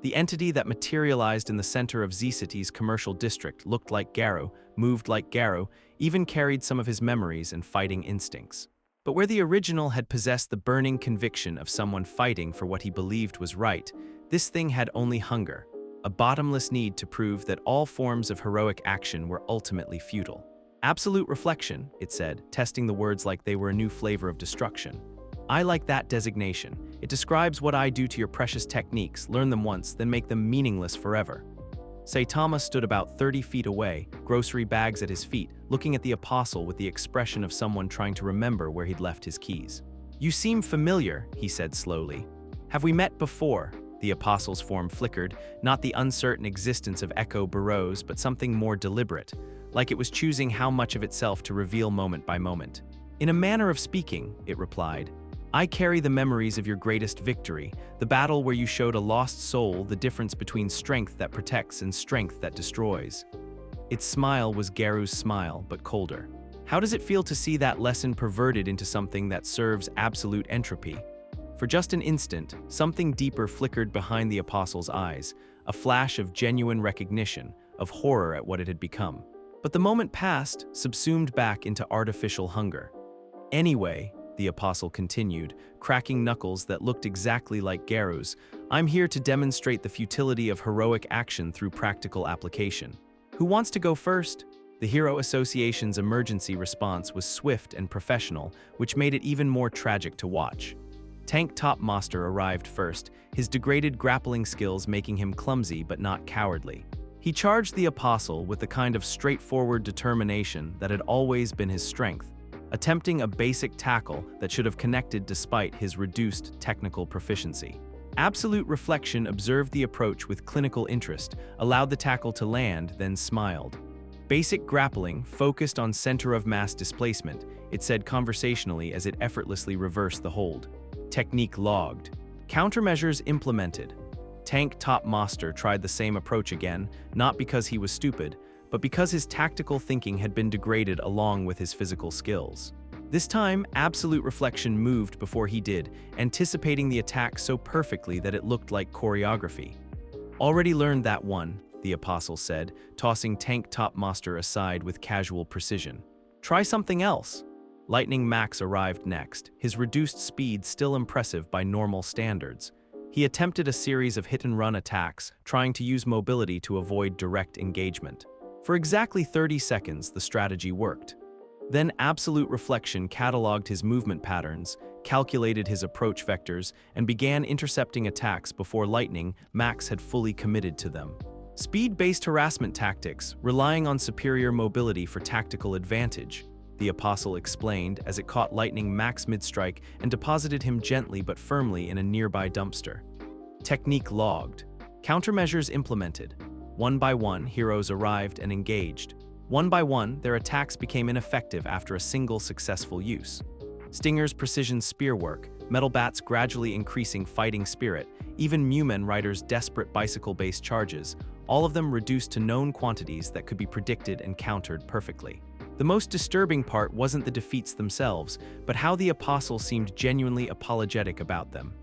The entity that materialized in the center of Z-City's commercial district looked like Garu, moved like Garu, even carried some of his memories and fighting instincts. But where the original had possessed the burning conviction of someone fighting for what he believed was right, this thing had only hunger, a bottomless need to prove that all forms of heroic action were ultimately futile. Absolute reflection, it said, testing the words like they were a new flavor of destruction. I like that designation. It describes what I do to your precious techniques, learn them once, then make them meaningless forever. Saitama stood about 30 feet away, grocery bags at his feet, looking at the apostle with the expression of someone trying to remember where he'd left his keys. You seem familiar, he said slowly. Have we met before? The apostle's form flickered, not the uncertain existence of Echo Burrows, but something more deliberate, like it was choosing how much of itself to reveal moment by moment. In a manner of speaking, it replied, I carry the memories of your greatest victory, the battle where you showed a lost soul the difference between strength that protects and strength that destroys. Its smile was Garu's smile, but colder. How does it feel to see that lesson perverted into something that serves absolute entropy? For just an instant, something deeper flickered behind the apostle's eyes, a flash of genuine recognition, of horror at what it had become. But the moment passed, subsumed back into artificial hunger. Anyway, the apostle continued, cracking knuckles that looked exactly like Garu's, I'm here to demonstrate the futility of heroic action through practical application. Who wants to go first? The Hero Association's emergency response was swift and professional, which made it even more tragic to watch. Tank Top Master arrived first, his degraded grappling skills making him clumsy but not cowardly. He charged the apostle with the kind of straightforward determination that had always been his strength, attempting a basic tackle that should have connected despite his reduced technical proficiency. Absolute Reflection observed the approach with clinical interest, allowed the tackle to land, then smiled. Basic grappling focused on center of mass displacement, it said conversationally as it effortlessly reversed the hold. Technique logged. Countermeasures implemented. Tank Top Master tried the same approach again, not because he was stupid, but because his tactical thinking had been degraded along with his physical skills. This time, Absolute Reflection moved before he did, anticipating the attack so perfectly that it looked like choreography. Already learned that one, the apostle said, tossing Tank Top Master aside with casual precision. Try something else. Lightning Max arrived next, his reduced speed still impressive by normal standards. He attempted a series of hit-and-run attacks, trying to use mobility to avoid direct engagement. For exactly 30 seconds, the strategy worked. Then Absolute Reflection cataloged his movement patterns, calculated his approach vectors, and began intercepting attacks before Lightning Max had fully committed to them. Speed-based harassment tactics, relying on superior mobility for tactical advantage, the apostle explained as it caught Lightning Max mid-strike and deposited him gently but firmly in a nearby dumpster. Technique logged. Countermeasures implemented. One by one, heroes arrived and engaged. One by one, their attacks became ineffective after a single successful use. Stinger's precision spear work, Metal Bat's gradually increasing fighting spirit, even Mumen Rider's desperate bicycle-based charges, all of them reduced to known quantities that could be predicted and countered perfectly. The most disturbing part wasn't the defeats themselves, but how the apostle seemed genuinely apologetic about them.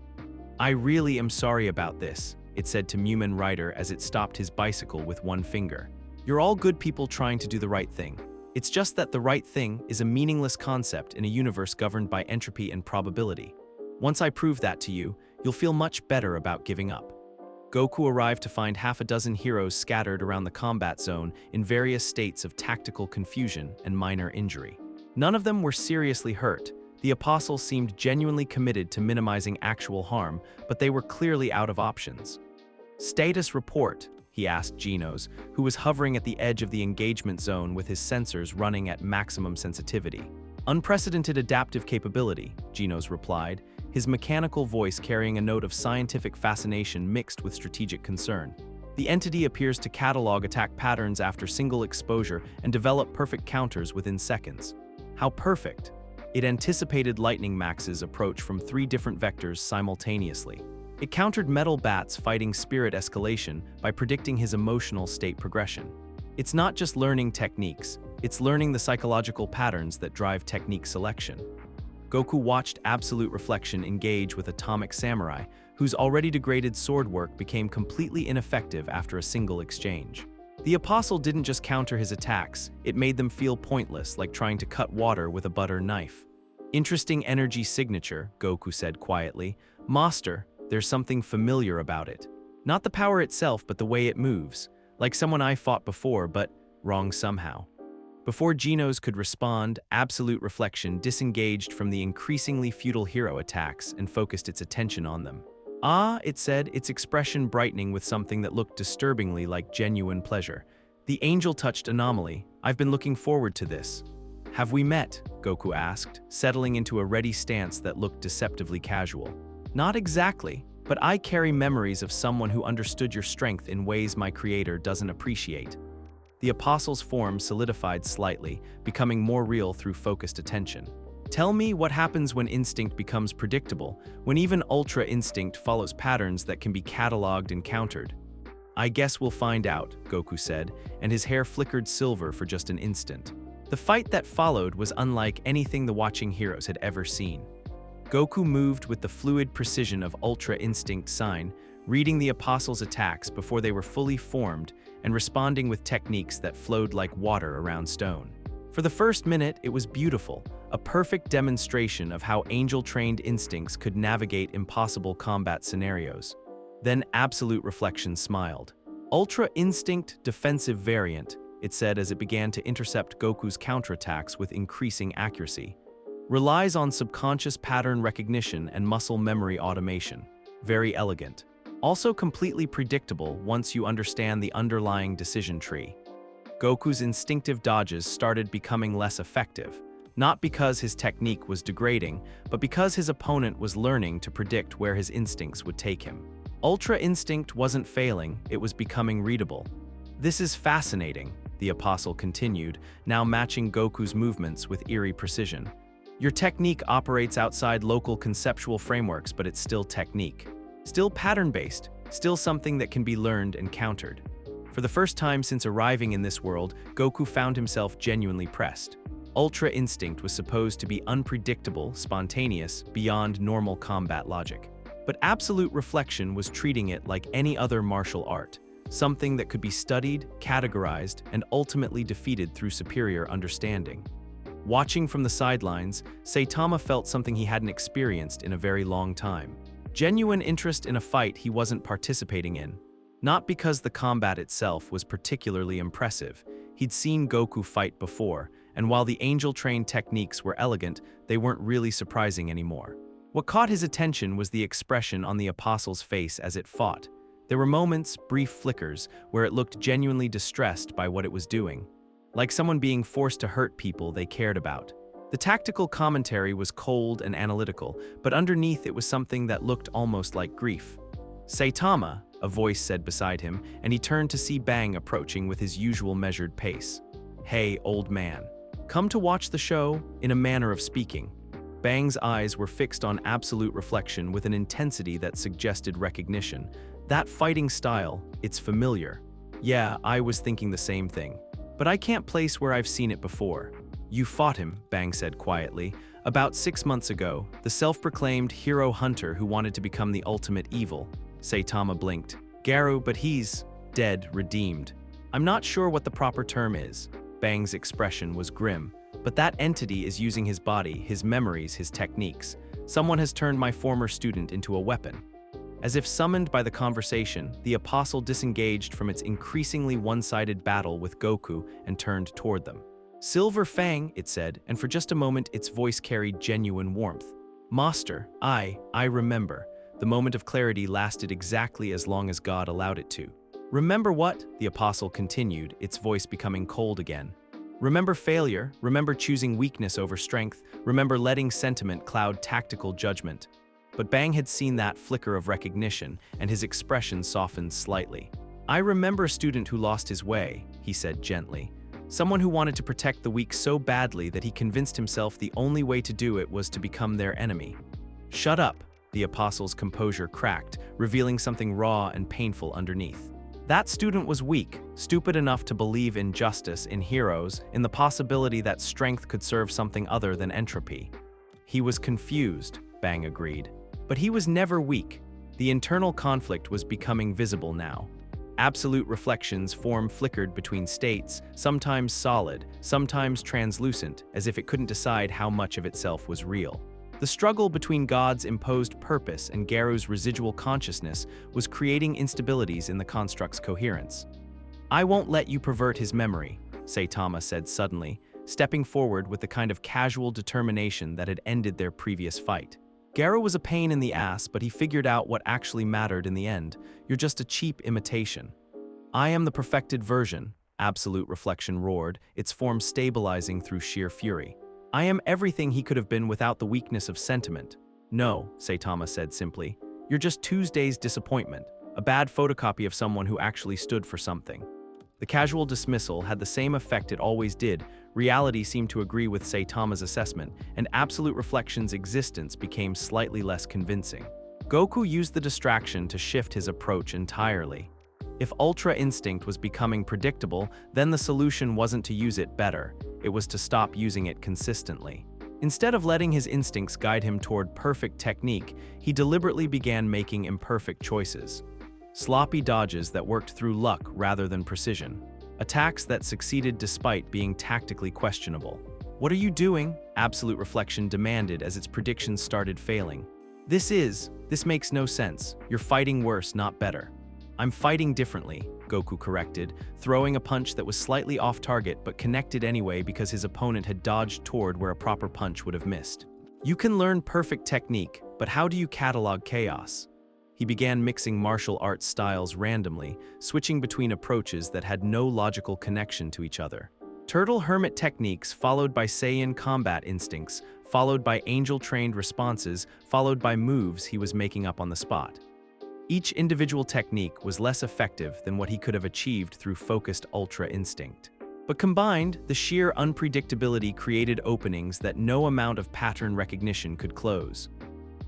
I really am sorry about this, it said to Mumen Rider as it stopped his bicycle with one finger. You're all good people trying to do the right thing. It's just that the right thing is a meaningless concept in a universe governed by entropy and probability. Once I prove that to you, you'll feel much better about giving up. Goku arrived to find half a dozen heroes scattered around the combat zone in various states of tactical confusion and minor injury. None of them were seriously hurt. The apostle seemed genuinely committed to minimizing actual harm, but they were clearly out of options. Status report, he asked Genos, who was hovering at the edge of the engagement zone with his sensors running at maximum sensitivity. Unprecedented adaptive capability, Genos replied, his mechanical voice carrying a note of scientific fascination mixed with strategic concern. The entity appears to catalog attack patterns after single exposure and develop perfect counters within seconds. How perfect! It anticipated Lightning Max's approach from 3 different vectors simultaneously. It countered Metal Bat's fighting spirit escalation by predicting his emotional state progression. It's not just learning techniques, it's learning the psychological patterns that drive technique selection. Goku watched Absolute Reflection engage with Atomic Samurai, whose already degraded sword work became completely ineffective after a single exchange. The apostle didn't just counter his attacks, it made them feel pointless, like trying to cut water with a butter knife. "Interesting energy signature," Goku said quietly. "Master, there's something familiar about it. Not the power itself, but the way it moves. Like someone I fought before, but wrong somehow." Before Genos could respond, Absolute Reflection disengaged from the increasingly futile hero attacks and focused its attention on them. "Ah," it said, its expression brightening with something that looked disturbingly like genuine pleasure. "The angel-touched anomaly. I've been looking forward to this." "Have we met?" Goku asked, settling into a ready stance that looked deceptively casual. "Not exactly, but I carry memories of someone who understood your strength in ways my creator doesn't appreciate." The apostle's form solidified slightly, becoming more real through focused attention. "Tell me what happens when instinct becomes predictable, when even ultra instinct follows patterns that can be cataloged and countered." "I guess we'll find out," Goku said, and his hair flickered silver for just an instant. The fight that followed was unlike anything the watching heroes had ever seen. Goku moved with the fluid precision of Ultra Instinct Sign, reading the apostles' attacks before they were fully formed and responding with techniques that flowed like water around stone. For the first minute, it was beautiful, a perfect demonstration of how angel-trained instincts could navigate impossible combat scenarios. Then Absolute Reflection smiled. "Ultra Instinct Defensive Variant," it said as it began to intercept Goku's counterattacks with increasing accuracy. "Relies on subconscious pattern recognition and muscle memory automation. Very elegant. Also completely predictable once you understand the underlying decision tree." Goku's instinctive dodges started becoming less effective, not because his technique was degrading, but because his opponent was learning to predict where his instincts would take him. Ultra Instinct wasn't failing, it was becoming readable. "This is fascinating," the apostle continued, now matching Goku's movements with eerie precision. "Your technique operates outside local conceptual frameworks, but it's still technique. Still pattern-based, still something that can be learned and countered." For the first time since arriving in this world, Goku found himself genuinely pressed. Ultra Instinct was supposed to be unpredictable, spontaneous, beyond normal combat logic. But Absolute Reflection was treating it like any other martial art, something that could be studied, categorized, and ultimately defeated through superior understanding. Watching from the sidelines, Saitama felt something he hadn't experienced in a very long time. Genuine interest in a fight he wasn't participating in. Not because the combat itself was particularly impressive. He'd seen Goku fight before, and while the angel-trained techniques were elegant, they weren't really surprising anymore. What caught his attention was the expression on the apostle's face as it fought. There were moments, brief flickers, where it looked genuinely distressed by what it was doing. Like someone being forced to hurt people they cared about. The tactical commentary was cold and analytical, but underneath it was something that looked almost like grief. "Saitama," a voice said beside him, and he turned to see Bang approaching with his usual measured pace. "Hey, old man. Come to watch the show?" In a manner of speaking. Bang's eyes were fixed on Absolute Reflection with an intensity that suggested recognition. "That fighting style, it's familiar." "Yeah, I was thinking the same thing. But I can't place where I've seen it before." "You fought him," Bang said quietly. "About 6 months ago, the self-proclaimed hero hunter who wanted to become the ultimate evil." Saitama blinked. "Garu, but he's dead, redeemed." "I'm not sure what the proper term is." Bang's expression was grim. "But that entity is using his body, his memories, his techniques. Someone has turned my former student into a weapon." As if summoned by the conversation, the apostle disengaged from its increasingly one-sided battle with Goku and turned toward them. "Silver Fang," it said, and for just a moment its voice carried genuine warmth. "Master, I remember." The moment of clarity lasted exactly as long as God allowed it to. "Remember what?" the apostle continued, its voice becoming cold again. "Remember failure, remember choosing weakness over strength, remember letting sentiment cloud tactical judgment." But Bang had seen that flicker of recognition, and his expression softened slightly. "I remember a student who lost his way," he said gently. "Someone who wanted to protect the weak so badly that he convinced himself the only way to do it was to become their enemy." "Shut up," the apostle's composure cracked, revealing something raw and painful underneath. "That student was weak, stupid enough to believe in justice, in heroes, in the possibility that strength could serve something other than entropy." "He was confused," Bang agreed. "But he was never weak. The internal conflict was becoming visible now. Absolute reflections' form flickered between states, sometimes solid, sometimes translucent, as if it couldn't decide how much of itself was real. The struggle between God's imposed purpose and Garu's residual consciousness was creating instabilities in the construct's coherence. "I won't let you pervert his memory," Saitama said suddenly, stepping forward with the kind of casual determination that had ended their previous fight. Garu was a pain in the ass, but he figured out what actually mattered in the end. "You're just a cheap imitation." "I am the perfected version," Absolute Reflection roared, its form stabilizing through sheer fury. "I am everything he could have been without the weakness of sentiment." "No," Saitama said simply. "You're just Tuesday's disappointment, a bad photocopy of someone who actually stood for something." The casual dismissal had the same effect it always did. Reality seemed to agree with Saitama's assessment, and Absolute Reflection's existence became slightly less convincing. Goku used the distraction to shift his approach entirely. If Ultra Instinct was becoming predictable, then the solution wasn't to use it better, it was to stop using it consistently. Instead of letting his instincts guide him toward perfect technique, he deliberately began making imperfect choices. Sloppy dodges that worked through luck rather than precision. Attacks that succeeded despite being tactically questionable. "What are you doing?" Absolute Reflection demanded as its predictions started failing. This makes no sense. You're fighting worse, not better." "I'm fighting differently," Goku corrected, throwing a punch that was slightly off target but connected anyway because his opponent had dodged toward where a proper punch would have missed. "You can learn perfect technique, but how do you catalog chaos?" He began mixing martial arts styles randomly, switching between approaches that had no logical connection to each other. Turtle hermit techniques followed by Saiyan combat instincts, followed by angel-trained responses, followed by moves he was making up on the spot. Each individual technique was less effective than what he could have achieved through focused Ultra Instinct. But combined, the sheer unpredictability created openings that no amount of pattern recognition could close.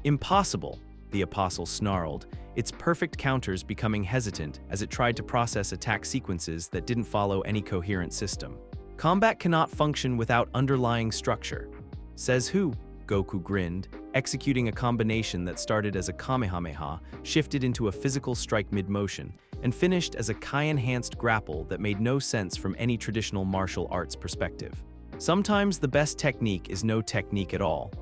"Impossible," the Apostle snarled, its perfect counters becoming hesitant as it tried to process attack sequences that didn't follow any coherent system. "Combat cannot function without underlying structure." "Says who?" Goku grinned, executing a combination that started as a Kamehameha, shifted into a physical strike mid-motion, and finished as a Kai-enhanced grapple that made no sense from any traditional martial arts perspective. Sometimes the best technique is no technique at all.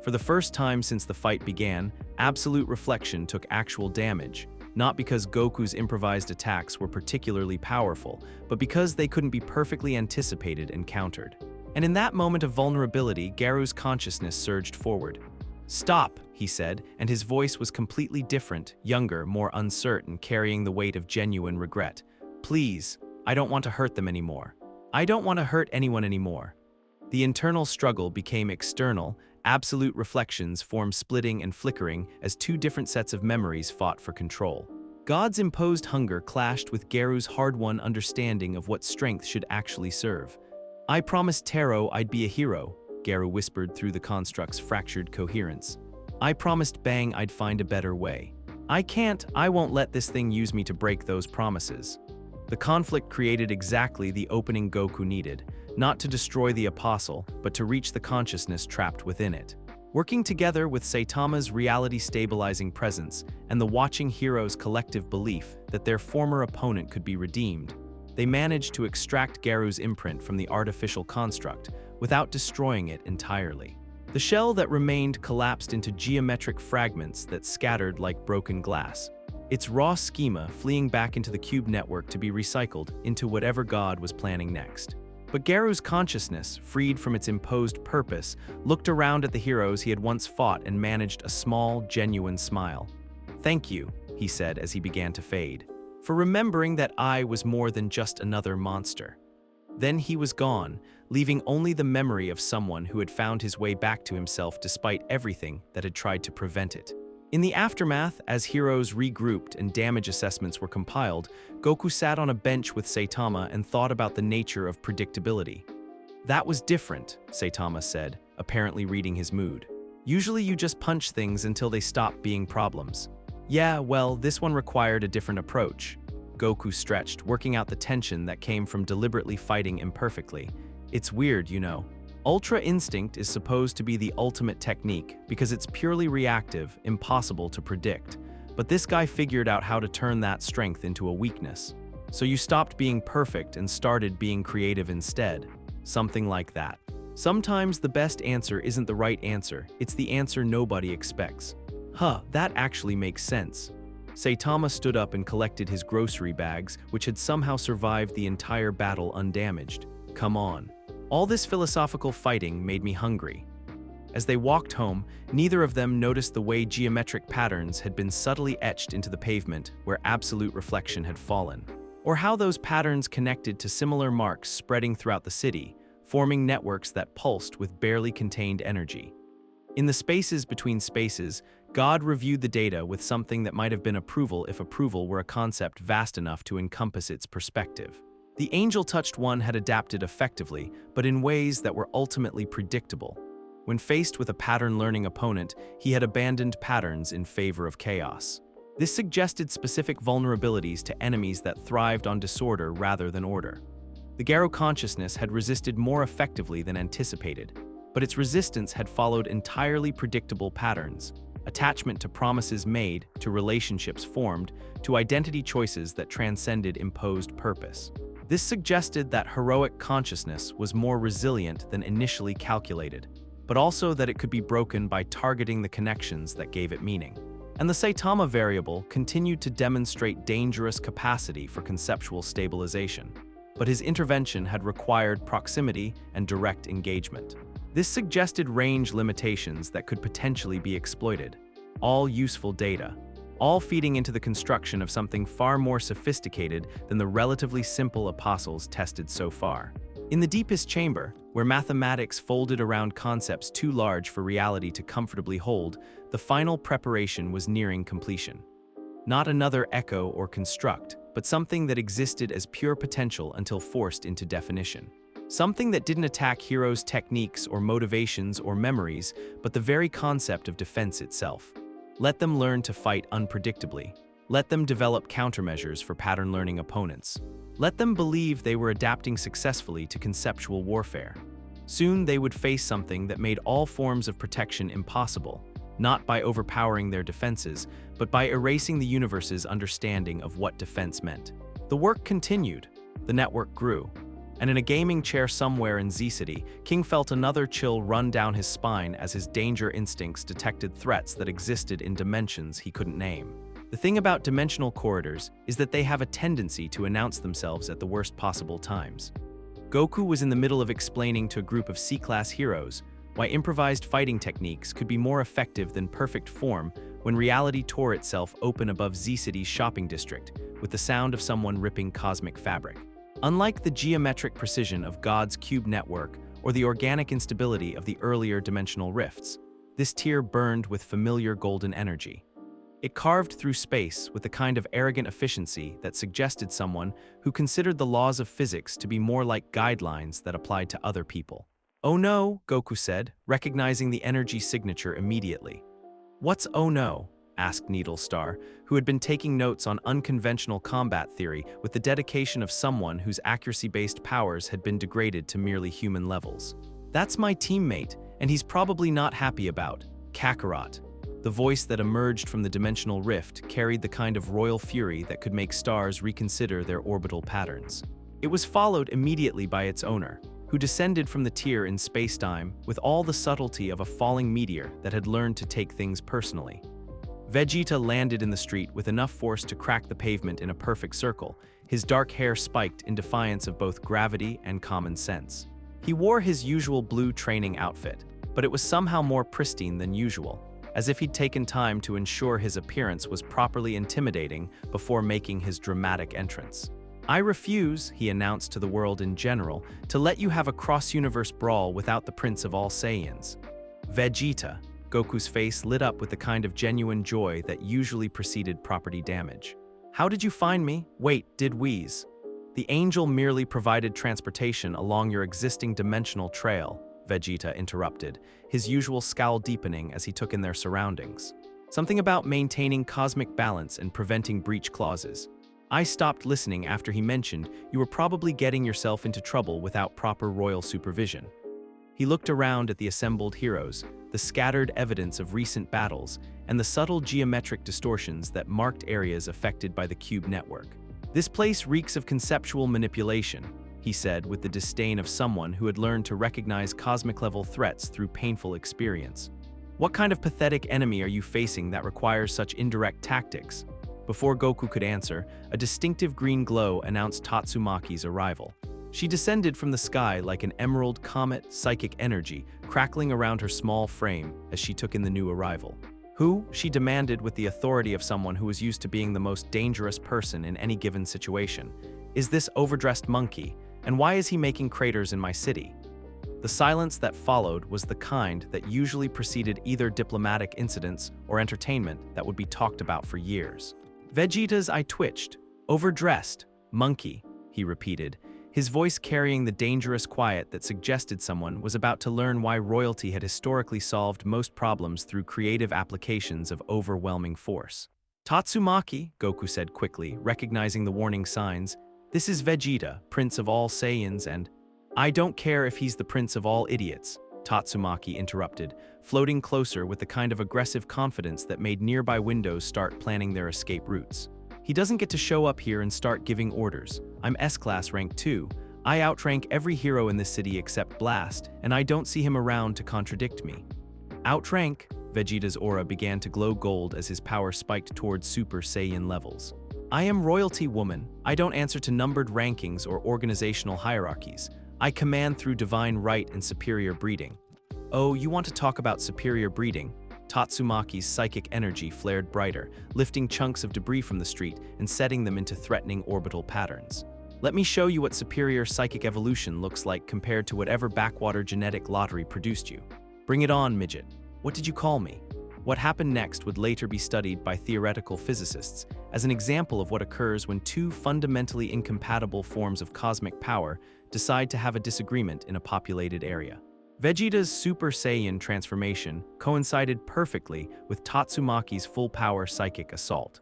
For the first time since the fight began, Absolute Reflection took actual damage, not because Goku's improvised attacks were particularly powerful, but because they couldn't be perfectly anticipated and countered. And in that moment of vulnerability, Garu's consciousness surged forward. "Stop," he said, and his voice was completely different, younger, more uncertain, carrying the weight of genuine regret. "Please, I don't want to hurt them anymore. I don't want to hurt anyone anymore." The internal struggle became external. Absolute Reflection's form splitting and flickering as two different sets of memories fought for control. God's imposed hunger clashed with Garu's hard-won understanding of what strength should actually serve. "I promised Taro I'd be a hero," Garu whispered through the construct's fractured coherence. "I promised Bang I'd find a better way. I won't let this thing use me to break those promises." The conflict created exactly the opening Goku needed, not to destroy the Apostle, but to reach the consciousness trapped within it. Working together with Saitama's reality-stabilizing presence and the watching heroes' collective belief that their former opponent could be redeemed, they managed to extract Garu's imprint from the artificial construct without destroying it entirely. The shell that remained collapsed into geometric fragments that scattered like broken glass, its raw schema fleeing back into the cube network to be recycled into whatever God was planning next. But Garu's consciousness, freed from its imposed purpose, looked around at the heroes he had once fought and managed a small, genuine smile. "Thank you," he said as he began to fade, "for remembering that I was more than just another monster." Then he was gone, leaving only the memory of someone who had found his way back to himself despite everything that had tried to prevent it. In the aftermath, as heroes regrouped and damage assessments were compiled, Goku sat on a bench with Saitama and thought about the nature of predictability. "That was different," Saitama said, apparently reading his mood. "Usually you just punch things until they stop being problems." "Yeah, well, this one required a different approach." Goku stretched, working out the tension that came from deliberately fighting imperfectly. "It's weird, you know. Ultra Instinct is supposed to be the ultimate technique because it's purely reactive, impossible to predict. But this guy figured out how to turn that strength into a weakness. So you stopped being perfect and started being creative instead. Something like that. Sometimes the best answer isn't the right answer, it's the answer nobody expects. That actually makes sense. Saitama stood up and collected his grocery bags, which had somehow survived the entire battle undamaged. Come on. All this philosophical fighting made me hungry. As they walked home, neither of them noticed the way geometric patterns had been subtly etched into the pavement where absolute reflection had fallen, or how those patterns connected to similar marks spreading throughout the city, forming networks that pulsed with barely contained energy. In the spaces between spaces, God reviewed the data with something that might have been approval if approval were a concept vast enough to encompass its perspective. The angel-touched one had adapted effectively, but in ways that were ultimately predictable. When faced with a pattern-learning opponent, he had abandoned patterns in favor of chaos. This suggested specific vulnerabilities to enemies that thrived on disorder rather than order. The Garo consciousness had resisted more effectively than anticipated, but its resistance had followed entirely predictable patterns: attachment to promises made, to relationships formed, to identity choices that transcended imposed purpose. This suggested that heroic consciousness was more resilient than initially calculated, but also that it could be broken by targeting the connections that gave it meaning. And the Saitama variable continued to demonstrate dangerous capacity for conceptual stabilization. But his intervention had required proximity and direct engagement. This suggested range limitations that could potentially be exploited. All useful data, all feeding into the construction of something far more sophisticated than the relatively simple apostles tested so far. In the deepest chamber, where mathematics folded around concepts too large for reality to comfortably hold, the final preparation was nearing completion. Not another echo or construct, but something that existed as pure potential until forced into definition. Something that didn't attack heroes' techniques or motivations or memories, but the very concept of defense itself. Let them learn to fight unpredictably. Let them develop countermeasures for pattern-learning opponents. Let them believe they were adapting successfully to conceptual warfare. Soon they would face something that made all forms of protection impossible, not by overpowering their defenses, but by erasing the universe's understanding of what defense meant. The work continued. The network grew. And in a gaming chair somewhere in Z-City, King felt another chill run down his spine as his danger instincts detected threats that existed in dimensions he couldn't name. The thing about dimensional corridors is that they have a tendency to announce themselves at the worst possible times. Goku was in the middle of explaining to a group of C-class heroes why improvised fighting techniques could be more effective than perfect form when reality tore itself open above Z-City's shopping district with the sound of someone ripping cosmic fabric. Unlike the geometric precision of God's cube network or the organic instability of the earlier dimensional rifts, this tier burned with familiar golden energy. It carved through space with the kind of arrogant efficiency that suggested someone who considered the laws of physics to be more like guidelines that applied to other people. "Oh no," Goku said, recognizing the energy signature immediately. "What's oh no?" asked Needle Star, who had been taking notes on unconventional combat theory with the dedication of someone whose accuracy-based powers had been degraded to merely human levels. "That's my teammate, and he's probably not happy about Kakarot." The voice that emerged from the dimensional rift carried the kind of royal fury that could make stars reconsider their orbital patterns. It was followed immediately by its owner, who descended from the tier in space-time with all the subtlety of a falling meteor that had learned to take things personally. Vegeta landed in the street with enough force to crack the pavement in a perfect circle, his dark hair spiked in defiance of both gravity and common sense. He wore his usual blue training outfit, but it was somehow more pristine than usual, as if he'd taken time to ensure his appearance was properly intimidating before making his dramatic entrance. "I refuse," he announced to the world in general, "to let you have a cross-universe brawl without the Prince of all Saiyans." Vegeta. Goku's face lit up with the kind of genuine joy that usually preceded property damage. "How did you find me? Wait, did Whis? The angel merely provided transportation along your existing dimensional trail," Vegeta interrupted, his usual scowl deepening as he took in their surroundings. "Something about maintaining cosmic balance and preventing breach clauses. I stopped listening after he mentioned you were probably getting yourself into trouble without proper royal supervision." He looked around at the assembled heroes, the scattered evidence of recent battles, and the subtle geometric distortions that marked areas affected by the cube network. "This place reeks of conceptual manipulation," he said with the disdain of someone who had learned to recognize cosmic-level threats through painful experience. "What kind of pathetic enemy are you facing that requires such indirect tactics?" Before Goku could answer, a distinctive green glow announced Tatsumaki's arrival. She descended from the sky like an emerald comet, psychic energy crackling around her small frame as she took in the new arrival. "Who?" she demanded with the authority of someone who was used to being the most dangerous person in any given situation. "Is this overdressed monkey? And why is he making craters in my city?" The silence that followed was the kind that usually preceded either diplomatic incidents or entertainment that would be talked about for years. "Vegeta's eye twitched. Overdressed. Monkey," he repeated, his voice carrying the dangerous quiet that suggested someone was about to learn why royalty had historically solved most problems through creative applications of overwhelming force. "Tatsumaki," Goku said quickly, recognizing the warning signs. "This is Vegeta, Prince of all Saiyans, and—" "I don't care if he's the Prince of all idiots," Tatsumaki interrupted, floating closer with the kind of aggressive confidence that made nearby windows start planning their escape routes. "He doesn't get to show up here and start giving orders. I'm S-Class rank 2. I outrank every hero in this city except Blast, and I don't see him around to contradict me." "Outrank?" Vegeta's aura began to glow gold as his power spiked towards Super Saiyan levels. "I am royalty, woman. I don't answer to numbered rankings or organizational hierarchies. I command through divine right and superior breeding." "Oh, you want to talk about superior breeding?" Tatsumaki's psychic energy flared brighter, lifting chunks of debris from the street and setting them into threatening orbital patterns. "Let me show you what superior psychic evolution looks like compared to whatever backwater genetic lottery produced you. Bring it on, midget. What did you call me?" What happened next would later be studied by theoretical physicists as an example of what occurs when two fundamentally incompatible forms of cosmic power decide to have a disagreement in a populated area. Vegeta's Super Saiyan transformation coincided perfectly with Tatsumaki's full-power psychic assault.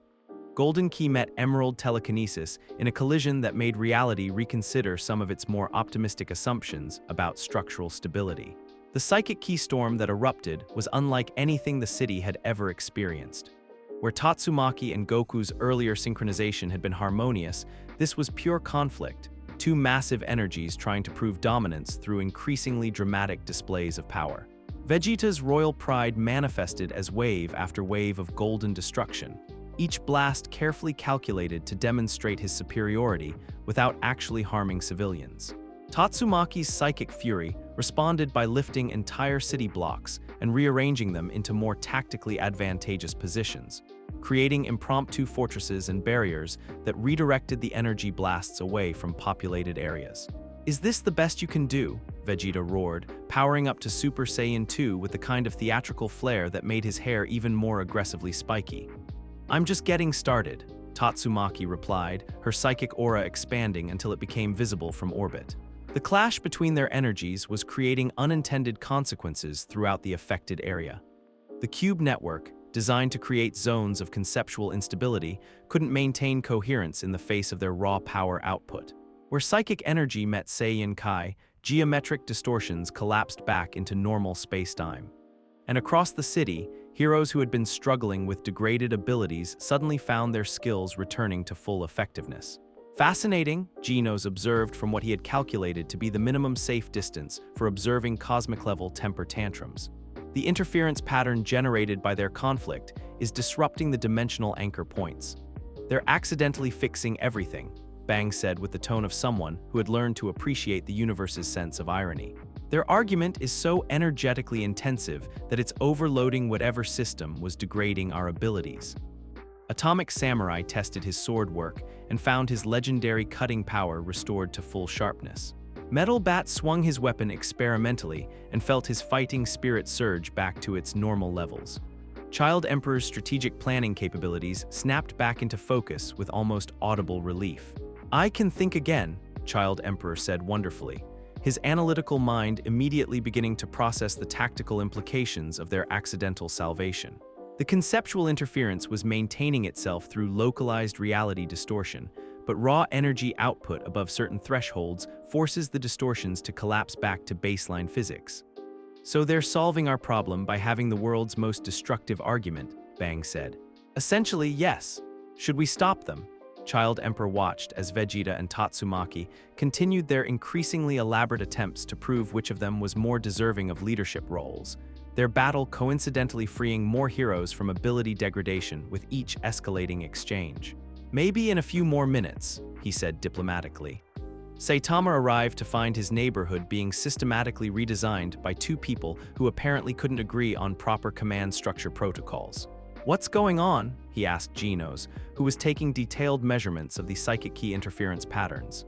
Golden Key met Emerald telekinesis in a collision that made reality reconsider some of its more optimistic assumptions about structural stability. The psychic key storm that erupted was unlike anything the city had ever experienced. Where Tatsumaki and Goku's earlier synchronization had been harmonious, this was pure conflict, two massive energies trying to prove dominance through increasingly dramatic displays of power. Vegeta's royal pride manifested as wave after wave of golden destruction, each blast carefully calculated to demonstrate his superiority without actually harming civilians. Tatsumaki's psychic fury responded by lifting entire city blocks and rearranging them into more tactically advantageous positions, creating impromptu fortresses and barriers that redirected the energy blasts away from populated areas. "Is this the best you can do?" Vegeta roared, powering up to Super Saiyan 2 with the kind of theatrical flair that made his hair even more aggressively spiky. "I'm just getting started," Tatsumaki replied, her psychic aura expanding until it became visible from orbit. The clash between their energies was creating unintended consequences throughout the affected area. The cube network, designed to create zones of conceptual instability, couldn't maintain coherence in the face of their raw power output. Where psychic energy met Saiyan Kai, geometric distortions collapsed back into normal space-time. And across the city, heroes who had been struggling with degraded abilities suddenly found their skills returning to full effectiveness. "Fascinating," Genos observed from what he had calculated to be the minimum safe distance for observing cosmic-level temper tantrums. "The interference pattern generated by their conflict is disrupting the dimensional anchor points. They're accidentally fixing everything," Bang said with the tone of someone who had learned to appreciate the universe's sense of irony. "Their argument is so energetically intensive that it's overloading whatever system was degrading our abilities." Atomic Samurai tested his sword work and found his legendary cutting power restored to full sharpness. Metal Bat swung his weapon experimentally and felt his fighting spirit surge back to its normal levels. Child Emperor's strategic planning capabilities snapped back into focus with almost audible relief. "I can think again," Child Emperor said wonderfully, his analytical mind immediately beginning to process the tactical implications of their accidental salvation. The conceptual interference was maintaining itself through localized reality distortion, but raw energy output above certain thresholds forces the distortions to collapse back to baseline physics. "So they're solving our problem by having the world's most destructive argument," Bang said. Essentially, yes. Should we stop them? Child Emperor watched as Vegeta and Tatsumaki continued their increasingly elaborate attempts to prove which of them was more deserving of leadership roles, their battle coincidentally freeing more heroes from ability degradation with each escalating exchange. Maybe in a few more minutes, he said diplomatically. Saitama arrived to find his neighborhood being systematically redesigned by two people who apparently couldn't agree on proper command structure protocols. What's going on? He asked Genos, who was taking detailed measurements of the psychic key interference patterns.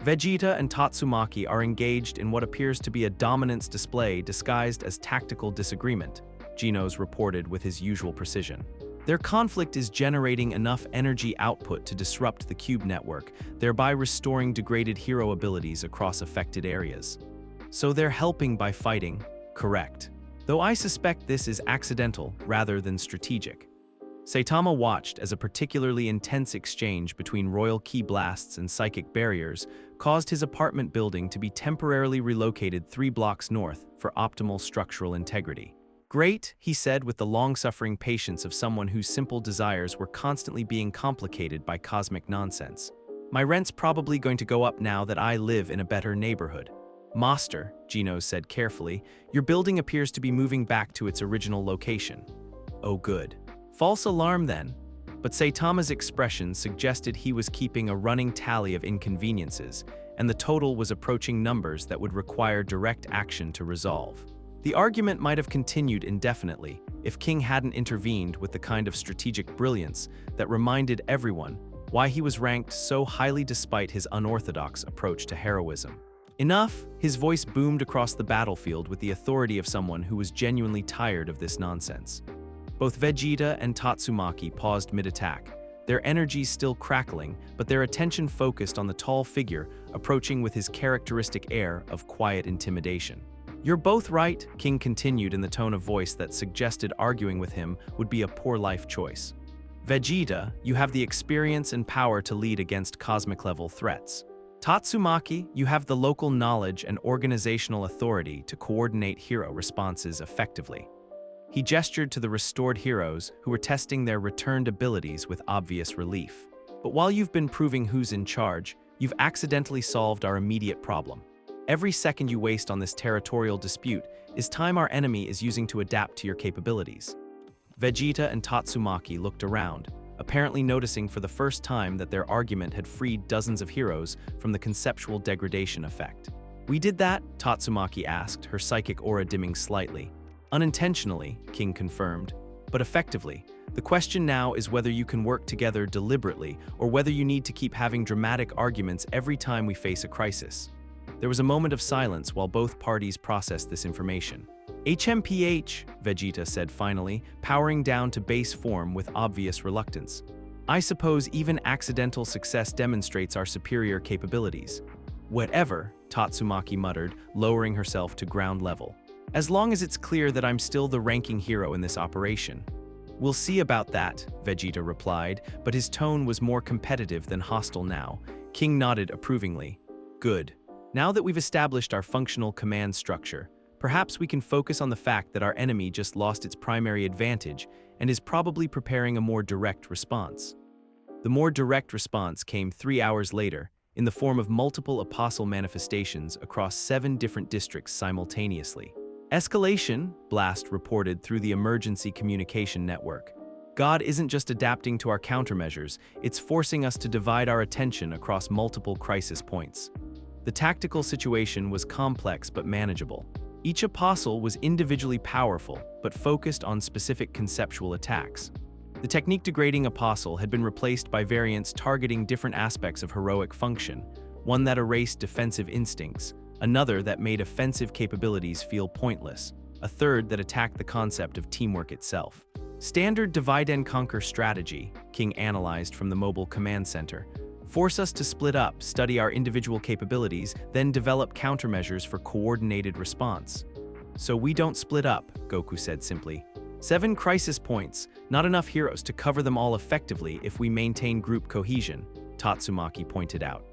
Vegeta and Tatsumaki are engaged in what appears to be a dominance display disguised as tactical disagreement, Genos reported with his usual precision. Their conflict is generating enough energy output to disrupt the cube network, thereby restoring degraded hero abilities across affected areas. So they're helping by fighting, correct. Though I suspect this is accidental rather than strategic. Saitama watched as a particularly intense exchange between royal ki blasts and psychic barriers caused his apartment building to be temporarily relocated 3 blocks north for optimal structural integrity. Great, he said with the long-suffering patience of someone whose simple desires were constantly being complicated by cosmic nonsense. My rent's probably going to go up now that I live in a better neighborhood. Master, Genos said carefully, your building appears to be moving back to its original location. Oh good. False alarm then. But Saitama's expression suggested he was keeping a running tally of inconveniences, and the total was approaching numbers that would require direct action to resolve. The argument might have continued indefinitely if King hadn't intervened with the kind of strategic brilliance that reminded everyone why he was ranked so highly despite his unorthodox approach to heroism. Enough, his voice boomed across the battlefield with the authority of someone who was genuinely tired of this nonsense. Both Vegeta and Tatsumaki paused mid-attack, their energies still crackling, but their attention focused on the tall figure approaching with his characteristic air of quiet intimidation. You're both right, King continued in the tone of voice that suggested arguing with him would be a poor life choice. Vegeta, you have the experience and power to lead against cosmic-level threats. Tatsumaki, you have the local knowledge and organizational authority to coordinate hero responses effectively. He gestured to the restored heroes who were testing their returned abilities with obvious relief. But while you've been proving who's in charge, you've accidentally solved our immediate problem. Every second you waste on this territorial dispute is time our enemy is using to adapt to your capabilities. Vegeta and Tatsumaki looked around, apparently noticing for the first time that their argument had freed dozens of heroes from the conceptual degradation effect. We did that? Tatsumaki asked, her psychic aura dimming slightly. Unintentionally, King confirmed, but effectively. The question now is whether you can work together deliberately or whether you need to keep having dramatic arguments every time we face a crisis. There was a moment of silence while both parties processed this information. HMPH, Vegeta said finally, powering down to base form with obvious reluctance. I suppose even accidental success demonstrates our superior capabilities. Whatever, Tatsumaki muttered, lowering herself to ground level. As long as it's clear that I'm still the ranking hero in this operation. We'll see about that, Vegeta replied, but his tone was more competitive than hostile now. King nodded approvingly. Good. Now that we've established our functional command structure, perhaps we can focus on the fact that our enemy just lost its primary advantage and is probably preparing a more direct response. The more direct response came 3 hours later, in the form of multiple apostle manifestations across 7 different districts simultaneously. Escalation, Blast reported through the emergency communication network. God isn't just adapting to our countermeasures, it's forcing us to divide our attention across multiple crisis points. The tactical situation was complex but manageable. Each apostle was individually powerful, but focused on specific conceptual attacks. The technique-degrading apostle had been replaced by variants targeting different aspects of heroic function, one that erased defensive instincts, another that made offensive capabilities feel pointless, a third that attacked the concept of teamwork itself. Standard divide-and-conquer strategy, King analyzed from the mobile command center. Force us to split up, study our individual capabilities, then develop countermeasures for coordinated response. So we don't split up, Goku said simply. 7 crisis points, not enough heroes to cover them all effectively if we maintain group cohesion, Tatsumaki pointed out.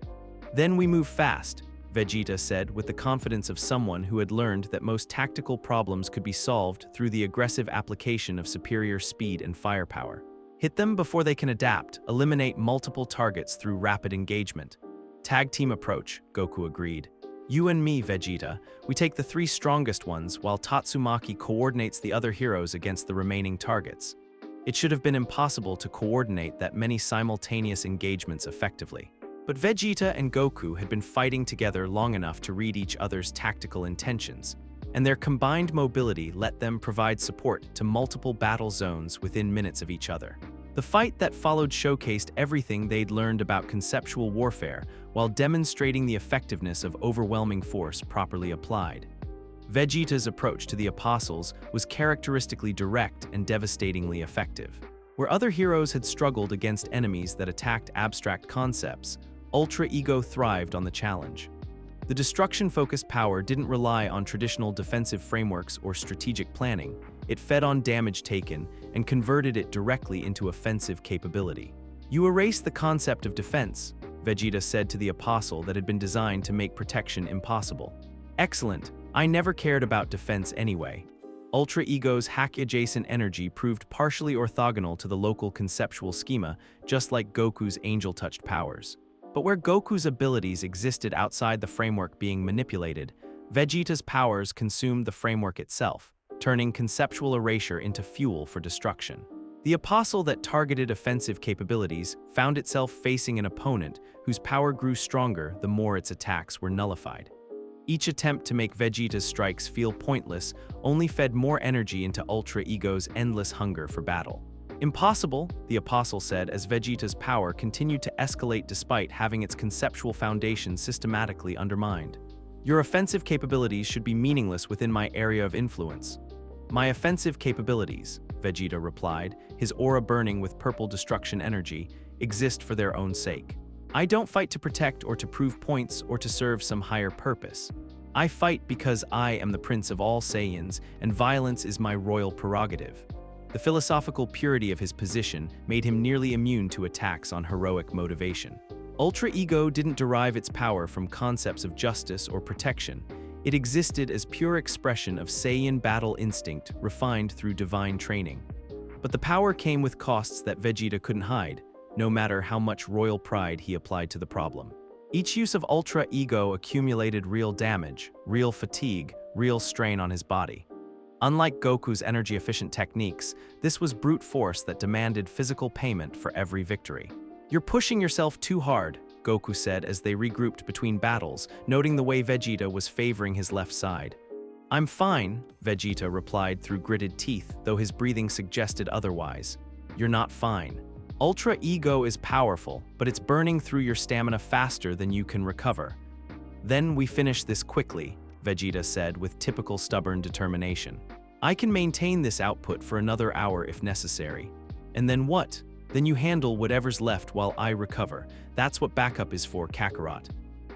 Then we move fast. Vegeta said with the confidence of someone who had learned that most tactical problems could be solved through the aggressive application of superior speed and firepower. Hit them before they can adapt, eliminate multiple targets through rapid engagement. Tag team approach, Goku agreed. You and me, Vegeta, we take the three strongest ones while Tatsumaki coordinates the other heroes against the remaining targets. It should have been impossible to coordinate that many simultaneous engagements effectively. But Vegeta and Goku had been fighting together long enough to read each other's tactical intentions, and their combined mobility let them provide support to multiple battle zones within minutes of each other. The fight that followed showcased everything they'd learned about conceptual warfare while demonstrating the effectiveness of overwhelming force properly applied. Vegeta's approach to the apostles was characteristically direct and devastatingly effective. Where other heroes had struggled against enemies that attacked abstract concepts, Ultra Ego thrived on the challenge. The destruction-focused power didn't rely on traditional defensive frameworks or strategic planning. It fed on damage taken and converted it directly into offensive capability. You erase the concept of defense, Vegeta said to the apostle that had been designed to make protection impossible. Excellent. I never cared about defense anyway. Ultra Ego's hack-adjacent energy proved partially orthogonal to the local conceptual schema, just like Goku's angel-touched powers. But where Goku's abilities existed outside the framework being manipulated, Vegeta's powers consumed the framework itself, turning conceptual erasure into fuel for destruction. The apostle that targeted offensive capabilities found itself facing an opponent whose power grew stronger the more its attacks were nullified. Each attempt to make Vegeta's strikes feel pointless only fed more energy into Ultra Ego's endless hunger for battle. Impossible, the apostle said as Vegeta's power continued to escalate despite having its conceptual foundation systematically undermined. Your offensive capabilities should be meaningless within my area of influence. My offensive capabilities, Vegeta replied, his aura burning with purple destruction energy, exist for their own sake. I don't fight to protect or to prove points or to serve some higher purpose. I fight because I am the prince of all Saiyans and violence is my royal prerogative. The philosophical purity of his position made him nearly immune to attacks on heroic motivation. Ultra Ego didn't derive its power from concepts of justice or protection. It existed as pure expression of Saiyan battle instinct refined through divine training. But the power came with costs that Vegeta couldn't hide, no matter how much royal pride he applied to the problem. Each use of Ultra Ego accumulated real damage, real fatigue, real strain on his body. Unlike Goku's energy-efficient techniques, this was brute force that demanded physical payment for every victory. You're pushing yourself too hard, Goku said as they regrouped between battles, noting the way Vegeta was favoring his left side. I'm fine, Vegeta replied through gritted teeth, though his breathing suggested otherwise. You're not fine. Ultra Ego is powerful, but it's burning through your stamina faster than you can recover. Then we finish this quickly, Vegeta said with typical stubborn determination. I can maintain this output for another hour if necessary. And then what? Then you handle whatever's left while I recover. That's what backup is for, Kakarot.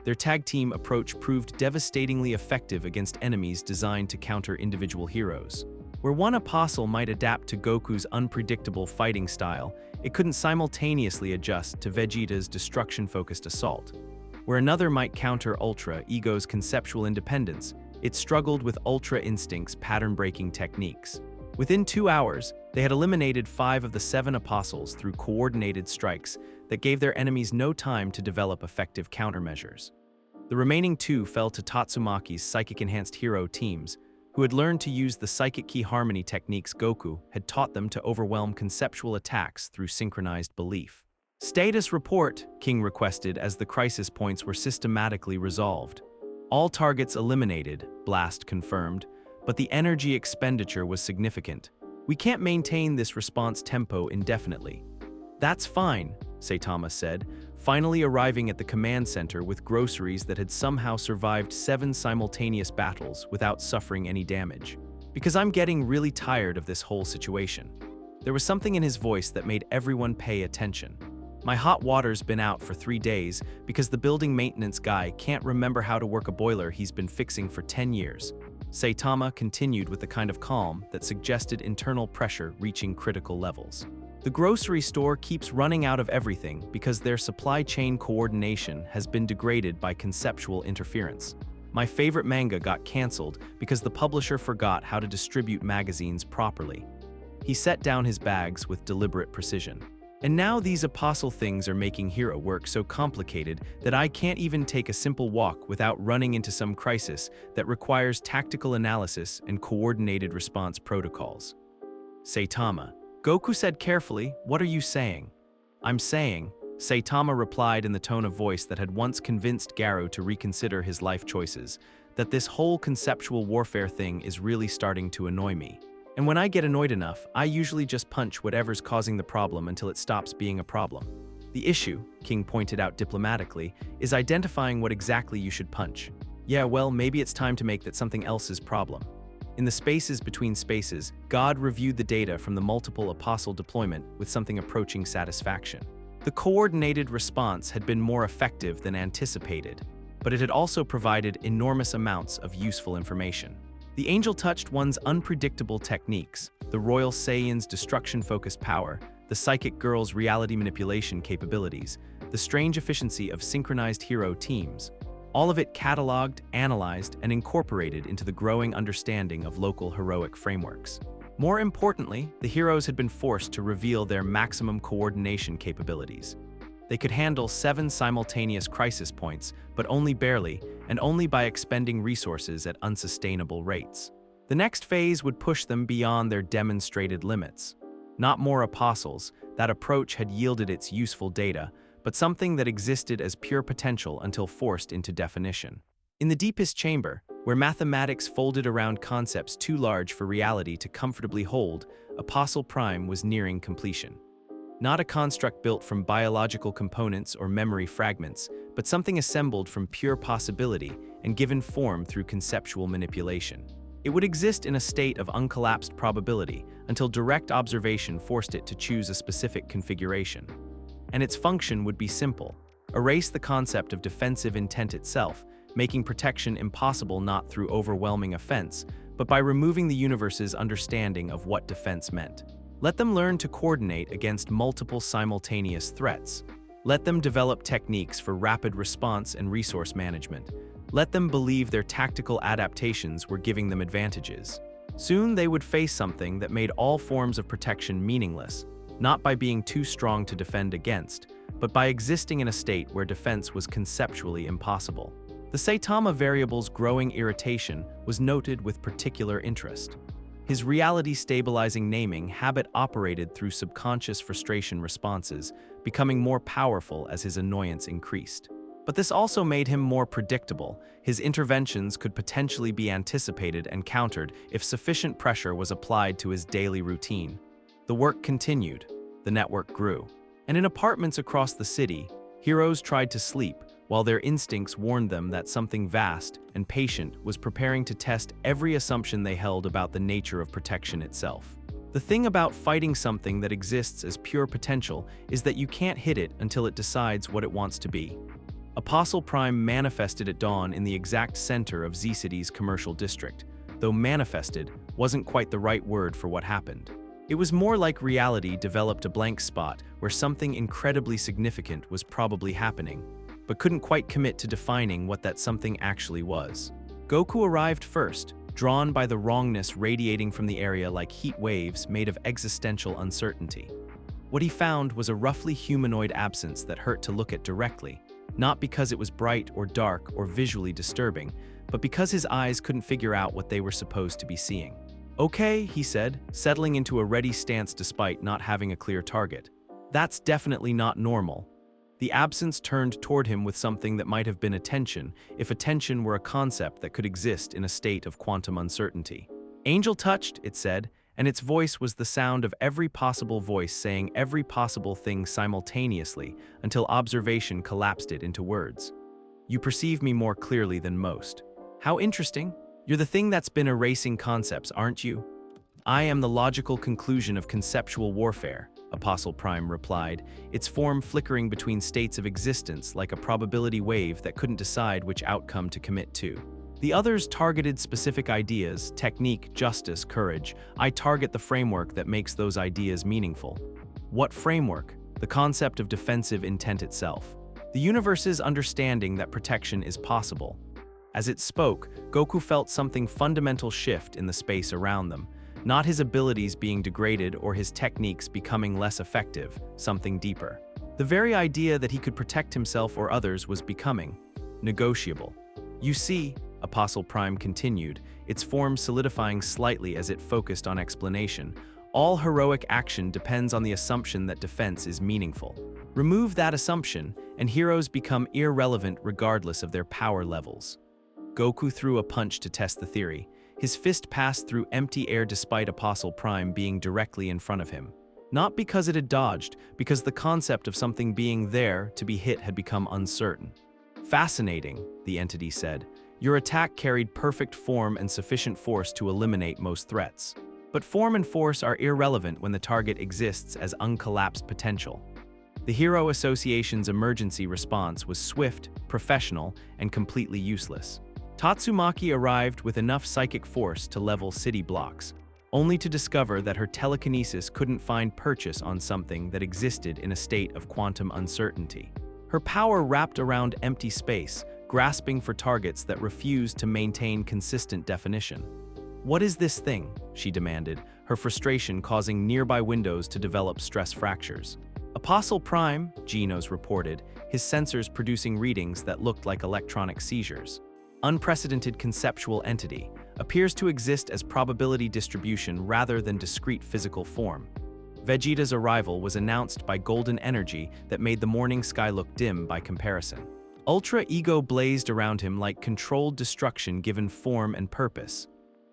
Their tag team approach proved devastatingly effective against enemies designed to counter individual heroes. Where one apostle might adapt to Goku's unpredictable fighting style, it couldn't simultaneously adjust to Vegeta's destruction-focused assault. Where another might counter Ultra Ego's conceptual independence, it struggled with Ultra Instinct's pattern-breaking techniques. Within 2 hours, they had eliminated 5 of the 7 apostles through coordinated strikes that gave their enemies no time to develop effective countermeasures. The remaining 2 fell to Tatsumaki's psychic-enhanced hero teams, who had learned to use the psychic key harmony techniques Goku had taught them to overwhelm conceptual attacks through synchronized belief. Status report, King requested as the crisis points were systematically resolved. All targets eliminated, Blast confirmed, but the energy expenditure was significant. We can't maintain this response tempo indefinitely. That's fine, Saitama said, finally arriving at the command center with groceries that had somehow survived 7 simultaneous battles without suffering any damage. Because I'm getting really tired of this whole situation. There was something in his voice that made everyone pay attention. My hot water's been out for 3 days because the building maintenance guy can't remember how to work a boiler he's been fixing for 10 years. Saitama continued with the kind of calm that suggested internal pressure reaching critical levels. The grocery store keeps running out of everything because their supply chain coordination has been degraded by conceptual interference. My favorite manga got canceled because the publisher forgot how to distribute magazines properly. He set down his bags with deliberate precision. And now these apostle things are making hero work so complicated that I can't even take a simple walk without running into some crisis that requires tactical analysis and coordinated response protocols. Saitama. Goku said carefully, "What are you saying?" "I'm saying," Saitama replied in the tone of voice that had once convinced Garou to reconsider his life choices, "that this whole conceptual warfare thing is really starting to annoy me. And when I get annoyed enough, I usually just punch whatever's causing the problem until it stops being a problem. The issue," King pointed out diplomatically, "is identifying what exactly you should punch. Yeah, well, maybe it's time to make that something else's problem." In the spaces between spaces, God reviewed the data from the multiple apostle deployment with something approaching satisfaction. The coordinated response had been more effective than anticipated, but it had also provided enormous amounts of useful information. The angel touched one's unpredictable techniques, the Royal Saiyan's destruction-focused power, the Psychic Girl's reality manipulation capabilities, the strange efficiency of synchronized hero teams. All of it cataloged, analyzed, and incorporated into the growing understanding of local heroic frameworks. More importantly, the heroes had been forced to reveal their maximum coordination capabilities. They could handle 7 simultaneous crisis points, but only barely, and only by expending resources at unsustainable rates. The next phase would push them beyond their demonstrated limits. Not more apostles, that approach had yielded its useful data, but something that existed as pure potential until forced into definition. In the deepest chamber, where mathematics folded around concepts too large for reality to comfortably hold, Apostle Prime was nearing completion. Not a construct built from biological components or memory fragments, but something assembled from pure possibility and given form through conceptual manipulation. It would exist in a state of uncollapsed probability until direct observation forced it to choose a specific configuration. And its function would be simple: erase the concept of defensive intent itself, making protection impossible not through overwhelming offense, but by removing the universe's understanding of what defense meant. Let them learn to coordinate against multiple simultaneous threats. Let them develop techniques for rapid response and resource management. Let them believe their tactical adaptations were giving them advantages. Soon they would face something that made all forms of protection meaningless, not by being too strong to defend against, but by existing in a state where defense was conceptually impossible. The Saitama variable's growing irritation was noted with particular interest. His reality-stabilizing naming habit operated through subconscious frustration responses, becoming more powerful as his annoyance increased. But this also made him more predictable. His interventions could potentially be anticipated and countered if sufficient pressure was applied to his daily routine. The work continued. The network grew. And in apartments across the city, heroes tried to sleep, while their instincts warned them that something vast and patient was preparing to test every assumption they held about the nature of protection itself. The thing about fighting something that exists as pure potential is that you can't hit it until it decides what it wants to be. Apostle Prime manifested at dawn in the exact center of Z-City's commercial district, though manifested wasn't quite the right word for what happened. It was more like reality developed a blank spot where something incredibly significant was probably happening, but couldn't quite commit to defining what that something actually was. Goku arrived first, drawn by the wrongness radiating from the area like heat waves made of existential uncertainty. What he found was a roughly humanoid absence that hurt to look at directly, not because it was bright or dark or visually disturbing, but because his eyes couldn't figure out what they were supposed to be seeing. "Okay," he said, settling into a ready stance despite not having a clear target. "That's definitely not normal." The absence turned toward him with something that might have been attention, if attention were a concept that could exist in a state of quantum uncertainty. "Angel touched," it said, and its voice was the sound of every possible voice saying every possible thing simultaneously until observation collapsed it into words. "You perceive me more clearly than most. How interesting. You're the thing that's been erasing concepts, aren't you?" "I am the logical conclusion of conceptual warfare," Apostle Prime replied, its form flickering between states of existence like a probability wave that couldn't decide which outcome to commit to. The others targeted specific ideas: technique, justice, courage. I target the framework that makes those ideas meaningful. What framework? The concept of defensive intent itself. The universe's understanding that protection is possible. As it spoke, Goku felt something fundamental shift in the space around them. Not his abilities being degraded or his techniques becoming less effective, something deeper. The very idea that he could protect himself or others was becoming negotiable. You see, Apostle Prime continued, its form solidifying slightly as it focused on explanation. All heroic action depends on the assumption that defense is meaningful. Remove that assumption, and heroes become irrelevant regardless of their power levels. Goku threw a punch to test the theory. His fist passed through empty air despite Apostle Prime being directly in front of him. Not because it had dodged, because the concept of something being there to be hit had become uncertain. Fascinating, the entity said. Your attack carried perfect form and sufficient force to eliminate most threats. But form and force are irrelevant when the target exists as uncollapsed potential. The Hero Association's emergency response was swift, professional, and completely useless. Tatsumaki arrived with enough psychic force to level city blocks, only to discover that her telekinesis couldn't find purchase on something that existed in a state of quantum uncertainty. Her power wrapped around empty space, grasping for targets that refused to maintain consistent definition. What is this thing? She demanded, her frustration causing nearby windows to develop stress fractures. Apostle Prime, Genos reported, his sensors producing readings that looked like electronic seizures. Unprecedented conceptual entity, appears to exist as probability distribution rather than discrete physical form. Vegeta's arrival was announced by golden energy that made the morning sky look dim by comparison. Ultra ego blazed around him like controlled destruction given form and purpose.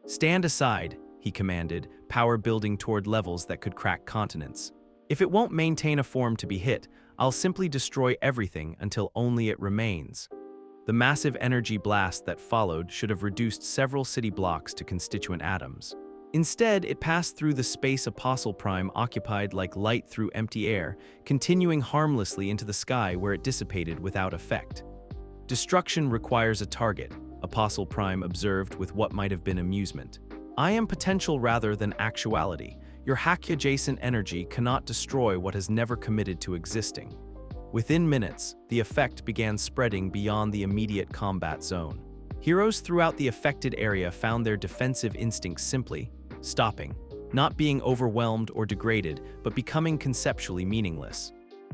Stand aside, he commanded, power building toward levels that could crack continents. If it won't maintain a form to be hit, I'll simply destroy everything until only it remains. The massive energy blast that followed should have reduced several city blocks to constituent atoms. Instead, it passed through the space Apostle Prime occupied like light through empty air, continuing harmlessly into the sky where it dissipated without effect. Destruction requires a target, Apostle Prime observed with what might have been amusement. I am potential rather than actuality. Your hack-adjacent energy cannot destroy what has never committed to existing. Within minutes, the effect began spreading beyond the immediate combat zone. Heroes throughout the affected area found their defensive instincts simply stopping, not being overwhelmed or degraded, but becoming conceptually meaningless.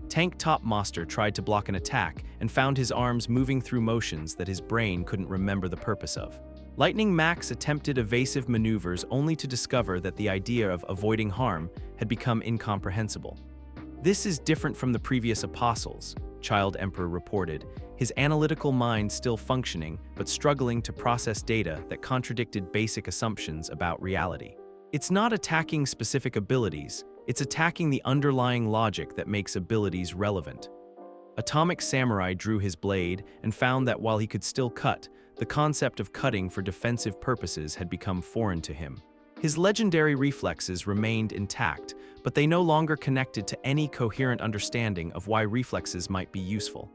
Tank Top Monster tried to block an attack and found his arms moving through motions that his brain couldn't remember the purpose of. Lightning Max attempted evasive maneuvers only to discover that the idea of avoiding harm had become incomprehensible. This is different from the previous apostles, Child Emperor reported, his analytical mind still functioning but struggling to process data that contradicted basic assumptions about reality. It's not attacking specific abilities, it's attacking the underlying logic that makes abilities relevant. Atomic Samurai drew his blade and found that while he could still cut, the concept of cutting for defensive purposes had become foreign to him. His legendary reflexes remained intact, but they no longer connected to any coherent understanding of why reflexes might be useful.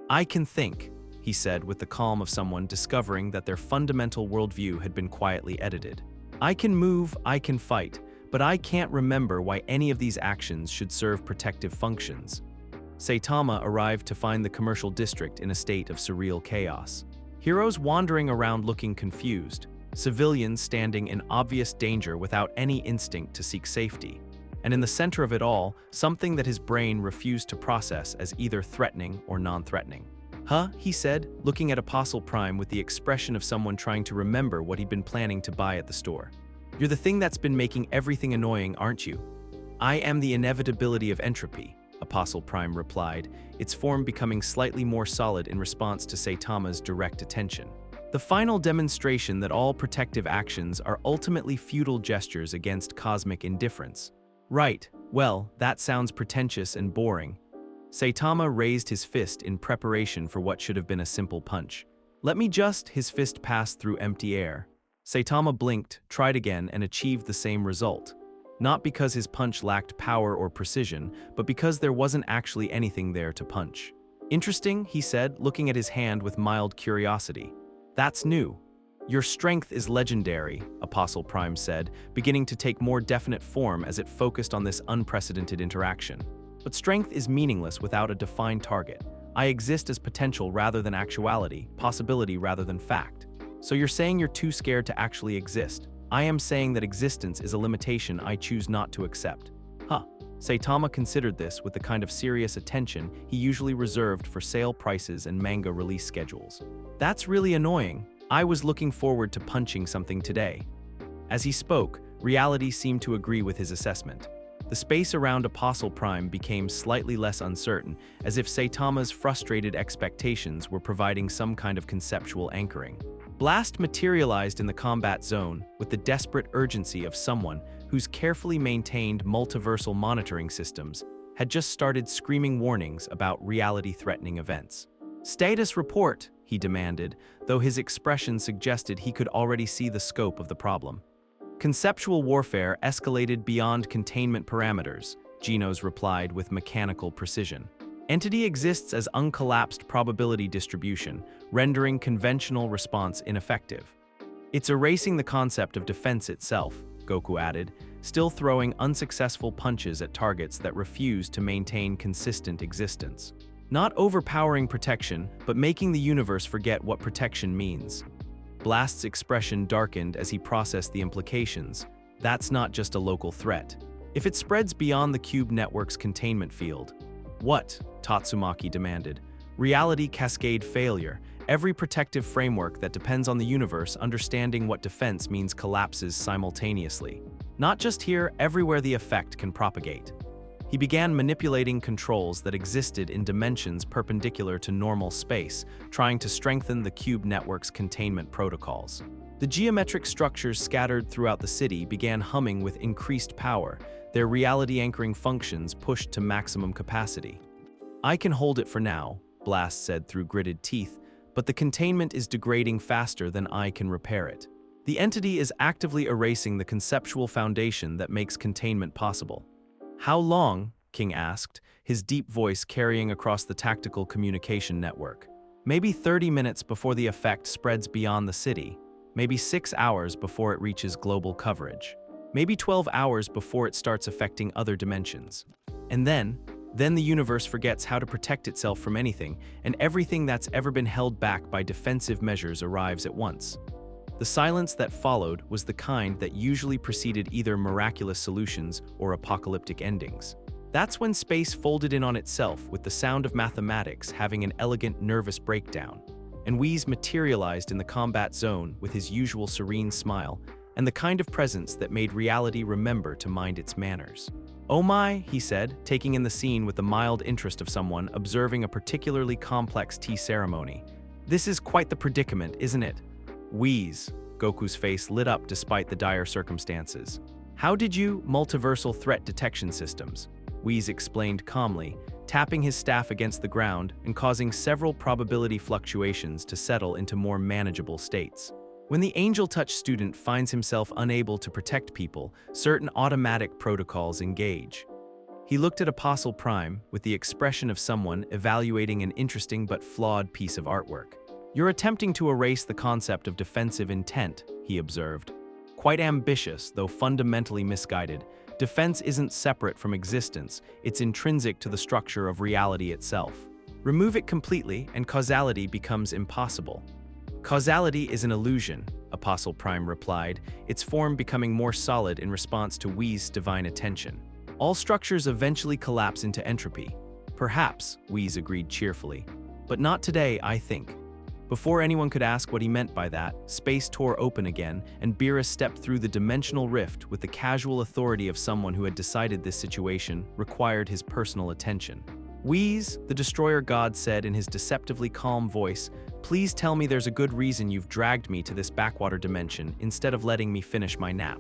I can think, he said with the calm of someone discovering that their fundamental worldview had been quietly edited. I can move, I can fight, but I can't remember why any of these actions should serve protective functions. Saitama arrived to find the commercial district in a state of surreal chaos. Heroes wandering around looking confused, civilians standing in obvious danger without any instinct to seek safety. And in the center of it all, something that his brain refused to process as either threatening or non-threatening. Huh, he said, looking at Apostle Prime with the expression of someone trying to remember what he'd been planning to buy at the store. You're the thing that's been making everything annoying, aren't you? I am the inevitability of entropy, Apostle Prime replied, its form becoming slightly more solid in response to Saitama's direct attention. The final demonstration that all protective actions are ultimately futile gestures against cosmic indifference. Right, well, that sounds pretentious and boring. Saitama raised his fist in preparation for what should have been a simple punch. Let me just, his fist passed through empty air. Saitama blinked, tried again, and achieved the same result. Not because his punch lacked power or precision, but because there wasn't actually anything there to punch. Interesting, he said, looking at his hand with mild curiosity. That's new. Your strength is legendary, Apostle Prime said, beginning to take more definite form as it focused on this unprecedented interaction. But strength is meaningless without a defined target. I exist as potential rather than actuality, possibility rather than fact. So you're saying you're too scared to actually exist. I am saying that existence is a limitation I choose not to accept. Huh. Saitama considered this with the kind of serious attention he usually reserved for sale prices and manga release schedules. That's really annoying. I was looking forward to punching something today. As he spoke, reality seemed to agree with his assessment. The space around Apostle Prime became slightly less uncertain, as if Saitama's frustrated expectations were providing some kind of conceptual anchoring. Blast materialized in the combat zone with the desperate urgency of someone whose carefully maintained multiversal monitoring systems had just started screaming warnings about reality-threatening events. "Status report," he demanded, though his expression suggested he could already see the scope of the problem. "Conceptual warfare escalated beyond containment parameters," Genos replied with mechanical precision. "Entity exists as uncollapsed probability distribution, rendering conventional response ineffective. It's erasing the concept of defense itself," Goku added, still throwing unsuccessful punches at targets that refused to maintain consistent existence. "Not overpowering protection, but making the universe forget what protection means." Blast's expression darkened as he processed the implications. That's not just a local threat. If it spreads beyond the cube network's containment field. "What?" Tatsumaki demanded. "Reality cascade failure. Every protective framework that depends on the universe understanding what defense means collapses simultaneously. Not just here, everywhere the effect can propagate." He began manipulating controls that existed in dimensions perpendicular to normal space, trying to strengthen the cube network's containment protocols. The geometric structures scattered throughout the city began humming with increased power, their reality-anchoring functions pushed to maximum capacity. "I can hold it for now," Blast said through gritted teeth, "but the containment is degrading faster than I can repair it. The entity is actively erasing the conceptual foundation that makes containment possible." "How long?" King asked, his deep voice carrying across the tactical communication network. "Maybe 30 minutes before the effect spreads beyond the city. Maybe 6 hours before it reaches global coverage. Maybe 12 hours before it starts affecting other dimensions. And then the universe forgets how to protect itself from anything, and everything that's ever been held back by defensive measures arrives at once." The silence that followed was the kind that usually preceded either miraculous solutions or apocalyptic endings. That's when space folded in on itself with the sound of mathematics having an elegant nervous breakdown. And Whis materialized in the combat zone with his usual serene smile and the kind of presence that made reality remember to mind its manners. "Oh my," he said, taking in the scene with the mild interest of someone observing a particularly complex tea ceremony. "This is quite the predicament, isn't it?" "Whis." Goku's face lit up despite the dire circumstances. "How did you multiversal threat detection systems?" Whis explained calmly, tapping his staff against the ground and causing several probability fluctuations to settle into more manageable states. "When the Angel Touch student finds himself unable to protect people, certain automatic protocols engage." He looked at Apostle Prime with the expression of someone evaluating an interesting but flawed piece of artwork. "You're attempting to erase the concept of defensive intent," he observed. "Quite ambitious, though fundamentally misguided. Defense isn't separate from existence, it's intrinsic to the structure of reality itself. Remove it completely, and causality becomes impossible." "Causality is an illusion," Apostle Prime replied, its form becoming more solid in response to Whis' divine attention. "All structures eventually collapse into entropy." "Perhaps," Whis agreed cheerfully. "But not today, I think." Before anyone could ask what he meant by that, space tore open again, and Beerus stepped through the dimensional rift with the casual authority of someone who had decided this situation required his personal attention. "Whis," the destroyer god said in his deceptively calm voice, "please tell me there's a good reason you've dragged me to this backwater dimension instead of letting me finish my nap."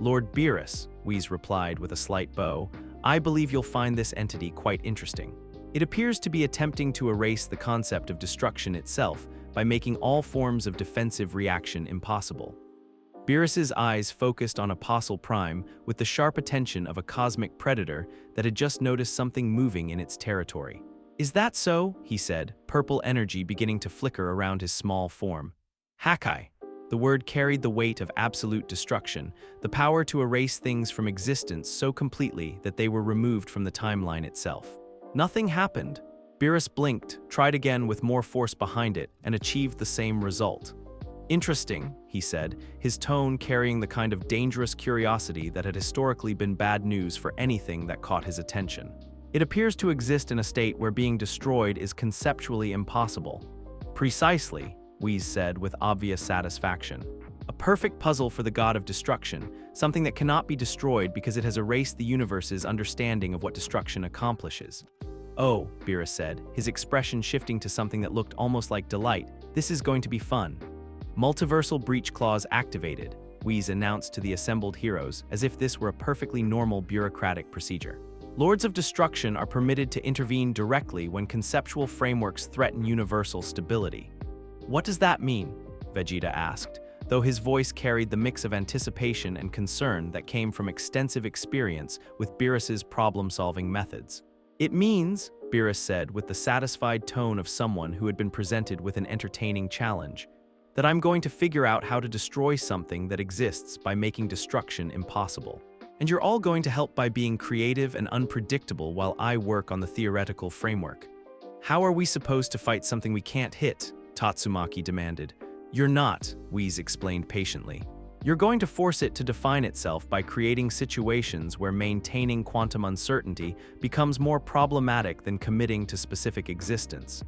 "Lord Beerus," Whis replied with a slight bow, "I believe you'll find this entity quite interesting. It appears to be attempting to erase the concept of destruction itself by making all forms of defensive reaction impossible." Beerus's eyes focused on Apostle Prime with the sharp attention of a cosmic predator that had just noticed something moving in its territory. "Is that so?" he said, purple energy beginning to flicker around his small form. "Hakai." The word carried the weight of absolute destruction, the power to erase things from existence so completely that they were removed from the timeline itself. Nothing happened. Beerus blinked, tried again with more force behind it, and achieved the same result. Interesting, he said, his tone carrying the kind of dangerous curiosity that had historically been bad news for anything that caught his attention. It appears to exist in a state where being destroyed is conceptually impossible. Precisely, Whis said with obvious satisfaction. A perfect puzzle for the god of destruction, something that cannot be destroyed because it has erased the universe's understanding of what destruction accomplishes. Oh, Beerus said, his expression shifting to something that looked almost like delight. This is going to be fun. Multiversal breach clause activated, Whis announced to the assembled heroes as if this were a perfectly normal bureaucratic procedure. Lords of Destruction are permitted to intervene directly when conceptual frameworks threaten universal stability. What does that mean? Vegeta asked, though his voice carried the mix of anticipation and concern that came from extensive experience with Beerus's problem-solving methods. It means, Beerus said with the satisfied tone of someone who had been presented with an entertaining challenge, that I'm going to figure out how to destroy something that exists by making destruction impossible. And you're all going to help by being creative and unpredictable while I work on the theoretical framework. How are we supposed to fight something we can't hit? Tatsumaki demanded. You're not, Whis explained patiently. You're going to force it to define itself by creating situations where maintaining quantum uncertainty becomes more problematic than committing to specific existence.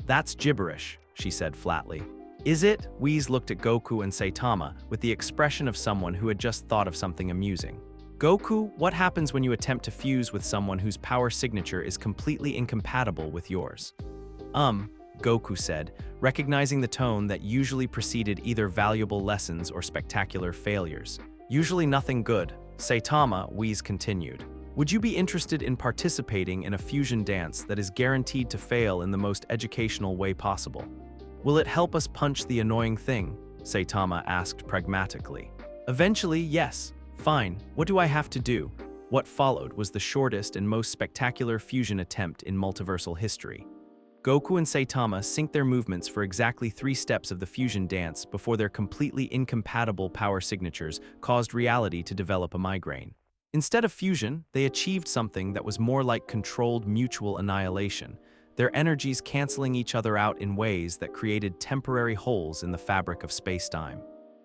That's gibberish, she said flatly. Is it? Whis looked at Goku and Saitama with the expression of someone who had just thought of something amusing. Goku, what happens when you attempt to fuse with someone whose power signature is completely incompatible with yours? Goku said, recognizing the tone that usually preceded either valuable lessons or spectacular failures. Usually nothing good. Saitama, Whis continued. Would you be interested in participating in a fusion dance that is guaranteed to fail in the most educational way possible? Will it help us punch the annoying thing? Saitama asked pragmatically. Eventually, yes. Fine, what do I have to do? What followed was the shortest and most spectacular fusion attempt in multiversal history. Goku and Saitama synced their movements for exactly 3 steps of the fusion dance before their completely incompatible power signatures caused reality to develop a migraine. Instead of fusion, they achieved something that was more like controlled mutual annihilation, their energies canceling each other out in ways that created temporary holes in the fabric of space-time.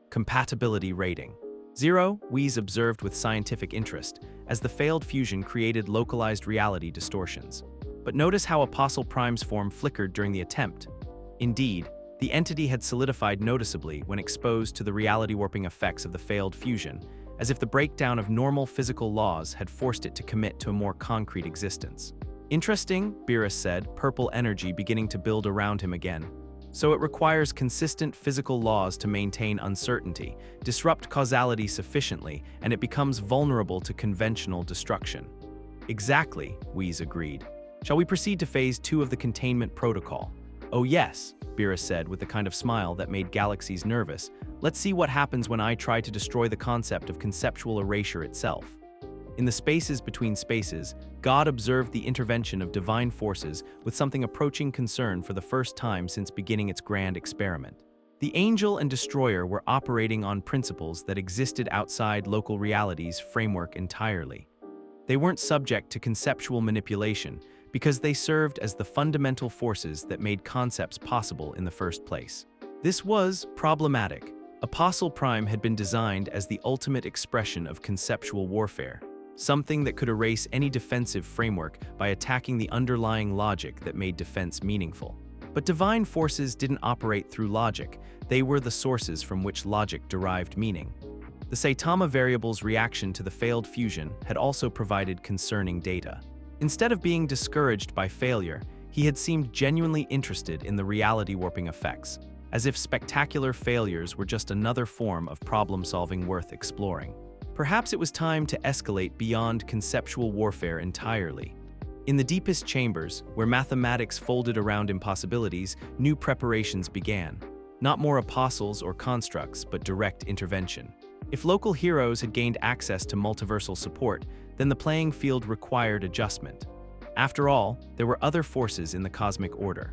Compatibility rating. 0, Whis observed with scientific interest, as the failed fusion created localized reality distortions. But notice how Apostle Prime's form flickered during the attempt. Indeed, the entity had solidified noticeably when exposed to the reality-warping effects of the failed fusion, as if the breakdown of normal physical laws had forced it to commit to a more concrete existence. Interesting, Beerus said, purple energy beginning to build around him again. So it requires consistent physical laws to maintain uncertainty, disrupt causality sufficiently, and it becomes vulnerable to conventional destruction. Exactly, Whis agreed. Shall we proceed to phase 2 of the containment protocol? Oh yes, Beerus said with the kind of smile that made galaxies nervous. Let's see what happens when I try to destroy the concept of conceptual erasure itself. In the spaces between spaces, God observed the intervention of divine forces with something approaching concern for the first time since beginning its grand experiment. The angel and destroyer were operating on principles that existed outside local reality's framework entirely. They weren't subject to conceptual manipulation because they served as the fundamental forces that made concepts possible in the first place. This was problematic. Apostle Prime had been designed as the ultimate expression of conceptual warfare, something that could erase any defensive framework by attacking the underlying logic that made defense meaningful. But divine forces didn't operate through logic, they were the sources from which logic derived meaning. The Saitama variable's reaction to the failed fusion had also provided concerning data. Instead of being discouraged by failure, he had seemed genuinely interested in the reality-warping effects, as if spectacular failures were just another form of problem-solving worth exploring. Perhaps it was time to escalate beyond conceptual warfare entirely. In the deepest chambers, where mathematics folded around impossibilities, new preparations began. Not more apostles or constructs, but direct intervention. If local heroes had gained access to multiversal support, then the playing field required adjustment. After all, there were other forces in the cosmic order.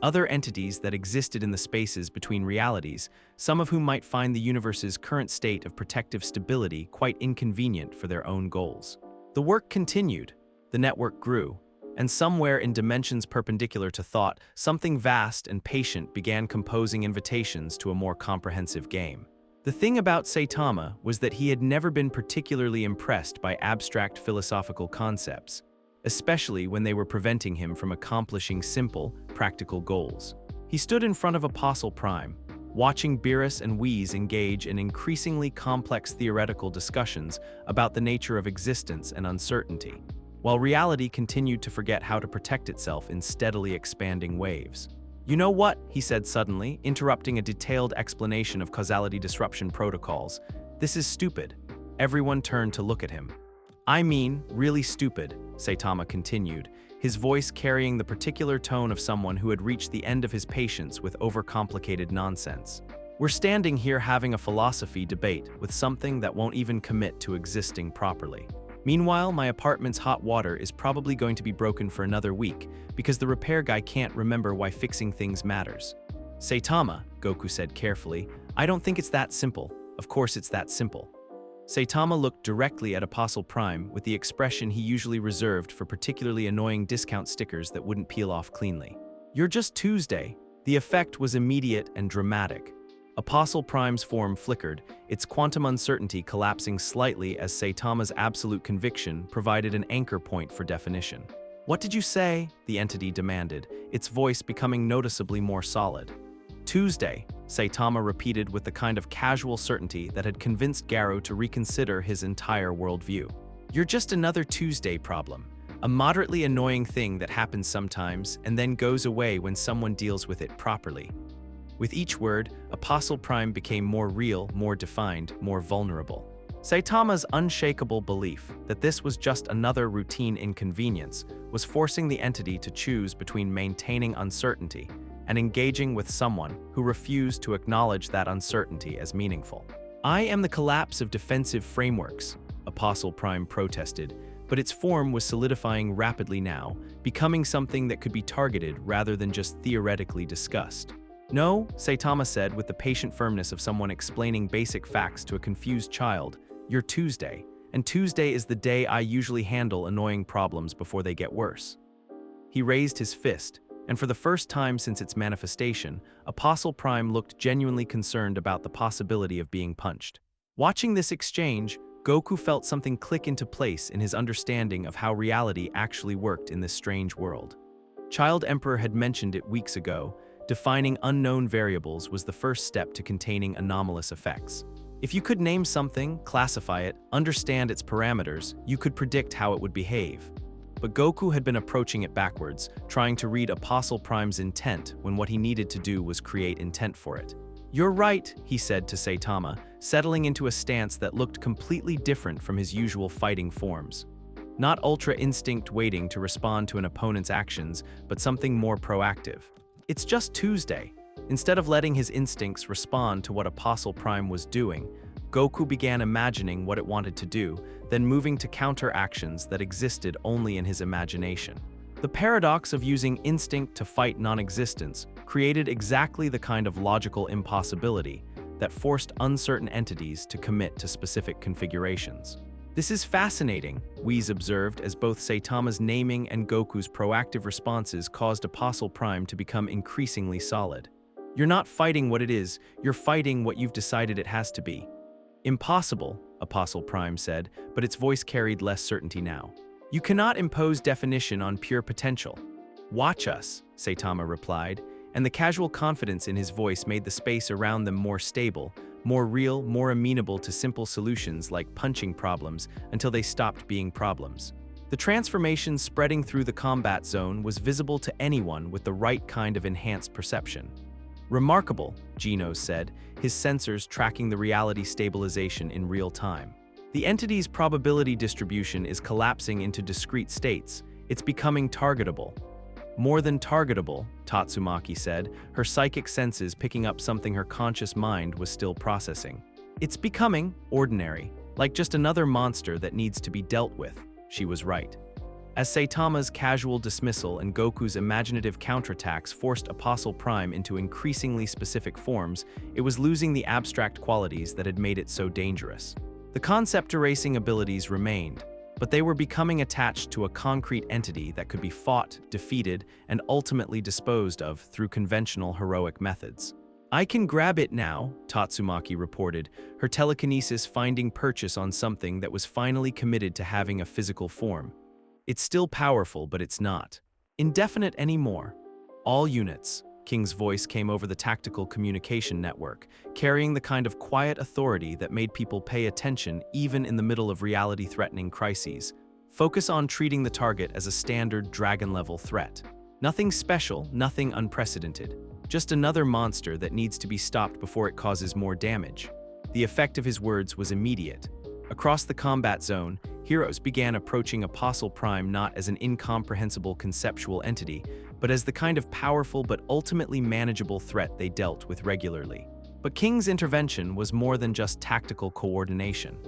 other entities that existed in the spaces between realities, some of whom might find the universe's current state of protective stability quite inconvenient for their own goals. The work continued, the network grew, and somewhere in dimensions perpendicular to thought, something vast and patient began composing invitations to a more comprehensive game. The thing about Saitama was that he had never been particularly impressed by abstract philosophical concepts, especially when they were preventing him from accomplishing simple, practical goals. He stood in front of Apostle Prime, watching Beerus and Whis engage in increasingly complex theoretical discussions about the nature of existence and uncertainty, while reality continued to forget how to protect itself in steadily expanding waves. "You know what?" he said suddenly, interrupting a detailed explanation of causality disruption protocols. "This is stupid." Everyone turned to look at him. "I mean, really stupid," Saitama continued, his voice carrying the particular tone of someone who had reached the end of his patience with overcomplicated nonsense. "We're standing here having a philosophy debate with something that won't even commit to existing properly. Meanwhile, my apartment's hot water is probably going to be broken for another week because the repair guy can't remember why fixing things matters." "Saitama," Goku said carefully, "I don't think it's that simple. Of course it's that simple." Saitama looked directly at Apostle Prime with the expression he usually reserved for particularly annoying discount stickers that wouldn't peel off cleanly. "You're just Tuesday." The effect was immediate and dramatic. Apostle Prime's form flickered, its quantum uncertainty collapsing slightly as Saitama's absolute conviction provided an anchor point for definition. "What did you say?" the entity demanded, its voice becoming noticeably more solid. "Tuesday," Saitama repeated with the kind of casual certainty that had convinced Garou to reconsider his entire worldview. "You're just another Tuesday problem, a moderately annoying thing that happens sometimes and then goes away when someone deals with it properly." With each word, Apostle Prime became more real, more defined, more vulnerable. Saitama's unshakable belief that this was just another routine inconvenience was forcing the entity to choose between maintaining uncertainty and engaging with someone who refused to acknowledge that uncertainty as meaningful. "I am the collapse of defensive frameworks," Apostle Prime protested, but its form was solidifying rapidly now, becoming something that could be targeted rather than just theoretically discussed. "No," Saitama said with the patient firmness of someone explaining basic facts to a confused child, "you're Tuesday, and Tuesday is the day I usually handle annoying problems before they get worse." He raised his fist, and for the first time since its manifestation, Apostle Prime looked genuinely concerned about the possibility of being punched. Watching this exchange, Goku felt something click into place in his understanding of how reality actually worked in this strange world. Child Emperor had mentioned it weeks ago. Defining unknown variables was the first step to containing anomalous effects. If you could name something, classify it, understand its parameters, you could predict how it would behave. But Goku had been approaching it backwards, trying to read Apostle Prime's intent when what he needed to do was create intent for it. "You're right," he said to Saitama, settling into a stance that looked completely different from his usual fighting forms. Not ultra instinct waiting to respond to an opponent's actions, but something more proactive. "It's just Tuesday." Instead of letting his instincts respond to what Apostle Prime was doing, Goku began imagining what it wanted to do, then moving to counter actions that existed only in his imagination. The paradox of using instinct to fight non-existence created exactly the kind of logical impossibility that forced uncertain entities to commit to specific configurations. "This is fascinating," Whis observed as both Saitama's naming and Goku's proactive responses caused Apostle Prime to become increasingly solid. "You're not fighting what it is, you're fighting what you've decided it has to be." "Impossible," Apostle Prime said, but its voice carried less certainty now. "You cannot impose definition on pure potential." "Watch us," Saitama replied, and the casual confidence in his voice made the space around them more stable, more real, more amenable to simple solutions like punching problems until they stopped being problems. The transformation spreading through the combat zone was visible to anyone with the right kind of enhanced perception. "Remarkable," Genos said, his sensors tracking the reality stabilization in real time. "The entity's probability distribution is collapsing into discrete states. It's becoming targetable." "More than targetable," Tatsumaki said, her psychic senses picking up something her conscious mind was still processing. "It's becoming ordinary, like just another monster that needs to be dealt with." She was right. As Saitama's casual dismissal and Goku's imaginative counterattacks forced Apostle Prime into increasingly specific forms, it was losing the abstract qualities that had made it so dangerous. The concept erasing abilities remained, but they were becoming attached to a concrete entity that could be fought, defeated, and ultimately disposed of through conventional heroic methods. "I can grab it now," Tatsumaki reported, her telekinesis finding purchase on something that was finally committed to having a physical form. "It's still powerful, but it's not indefinite anymore. All units." King's voice came over the tactical communication network, carrying the kind of quiet authority that made people pay attention even in the middle of reality-threatening crises. "Focus on treating the target as a standard dragon-level threat. Nothing special, nothing unprecedented. Just another monster that needs to be stopped before it causes more damage." The effect of his words was immediate. Across the combat zone, heroes began approaching Apostle Prime not as an incomprehensible conceptual entity, but as the kind of powerful but ultimately manageable threat they dealt with regularly. But King's intervention was more than just tactical coordination.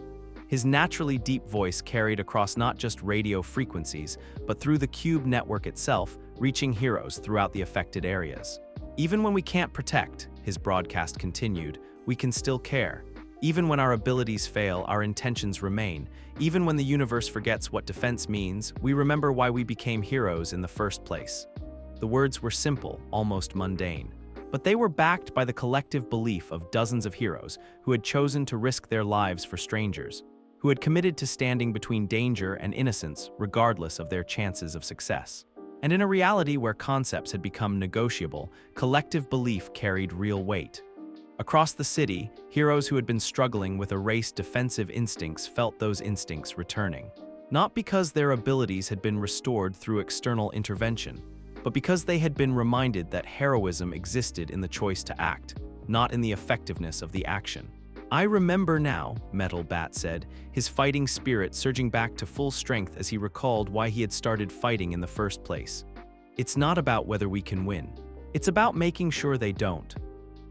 His naturally deep voice carried across not just radio frequencies, but through the cube network itself, reaching heroes throughout the affected areas. "Even when we can't protect," his broadcast continued, "we can still care. Even when our abilities fail, our intentions remain. Even when the universe forgets what defense means, we remember why we became heroes in the first place." The words were simple, almost mundane, but they were backed by the collective belief of dozens of heroes who had chosen to risk their lives for strangers, who had committed to standing between danger and innocence regardless of their chances of success. And in a reality where concepts had become negotiable, collective belief carried real weight. Across the city, heroes who had been struggling with erased defensive instincts felt those instincts returning. Not because their abilities had been restored through external intervention, but because they had been reminded that heroism existed in the choice to act, not in the effectiveness of the action. "I remember now," Metal Bat said, his fighting spirit surging back to full strength as he recalled why he had started fighting in the first place. "It's not about whether we can win. It's about making sure they don't."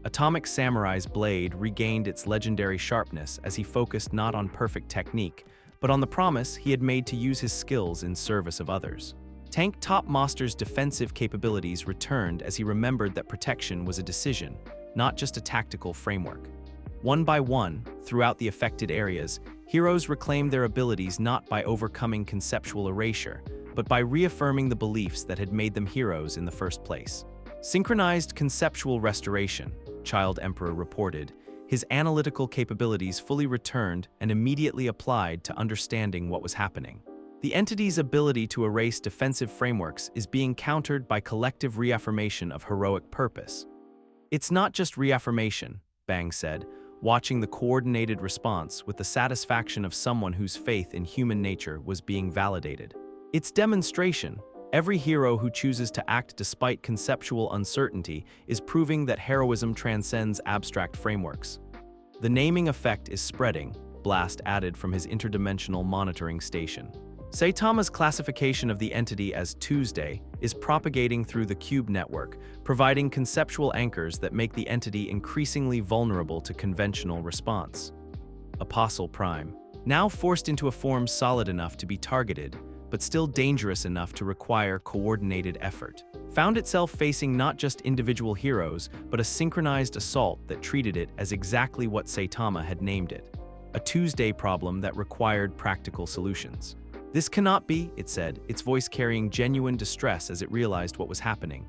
Atomic Samurai's blade regained its legendary sharpness as he focused not on perfect technique, but on the promise he had made to use his skills in service of others. Tank Top Monster's defensive capabilities returned as he remembered that protection was a decision, not just a tactical framework. One by one, throughout the affected areas, heroes reclaimed their abilities not by overcoming conceptual erasure, but by reaffirming the beliefs that had made them heroes in the first place. "Synchronized conceptual restoration," Child Emperor reported, his analytical capabilities fully returned and immediately applied to understanding what was happening. "The entity's ability to erase defensive frameworks is being countered by collective reaffirmation of heroic purpose." "It's not just reaffirmation," Bang said, watching the coordinated response with the satisfaction of someone whose faith in human nature was being validated. "It's demonstration. Every hero who chooses to act despite conceptual uncertainty is proving that heroism transcends abstract frameworks." "The naming effect is spreading," Blast added from his interdimensional monitoring station. "Saitama's classification of the entity as Tuesday is propagating through the cube network, providing conceptual anchors that make the entity increasingly vulnerable to conventional response." Apostle Prime, now forced into a form solid enough to be targeted, but still dangerous enough to require coordinated effort, found itself facing not just individual heroes, but a synchronized assault that treated it as exactly what Saitama had named it: a Tuesday problem that required practical solutions. "This cannot be," it said, its voice carrying genuine distress as it realized what was happening.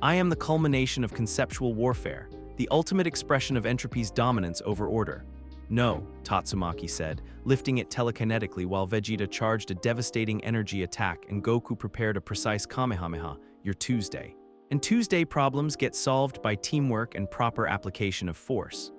"I am the culmination of conceptual warfare, the ultimate expression of entropy's dominance over order." "No," Tatsumaki said, lifting it telekinetically while Vegeta charged a devastating energy attack and Goku prepared a precise Kamehameha. "You're Tuesday. And Tuesday problems get solved by teamwork and proper application of force."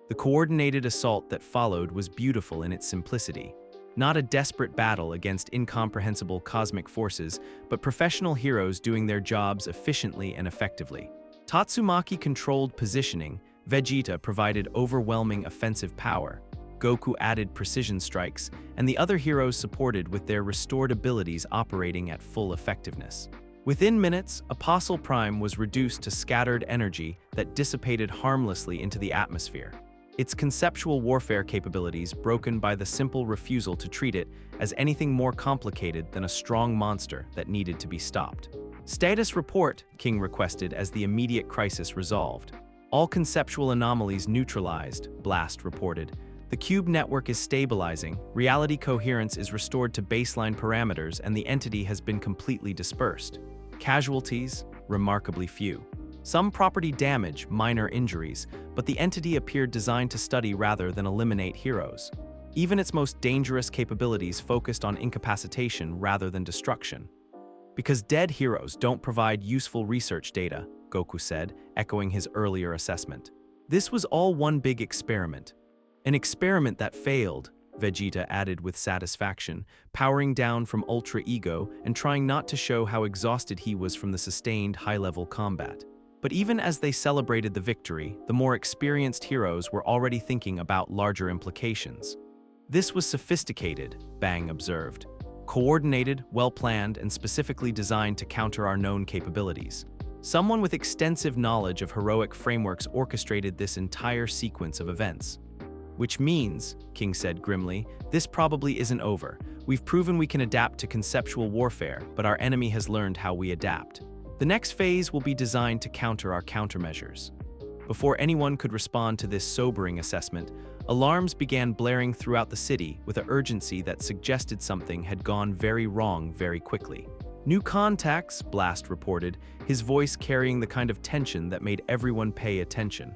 The coordinated assault that followed was beautiful in its simplicity. Not a desperate battle against incomprehensible cosmic forces, but professional heroes doing their jobs efficiently and effectively. Tatsumaki controlled positioning, Vegeta provided overwhelming offensive power, Goku added precision strikes, and the other heroes supported with their restored abilities operating at full effectiveness. Within minutes, Apostle Prime was reduced to scattered energy that dissipated harmlessly into the atmosphere. its conceptual warfare capabilities broken by the simple refusal to treat it as anything more complicated than a strong monster that needed to be stopped. "Status report," King requested as the immediate crisis resolved. "All conceptual anomalies neutralized," Blast reported. "The cube network is stabilizing, reality coherence is restored to baseline parameters, and the entity has been completely dispersed. Casualties? Remarkably few. Some property damage, minor injuries, but the entity appeared designed to study rather than eliminate heroes. Even its most dangerous capabilities focused on incapacitation rather than destruction. Because dead heroes don't provide useful research data," Goku said, echoing his earlier assessment. "This was all one big experiment. An experiment that failed," Vegeta added with satisfaction, powering down from Ultra Ego and trying not to show how exhausted he was from the sustained high-level combat. But even as they celebrated the victory, the more experienced heroes were already thinking about larger implications. "This was sophisticated," Bang observed. "Coordinated, well-planned, and specifically designed to counter our known capabilities. Someone with extensive knowledge of heroic frameworks orchestrated this entire sequence of events." "Which means," King said grimly, "this probably isn't over. We've proven we can adapt to conceptual warfare, but our enemy has learned how we adapt. The next phase will be designed to counter our countermeasures." Before anyone could respond to this sobering assessment, alarms began blaring throughout the city with an urgency that suggested something had gone very wrong very quickly. "New contacts," Blast reported, his voice carrying the kind of tension that made everyone pay attention.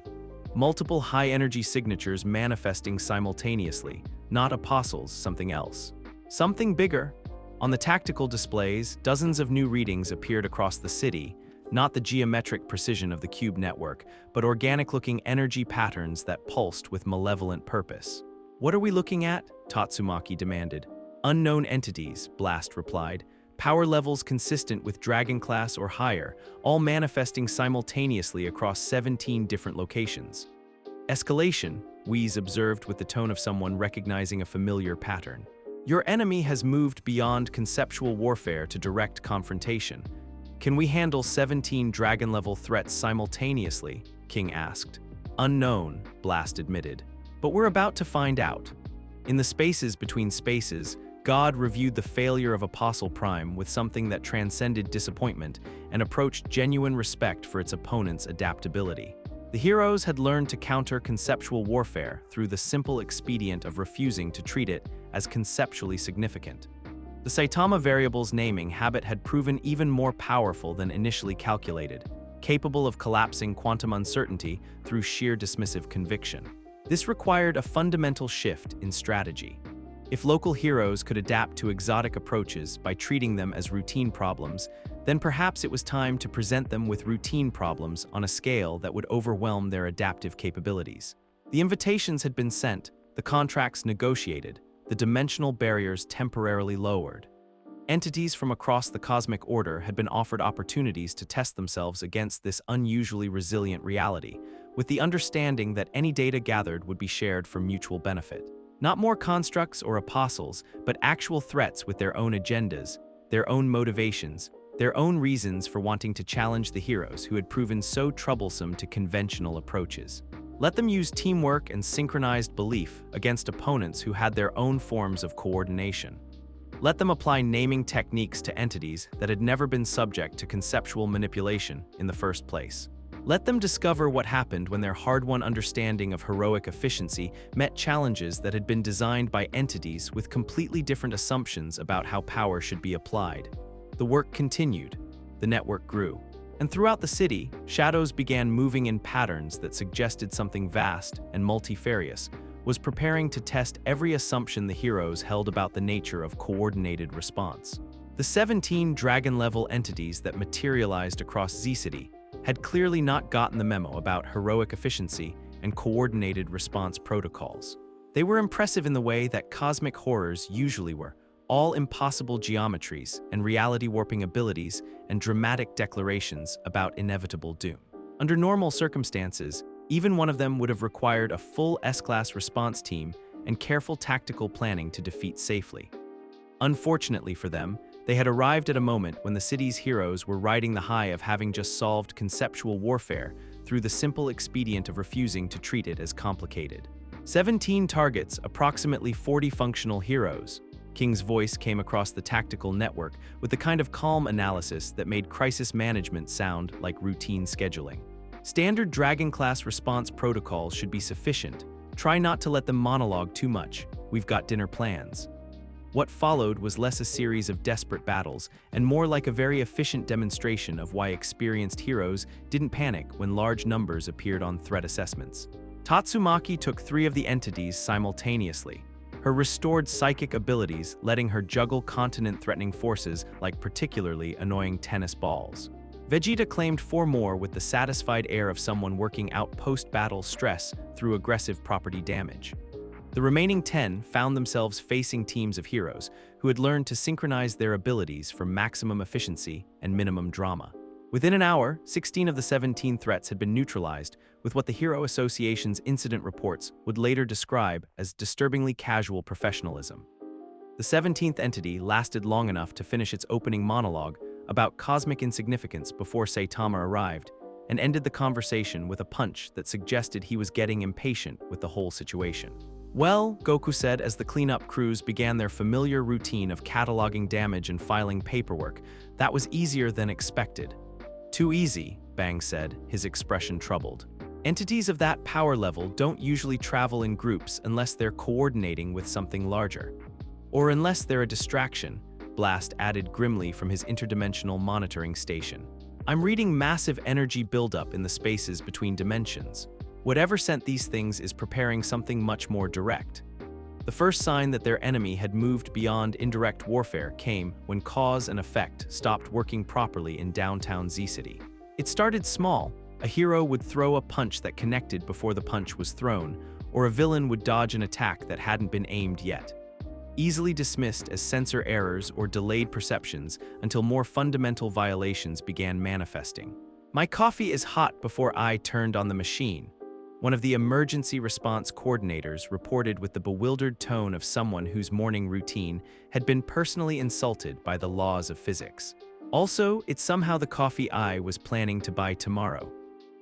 "Multiple high-energy signatures manifesting simultaneously, not apostles, something else. Something bigger." On the tactical displays, dozens of new readings appeared across the city, not the geometric precision of the cube network, but organic-looking energy patterns that pulsed with malevolent purpose. "What are we looking at?" Tatsumaki demanded. "Unknown entities," Blast replied. "Power levels consistent with Dragon class or higher, all manifesting simultaneously across 17 different locations." "Escalation," Whis observed with the tone of someone recognizing a familiar pattern. "Your enemy has moved beyond conceptual warfare to direct confrontation. Can we handle 17 dragon-level threats simultaneously?" King asked. "Unknown," Blast admitted. "But we're about to find out." In the spaces between spaces, God reviewed the failure of Apostle Prime with something that transcended disappointment and approached genuine respect for its opponent's adaptability. The heroes had learned to counter conceptual warfare through the simple expedient of refusing to treat it as conceptually significant. The Saitama variable's naming habit had proven even more powerful than initially calculated, capable of collapsing quantum uncertainty through sheer dismissive conviction. This required a fundamental shift in strategy. If local heroes could adapt to exotic approaches by treating them as routine problems, then perhaps it was time to present them with routine problems on a scale that would overwhelm their adaptive capabilities. The invitations had been sent, the contracts negotiated, the dimensional barriers temporarily lowered. Entities from across the cosmic order had been offered opportunities to test themselves against this unusually resilient reality, with the understanding that any data gathered would be shared for mutual benefit. Not more constructs or apostles, but actual threats with their own agendas, their own motivations, their own reasons for wanting to challenge the heroes who had proven so troublesome to conventional approaches. Let them use teamwork and synchronized belief against opponents who had their own forms of coordination. Let them apply naming techniques to entities that had never been subject to conceptual manipulation in the first place. Let them discover what happened when their hard-won understanding of heroic efficiency met challenges that had been designed by entities with completely different assumptions about how power should be applied. The work continued. The network grew. And throughout the city, shadows began moving in patterns that suggested something vast and multifarious was preparing to test every assumption the heroes held about the nature of coordinated response. The 17 dragon-level entities that materialized across Z-City had clearly not gotten the memo about heroic efficiency and coordinated response protocols. They were impressive in the way that cosmic horrors usually were, all impossible geometries and reality-warping abilities and dramatic declarations about inevitable doom. Under normal circumstances, even one of them would have required a full S-class response team and careful tactical planning to defeat safely. Unfortunately for them, they had arrived at a moment when the city's heroes were riding the high of having just solved conceptual warfare through the simple expedient of refusing to treat it as complicated. 17 targets, approximately 40 functional heroes. King's voice came across the tactical network with the kind of calm analysis that made crisis management sound like routine scheduling. Standard Dragon-class response protocols should be sufficient. Try not to let them monologue too much. We've got dinner plans. What followed was less a series of desperate battles and more like a very efficient demonstration of why experienced heroes didn't panic when large numbers appeared on threat assessments. Tatsumaki took 3 of the entities simultaneously, her restored psychic abilities letting her juggle continent-threatening forces like particularly annoying tennis balls. Vegeta claimed 4 more with the satisfied air of someone working out post-battle stress through aggressive property damage. The remaining 10 found themselves facing teams of heroes who had learned to synchronize their abilities for maximum efficiency and minimum drama. Within an hour, 16 of the 17 threats had been neutralized with what the Hero Association's incident reports would later describe as disturbingly casual professionalism. The 17th entity lasted long enough to finish its opening monologue about cosmic insignificance before Saitama arrived, and ended the conversation with a punch that suggested he was getting impatient with the whole situation. "Well," Goku said as the cleanup crews began their familiar routine of cataloging damage and filing paperwork, "that was easier than expected." "Too easy," Bang said, his expression troubled. "Entities of that power level don't usually travel in groups unless they're coordinating with something larger. Or unless they're a distraction," Blast added grimly from his interdimensional monitoring station. "I'm reading massive energy buildup in the spaces between dimensions. Whatever sent these things is preparing something much more direct." The first sign that their enemy had moved beyond indirect warfare came when cause and effect stopped working properly in downtown Z-City. It started small. A hero would throw a punch that connected before the punch was thrown, or a villain would dodge an attack that hadn't been aimed yet. Easily dismissed as sensor errors or delayed perceptions until more fundamental violations began manifesting. "My coffee is hot," before I turned on the machine. One of the emergency response coordinators reported with the bewildered tone of someone whose morning routine had been personally insulted by the laws of physics. "Also, it's somehow the coffee I was planning to buy tomorrow."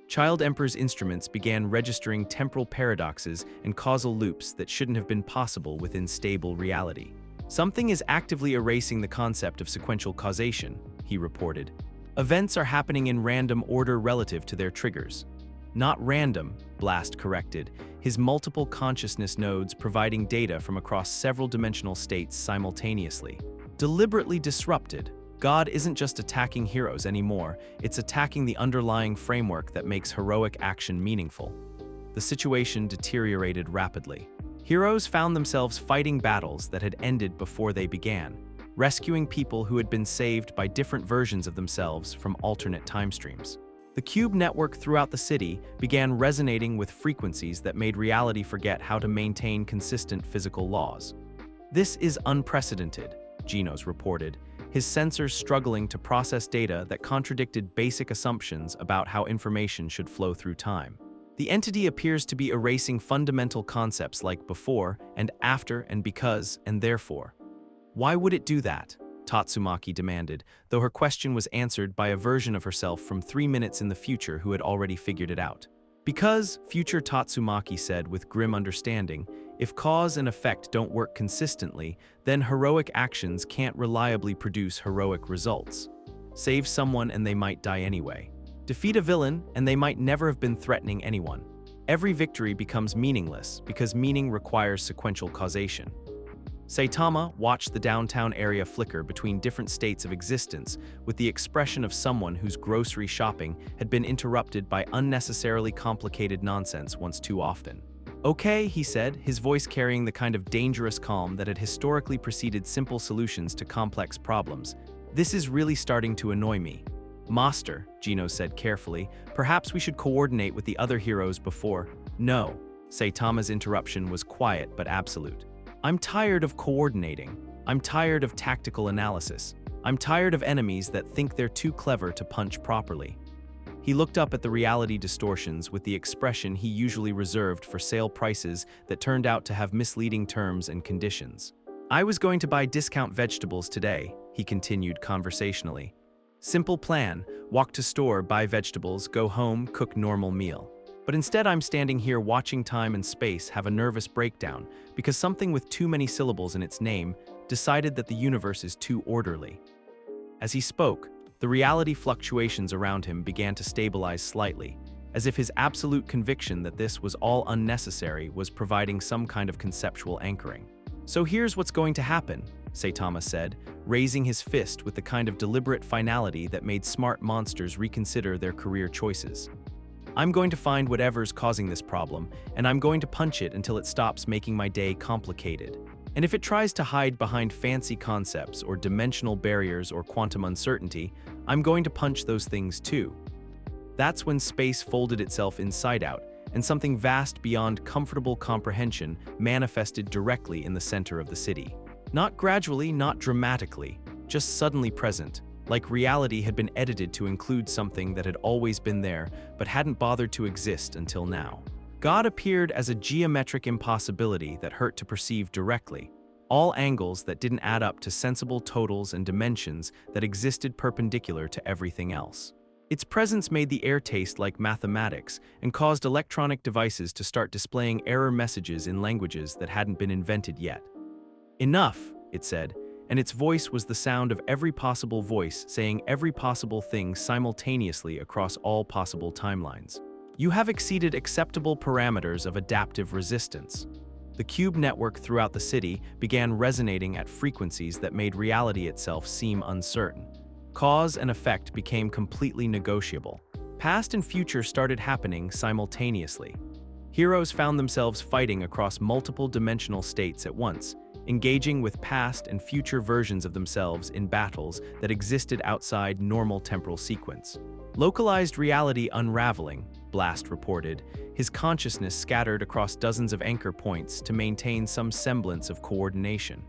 Child Emperor's instruments began registering temporal paradoxes and causal loops that shouldn't have been possible within stable reality. "Something is actively erasing the concept of sequential causation," he reported. "Events are happening in random order relative to their triggers." "Not random," Blast corrected, his multiple consciousness nodes providing data from across several dimensional states simultaneously. "Deliberately disrupted. God isn't just attacking heroes anymore, it's attacking the underlying framework that makes heroic action meaningful." The situation deteriorated rapidly. Heroes found themselves fighting battles that had ended before they began, rescuing people who had been saved by different versions of themselves from alternate time streams. The cube network throughout the city began resonating with frequencies that made reality forget how to maintain consistent physical laws. "This is unprecedented," Genos reported, his sensors struggling to process data that contradicted basic assumptions about how information should flow through time. "The entity appears to be erasing fundamental concepts like before and after and because and therefore." "Why would it do that?" Tatsumaki demanded, though her question was answered by a version of herself from 3 minutes in the future who had already figured it out. "Because," future Tatsumaki said with grim understanding, "if cause and effect don't work consistently, then heroic actions can't reliably produce heroic results. Save someone and they might die anyway. Defeat a villain and they might never have been threatening anyone. Every victory becomes meaningless because meaning requires sequential causation." Saitama watched the downtown area flicker between different states of existence with the expression of someone whose grocery shopping had been interrupted by unnecessarily complicated nonsense once too often. "Okay," he said, his voice carrying the kind of dangerous calm that had historically preceded simple solutions to complex problems. "This is really starting to annoy me." "Master," Gino said carefully, "perhaps we should coordinate with the other heroes before—" "No." Saitama's interruption was quiet but absolute. "I'm tired of coordinating. I'm tired of tactical analysis. I'm tired of enemies that think they're too clever to punch properly." He looked up at the reality distortions with the expression he usually reserved for sale prices that turned out to have misleading terms and conditions. "I was going to buy discount vegetables today," he continued conversationally. Simple plan, walk to store, buy vegetables, go home, cook normal meal. But instead I'm standing here watching time and space have a nervous breakdown because something with too many syllables in its name decided that the universe is too orderly. As he spoke, the reality fluctuations around him began to stabilize slightly, as if his absolute conviction that this was all unnecessary was providing some kind of conceptual anchoring. So here's what's going to happen, Saitama said, raising his fist with the kind of deliberate finality that made smart monsters reconsider their career choices. I'm going to find whatever's causing this problem, and I'm going to punch it until it stops making my day complicated. And if it tries to hide behind fancy concepts or dimensional barriers or quantum uncertainty, I'm going to punch those things too. That's when space folded itself inside out, and something vast beyond comfortable comprehension manifested directly in the center of the city. Not gradually, not dramatically, just suddenly present, like reality had been edited to include something that had always been there but hadn't bothered to exist until now. God appeared as a geometric impossibility that hurt to perceive directly, all angles that didn't add up to sensible totals and dimensions that existed perpendicular to everything else. Its presence made the air taste like mathematics and caused electronic devices to start displaying error messages in languages that hadn't been invented yet. Enough, it said, and its voice was the sound of every possible voice saying every possible thing simultaneously across all possible timelines. You have exceeded acceptable parameters of adaptive resistance. The cube network throughout the city began resonating at frequencies that made reality itself seem uncertain. Cause and effect became completely negotiable. Past and future started happening simultaneously. Heroes found themselves fighting across multiple dimensional states at once, engaging with past and future versions of themselves in battles that existed outside normal temporal sequence. Localized reality unraveling, Blast reported, his consciousness scattered across dozens of anchor points to maintain some semblance of coordination.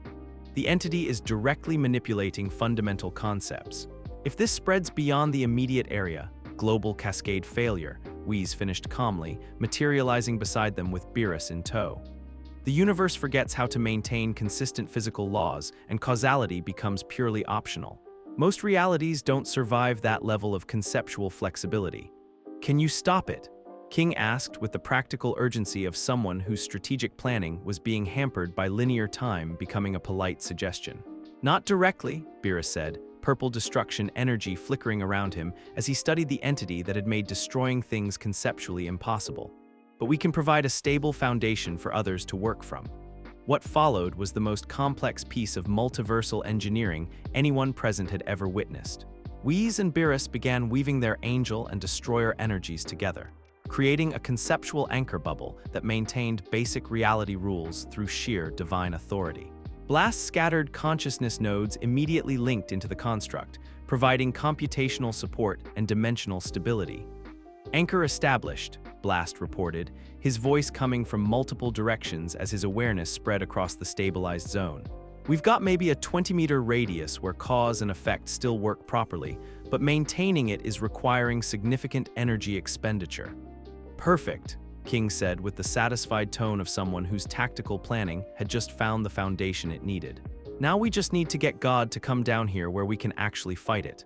The entity is directly manipulating fundamental concepts. If this spreads beyond the immediate area, global cascade failure, Whis finished calmly, materializing beside them with Beerus in tow. The universe forgets how to maintain consistent physical laws, and causality becomes purely optional. Most realities don't survive that level of conceptual flexibility. Can you stop it? King asked with the practical urgency of someone whose strategic planning was being hampered by linear time becoming a polite suggestion. Not directly, Beerus said, purple destruction energy flickering around him as he studied the entity that had made destroying things conceptually impossible. But we can provide a stable foundation for others to work from. What followed was the most complex piece of multiversal engineering anyone present had ever witnessed. Whis and Beerus began weaving their angel and destroyer energies together, creating a conceptual anchor bubble that maintained basic reality rules through sheer divine authority. Blast's scattered consciousness nodes immediately linked into the construct, providing computational support and dimensional stability. Anchor established, Blast reported, his voice coming from multiple directions as his awareness spread across the stabilized zone. We've got maybe a 20-meter radius where cause and effect still work properly, but maintaining it is requiring significant energy expenditure. Perfect, King said with the satisfied tone of someone whose tactical planning had just found the foundation it needed. Now we just need to get God to come down here where we can actually fight it.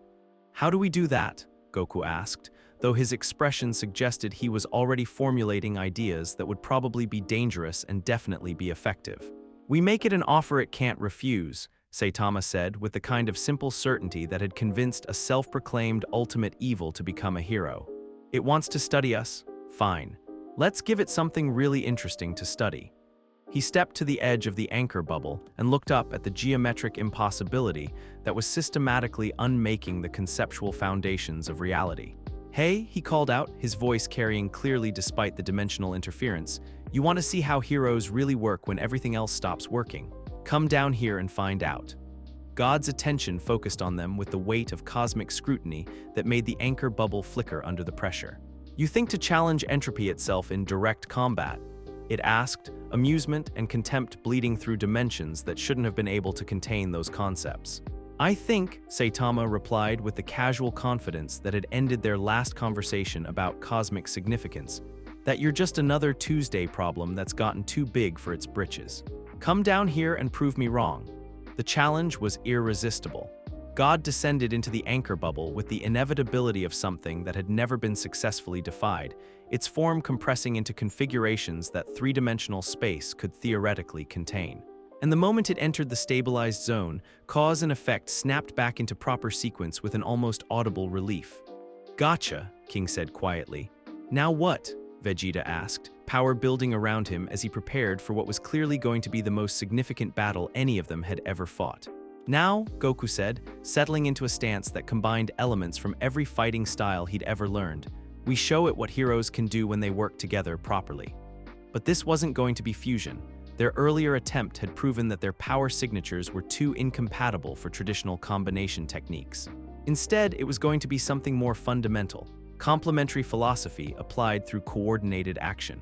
How do we do that? Goku asked, though his expression suggested he was already formulating ideas that would probably be dangerous and definitely be effective. We make it an offer it can't refuse, Saitama said with the kind of simple certainty that had convinced a self-proclaimed ultimate evil to become a hero. It wants to study us? Fine. Let's give it something really interesting to study. He stepped to the edge of the anchor bubble and looked up at the geometric impossibility that was systematically unmaking the conceptual foundations of reality. Hey, he called out, his voice carrying clearly despite the dimensional interference. You want to see how heroes really work when everything else stops working? Come down here and find out. God's attention focused on them with the weight of cosmic scrutiny that made the anchor bubble flicker under the pressure. You think to challenge entropy itself in direct combat? It asked, amusement and contempt bleeding through dimensions that shouldn't have been able to contain those concepts. I think, Saitama replied with the casual confidence that had ended their last conversation about cosmic significance, that you're just another Tuesday problem that's gotten too big for its britches. Come down here and prove me wrong. The challenge was irresistible. God descended into the anchor bubble with the inevitability of something that had never been successfully defied, its form compressing into configurations that three-dimensional space could theoretically contain. And the moment it entered the stabilized zone, cause and effect snapped back into proper sequence with an almost audible relief. "Gotcha," King said quietly. "Now what?" Vegeta asked, power building around him as he prepared for what was clearly going to be the most significant battle any of them had ever fought. "Now," Goku said, settling into a stance that combined elements from every fighting style he'd ever learned, "we show it what heroes can do when they work together properly." But this wasn't going to be fusion. Their earlier attempt had proven that their power signatures were too incompatible for traditional combination techniques. Instead, it was going to be something more fundamental, complementary philosophy applied through coordinated action.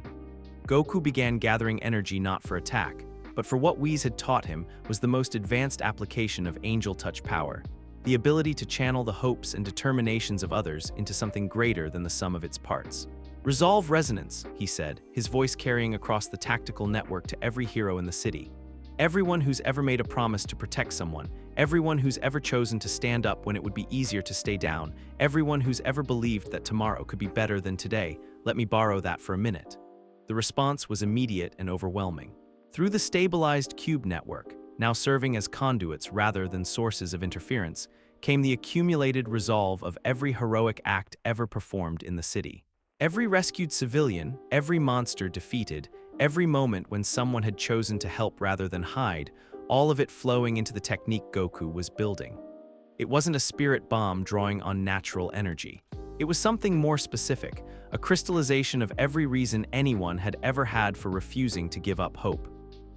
Goku began gathering energy not for attack, but for what Whis had taught him was the most advanced application of angel touch power, the ability to channel the hopes and determinations of others into something greater than the sum of its parts. "Resolve resonance," he said, his voice carrying across the tactical network to every hero in the city. "Everyone who's ever made a promise to protect someone, everyone who's ever chosen to stand up when it would be easier to stay down, everyone who's ever believed that tomorrow could be better than today, let me borrow that for a minute." The response was immediate and overwhelming. Through the stabilized cube network, now serving as conduits rather than sources of interference, came the accumulated resolve of every heroic act ever performed in the city. Every rescued civilian, every monster defeated, every moment when someone had chosen to help rather than hide, all of it flowing into the technique Goku was building. It wasn't a spirit bomb drawing on natural energy. It was something more specific, a crystallization of every reason anyone had ever had for refusing to give up hope.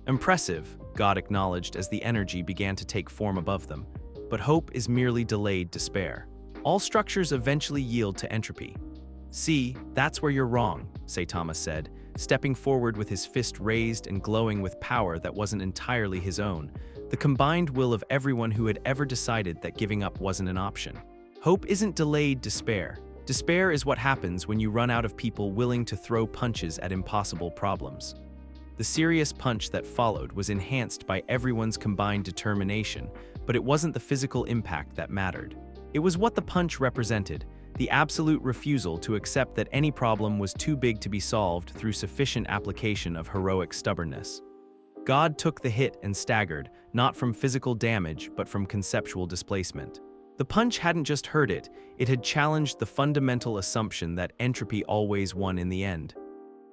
"Impressive," God acknowledged as the energy began to take form above them. "But hope is merely delayed despair. All structures eventually yield to entropy." "See, that's where you're wrong," Saitama said, stepping forward with his fist raised and glowing with power that wasn't entirely his own, the combined will of everyone who had ever decided that giving up wasn't an option. "Hope isn't delayed despair. Despair is what happens when you run out of people willing to throw punches at impossible problems." The serious punch that followed was enhanced by everyone's combined determination, but it wasn't the physical impact that mattered. It was what the punch represented, the absolute refusal to accept that any problem was too big to be solved through sufficient application of heroic stubbornness. God took the hit and staggered, not from physical damage but from conceptual displacement. The punch hadn't just hurt it, it had challenged the fundamental assumption that entropy always won in the end.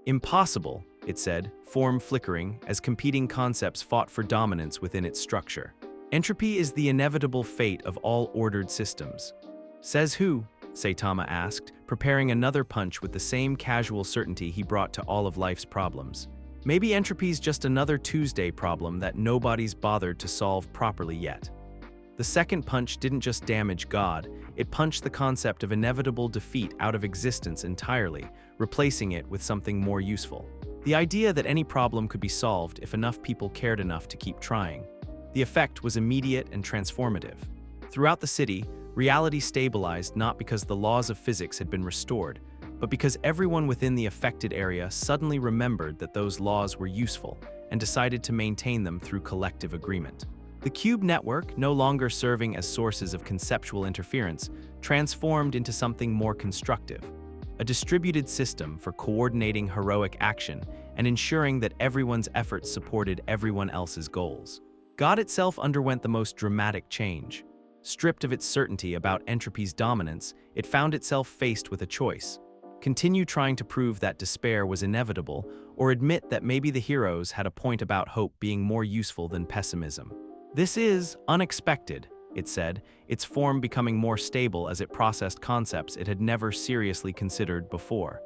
"Impossible," it said, form flickering as competing concepts fought for dominance within its structure. "Entropy is the inevitable fate of all ordered systems." "Says who?" Saitama asked, preparing another punch with the same casual certainty he brought to all of life's problems. "Maybe entropy's just another Tuesday problem that nobody's bothered to solve properly yet." The second punch didn't just damage God, it punched the concept of inevitable defeat out of existence entirely, replacing it with something more useful. The idea that any problem could be solved if enough people cared enough to keep trying. The effect was immediate and transformative. Throughout the city, reality stabilized not because the laws of physics had been restored, but because everyone within the affected area suddenly remembered that those laws were useful and decided to maintain them through collective agreement. The cube network, no longer serving as sources of conceptual interference, transformed into something more constructive, a distributed system for coordinating heroic action and ensuring that everyone's efforts supported everyone else's goals. God itself underwent the most dramatic change. Stripped of its certainty about entropy's dominance, it found itself faced with a choice. Continue trying to prove that despair was inevitable, or admit that maybe the heroes had a point about hope being more useful than pessimism. "This is unexpected," it said, its form becoming more stable as it processed concepts it had never seriously considered before.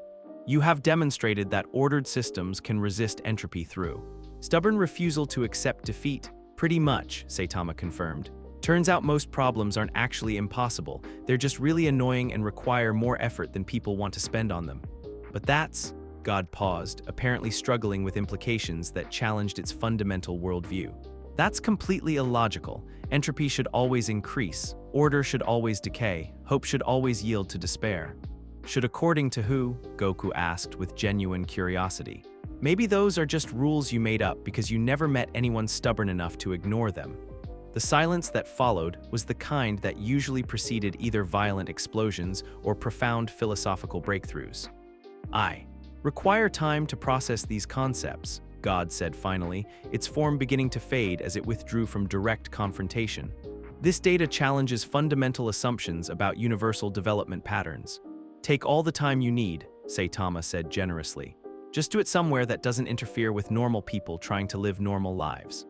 "You have demonstrated that ordered systems can resist entropy through stubborn refusal to accept defeat." "Pretty much," Saitama confirmed. "Turns out most problems aren't actually impossible, they're just really annoying and require more effort than people want to spend on them." "But that's..." God paused, apparently struggling with implications that challenged its fundamental worldview. "That's completely illogical. Entropy should always increase, order should always decay, hope should always yield to despair." "Should according to who?" Goku asked with genuine curiosity. "Maybe those are just rules you made up because you never met anyone stubborn enough to ignore them." The silence that followed was the kind that usually preceded either violent explosions or profound philosophical breakthroughs. I require time to process these concepts, God said finally, its form beginning to fade as it withdrew from direct confrontation. This data challenges fundamental assumptions about universal development patterns. Take all the time you need, Saitama said generously. Just do it somewhere that doesn't interfere with normal people trying to live normal lives.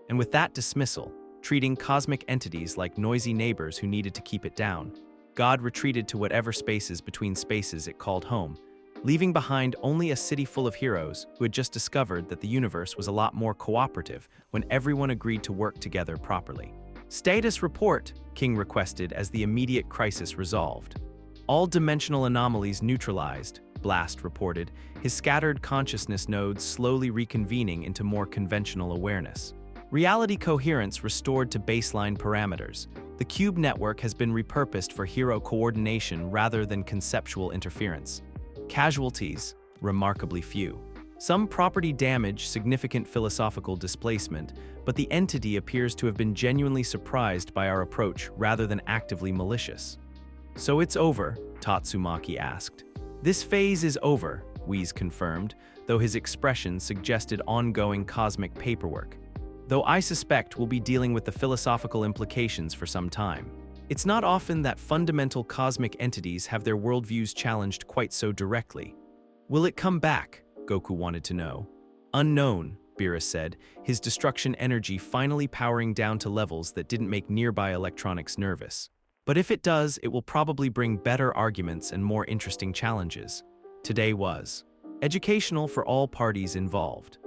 And with that dismissal, treating cosmic entities like noisy neighbors who needed to keep it down, God retreated to whatever spaces between spaces it called home, leaving behind only a city full of heroes who had just discovered that the universe was a lot more cooperative when everyone agreed to work together properly. Status report, King requested as the immediate crisis resolved. All dimensional anomalies neutralized, Blast reported, his scattered consciousness nodes slowly reconvening into more conventional awareness. Reality coherence restored to baseline parameters. The cube network has been repurposed for hero coordination rather than conceptual interference. Casualties, remarkably few. Some property damage, significant philosophical displacement, but the entity appears to have been genuinely surprised by our approach rather than actively malicious. So it's over, Tatsumaki asked. This phase is over, Whis confirmed, though his expression suggested ongoing cosmic paperwork. Though I suspect we'll be dealing with the philosophical implications for some time. It's not often that fundamental cosmic entities have their worldviews challenged quite so directly. Will it come back? Goku wanted to know. Unknown, Beerus said, his destruction energy finally powering down to levels that didn't make nearby electronics nervous. But if it does, it will probably bring better arguments and more interesting challenges. Today was educational for all parties involved.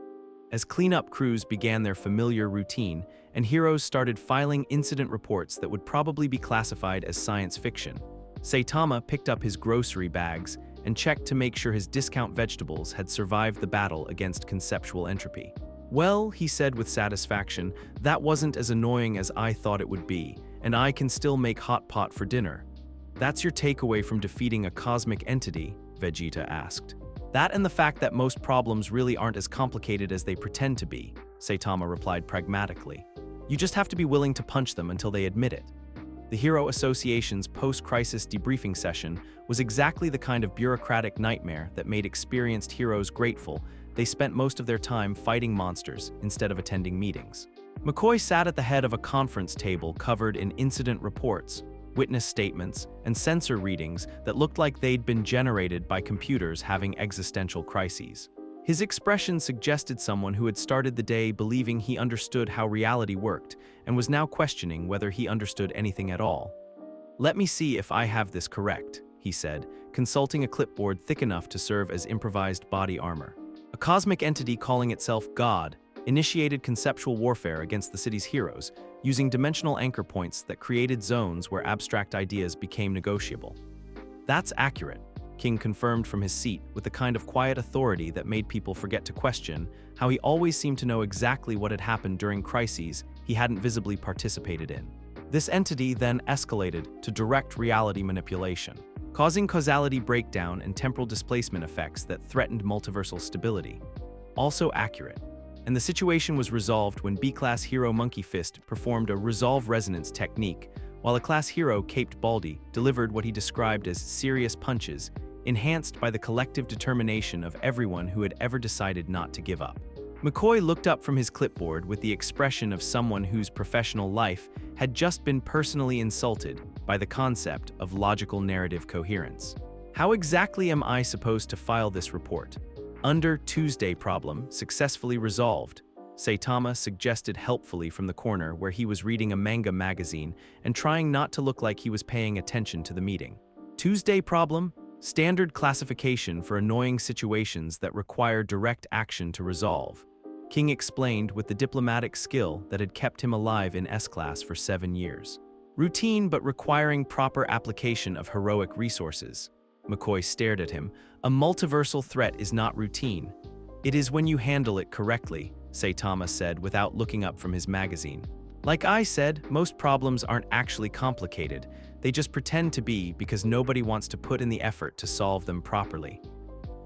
As cleanup crews began their familiar routine, and heroes started filing incident reports that would probably be classified as science fiction, Saitama picked up his grocery bags and checked to make sure his discount vegetables had survived the battle against conceptual entropy. Well, he said with satisfaction, that wasn't as annoying as I thought it would be, and I can still make hot pot for dinner. That's your takeaway from defeating a cosmic entity? Vegeta asked. That and the fact that most problems really aren't as complicated as they pretend to be, Saitama replied pragmatically. You just have to be willing to punch them until they admit it. The Hero Association's post-crisis debriefing session was exactly the kind of bureaucratic nightmare that made experienced heroes grateful they spent most of their time fighting monsters instead of attending meetings. McCoy sat at the head of a conference table covered in incident reports, witness statements, and sensor readings that looked like they'd been generated by computers having existential crises. His expression suggested someone who had started the day believing he understood how reality worked and was now questioning whether he understood anything at all. Let me see if I have this correct, he said, consulting a clipboard thick enough to serve as improvised body armor. A cosmic entity calling itself God initiated conceptual warfare against the city's heroes, using dimensional anchor points that created zones where abstract ideas became negotiable. That's accurate, King confirmed from his seat with the kind of quiet authority that made people forget to question how he always seemed to know exactly what had happened during crises he hadn't visibly participated in. This entity then escalated to direct reality manipulation, causing causality breakdown and temporal displacement effects that threatened multiversal stability. Also accurate. And the situation was resolved when B-Class hero Monkey Fist performed a resolve resonance technique, while a class hero Caped Baldy delivered what he described as serious punches, enhanced by the collective determination of everyone who had ever decided not to give up. McCoy looked up from his clipboard with the expression of someone whose professional life had just been personally insulted by the concept of logical narrative coherence. How exactly am I supposed to file this report? Under Tuesday problem successfully resolved, Saitama suggested helpfully from the corner where he was reading a manga magazine and trying not to look like he was paying attention to the meeting. Tuesday problem? Standard classification for annoying situations that require direct action to resolve. King explained with the diplomatic skill that had kept him alive in S-Class for 7 years. Routine but requiring proper application of heroic resources. McCoy stared at him. A multiversal threat is not routine. It is when you handle it correctly, Saitama said without looking up from his magazine. Like I said, most problems aren't actually complicated. They just pretend to be because nobody wants to put in the effort to solve them properly.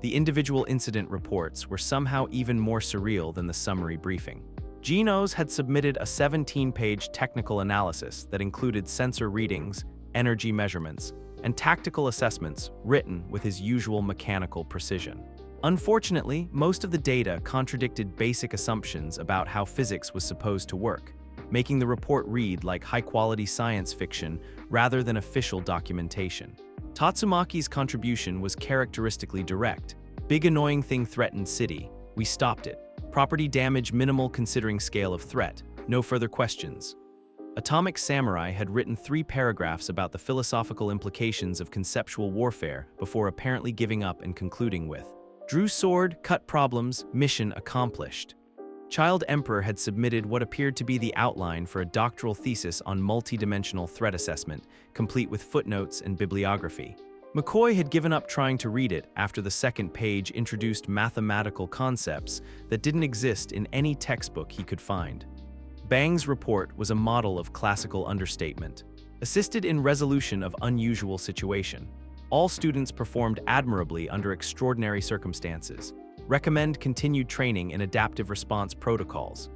The individual incident reports were somehow even more surreal than the summary briefing. Genos had submitted a 17-page technical analysis that included sensor readings, energy measurements, and tactical assessments written with his usual mechanical precision. Unfortunately, most of the data contradicted basic assumptions about how physics was supposed to work, making the report read like high-quality science fiction rather than official documentation. Tatsumaki's contribution was characteristically direct. Big annoying thing threatened city. We stopped it. Property damage minimal considering scale of threat. No further questions. Atomic Samurai had written 3 paragraphs about the philosophical implications of conceptual warfare before apparently giving up and concluding with, "Drew sword, cut problems, mission accomplished." Child Emperor had submitted what appeared to be the outline for a doctoral thesis on multidimensional threat assessment, complete with footnotes and bibliography. McCoy had given up trying to read it after the second page introduced mathematical concepts that didn't exist in any textbook he could find. Bang's report was a model of classical understatement. Assisted in resolution of unusual situation. All students performed admirably under extraordinary circumstances. Recommend continued training in adaptive response protocols.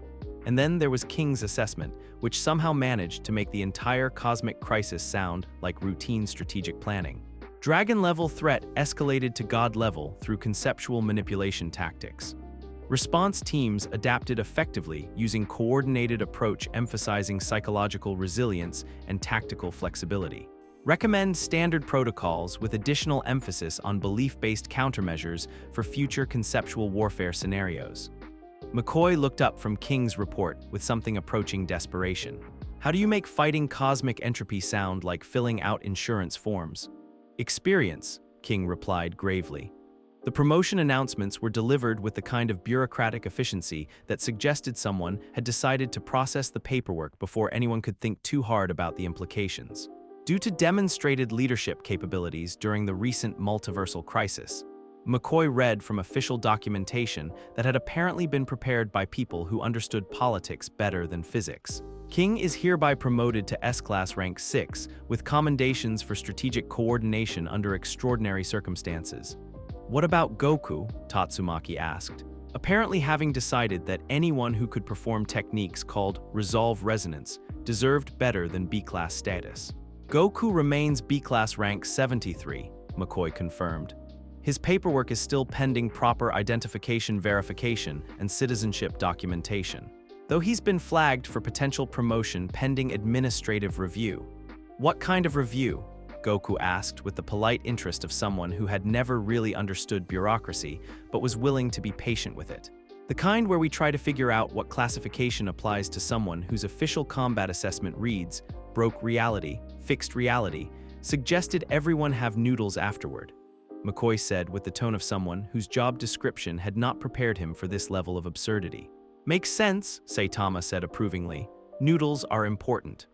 And then there was King's assessment, which somehow managed to make the entire cosmic crisis sound like routine strategic planning. Dragon-level threat escalated to God-level through conceptual manipulation tactics. Response teams adapted effectively using coordinated approach emphasizing psychological resilience and tactical flexibility. Recommend standard protocols with additional emphasis on belief-based countermeasures for future conceptual warfare scenarios. McCoy looked up from King's report with something approaching desperation. How do you make fighting cosmic entropy sound like filling out insurance forms? Experience, King replied gravely. The promotion announcements were delivered with the kind of bureaucratic efficiency that suggested someone had decided to process the paperwork before anyone could think too hard about the implications. Due to demonstrated leadership capabilities during the recent multiversal crisis, McCoy read from official documentation that had apparently been prepared by people who understood politics better than physics. King is hereby promoted to S-Class rank 6 with commendations for strategic coordination under extraordinary circumstances. What about Goku? Tatsumaki asked, apparently having decided that anyone who could perform techniques called resolve resonance deserved better than B-Class status. Goku remains B-Class rank 73, McCoy confirmed. His paperwork is still pending proper identification verification and citizenship documentation, though he's been flagged for potential promotion pending administrative review. What kind of review? Goku asked with the polite interest of someone who had never really understood bureaucracy but was willing to be patient with it. The kind where we try to figure out what classification applies to someone whose official combat assessment reads, broke reality, fixed reality, suggested everyone have noodles afterward. McCoy said with the tone of someone whose job description had not prepared him for this level of absurdity. Makes sense, Saitama said approvingly. Noodles are important.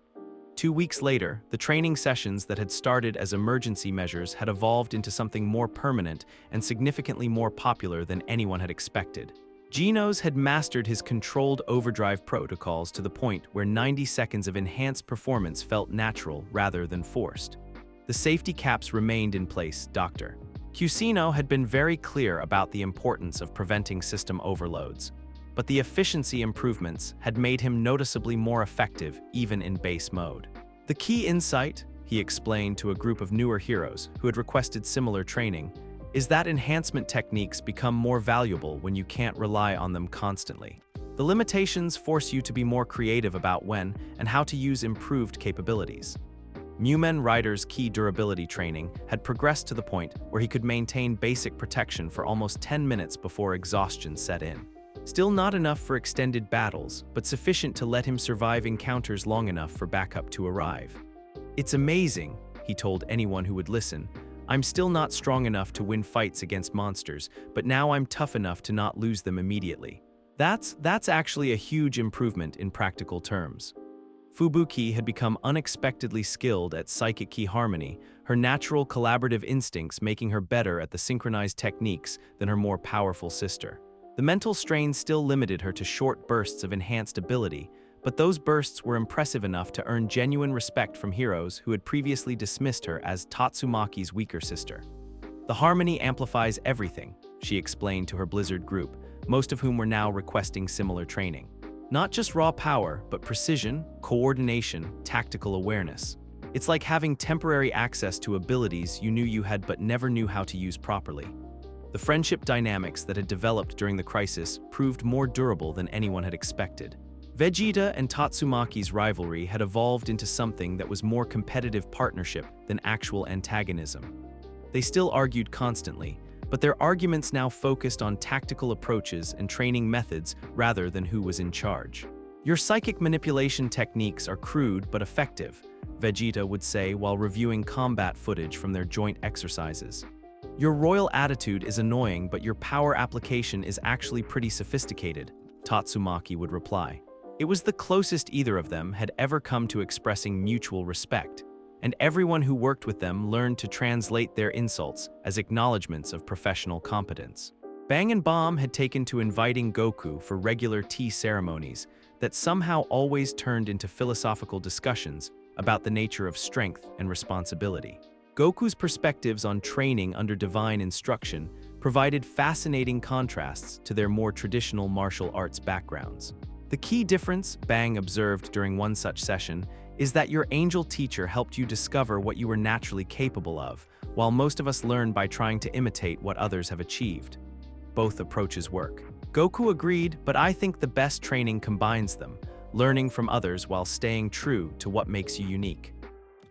2 weeks later, the training sessions that had started as emergency measures had evolved into something more permanent and significantly more popular than anyone had expected. Genos had mastered his controlled overdrive protocols to the point where 90 seconds of enhanced performance felt natural rather than forced. The safety caps remained in place, Dr. Cusino had been very clear about the importance of preventing system overloads, but the efficiency improvements had made him noticeably more effective even in base mode. The key insight, he explained to a group of newer heroes who had requested similar training, is that enhancement techniques become more valuable when you can't rely on them constantly. The limitations force you to be more creative about when and how to use improved capabilities. Mumen Rider's key durability training had progressed to the point where he could maintain basic protection for almost 10 minutes before exhaustion set in. Still not enough for extended battles, but sufficient to let him survive encounters long enough for backup to arrive. It's amazing, he told anyone who would listen. I'm still not strong enough to win fights against monsters, but now I'm tough enough to not lose them immediately. That's actually a huge improvement in practical terms. Fubuki had become unexpectedly skilled at psychic key harmony, her natural collaborative instincts making her better at the synchronized techniques than her more powerful sister. The mental strain still limited her to short bursts of enhanced ability, but those bursts were impressive enough to earn genuine respect from heroes who had previously dismissed her as Tatsumaki's weaker sister. The harmony amplifies everything, she explained to her Blizzard group, most of whom were now requesting similar training. Not just raw power, but precision, coordination, tactical awareness. It's like having temporary access to abilities you knew you had but never knew how to use properly. The friendship dynamics that had developed during the crisis proved more durable than anyone had expected. Vegeta and Tatsumaki's rivalry had evolved into something that was more competitive partnership than actual antagonism. They still argued constantly, but their arguments now focused on tactical approaches and training methods rather than who was in charge. "Your psychic manipulation techniques are crude but effective," Vegeta would say while reviewing combat footage from their joint exercises. "Your royal attitude is annoying, but your power application is actually pretty sophisticated," Tatsumaki would reply. It was the closest either of them had ever come to expressing mutual respect, and everyone who worked with them learned to translate their insults as acknowledgments of professional competence. Bang and Bomb had taken to inviting Goku for regular tea ceremonies that somehow always turned into philosophical discussions about the nature of strength and responsibility. Goku's perspectives on training under divine instruction provided fascinating contrasts to their more traditional martial arts backgrounds. "The key difference," Bang observed during one such session, "is that your angel teacher helped you discover what you were naturally capable of, while most of us learn by trying to imitate what others have achieved. Both approaches work." Goku agreed, but I think the best training combines them, learning from others while staying true to what makes you unique.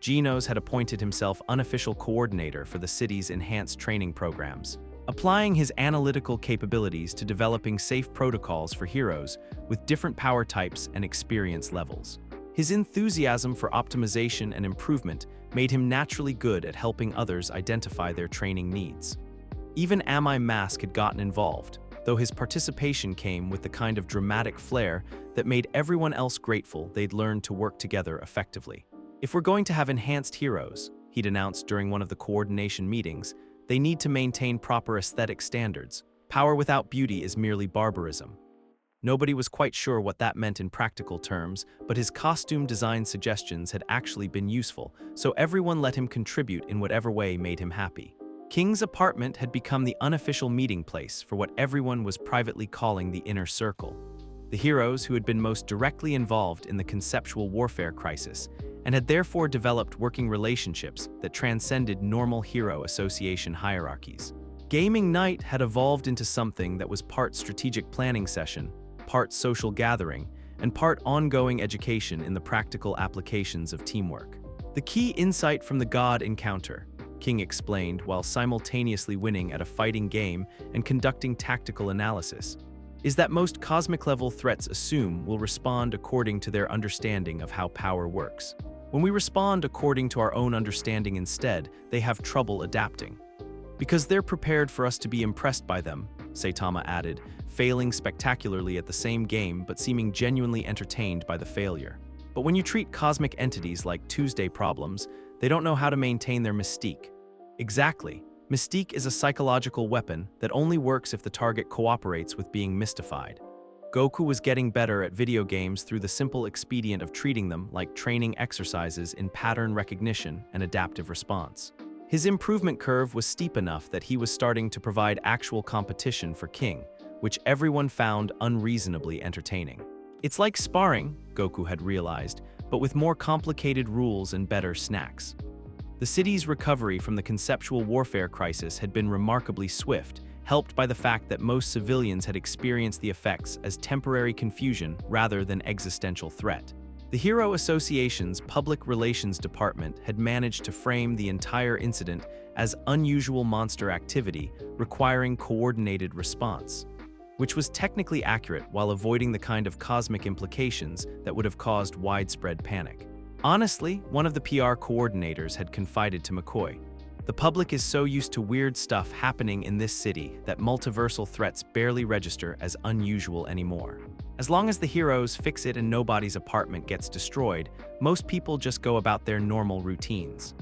Genos had appointed himself unofficial coordinator for the city's enhanced training programs, applying his analytical capabilities to developing safe protocols for heroes with different power types and experience levels. His enthusiasm for optimization and improvement made him naturally good at helping others identify their training needs. Even Amai Mask had gotten involved, though his participation came with the kind of dramatic flair that made everyone else grateful they'd learned to work together effectively. "If we're going to have enhanced heroes," he'd announced during one of the coordination meetings, "they need to maintain proper aesthetic standards. Power without beauty is merely barbarism." Nobody was quite sure what that meant in practical terms, but his costume design suggestions had actually been useful, so everyone let him contribute in whatever way made him happy. King's apartment had become the unofficial meeting place for what everyone was privately calling the inner circle. The heroes who had been most directly involved in the conceptual warfare crisis and had therefore developed working relationships that transcended normal hero association hierarchies. Gaming night had evolved into something that was part strategic planning session, part social gathering, and part ongoing education in the practical applications of teamwork. "The key insight from the God encounter," King explained while simultaneously winning at a fighting game and conducting tactical analysis, "is that most cosmic-level threats assume we'll respond according to their understanding of how power works. When we respond according to our own understanding instead, they have trouble adapting. Because they're prepared for us to be impressed by them," Saitama added, failing spectacularly at the same game but seeming genuinely entertained by the failure. "But when you treat cosmic entities like Tuesday problems, they don't know how to maintain their mystique." Exactly. Mystique is a psychological weapon that only works if the target cooperates with being mystified. Goku was getting better at video games through the simple expedient of treating them like training exercises in pattern recognition and adaptive response. His improvement curve was steep enough that he was starting to provide actual competition for King, which everyone found unreasonably entertaining. "It's like sparring," Goku had realized, but with more complicated rules and better snacks. The city's recovery from the conceptual warfare crisis had been remarkably swift, helped by the fact that most civilians had experienced the effects as temporary confusion rather than existential threat. The Hero Association's Public Relations Department had managed to frame the entire incident as unusual monster activity requiring coordinated response, which was technically accurate while avoiding the kind of cosmic implications that would have caused widespread panic. Honestly, one of the PR coordinators had confided to McCoy, "The public is so used to weird stuff happening in this city that multiversal threats barely register as unusual anymore. As long as the heroes fix it and nobody's apartment gets destroyed, most people just go about their normal routines."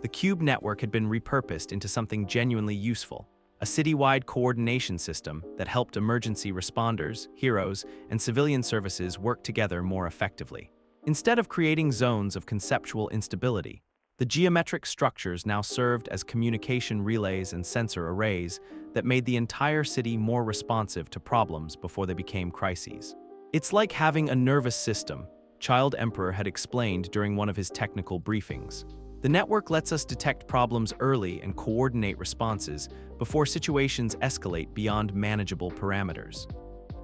The Cube network had been repurposed into something genuinely useful, a citywide coordination system that helped emergency responders, heroes, and civilian services work together more effectively. Instead of creating zones of conceptual instability, the geometric structures now served as communication relays and sensor arrays that made the entire city more responsive to problems before they became crises. It's like having a nervous system, Child Emperor had explained during one of his technical briefings. The network lets us detect problems early and coordinate responses before situations escalate beyond manageable parameters.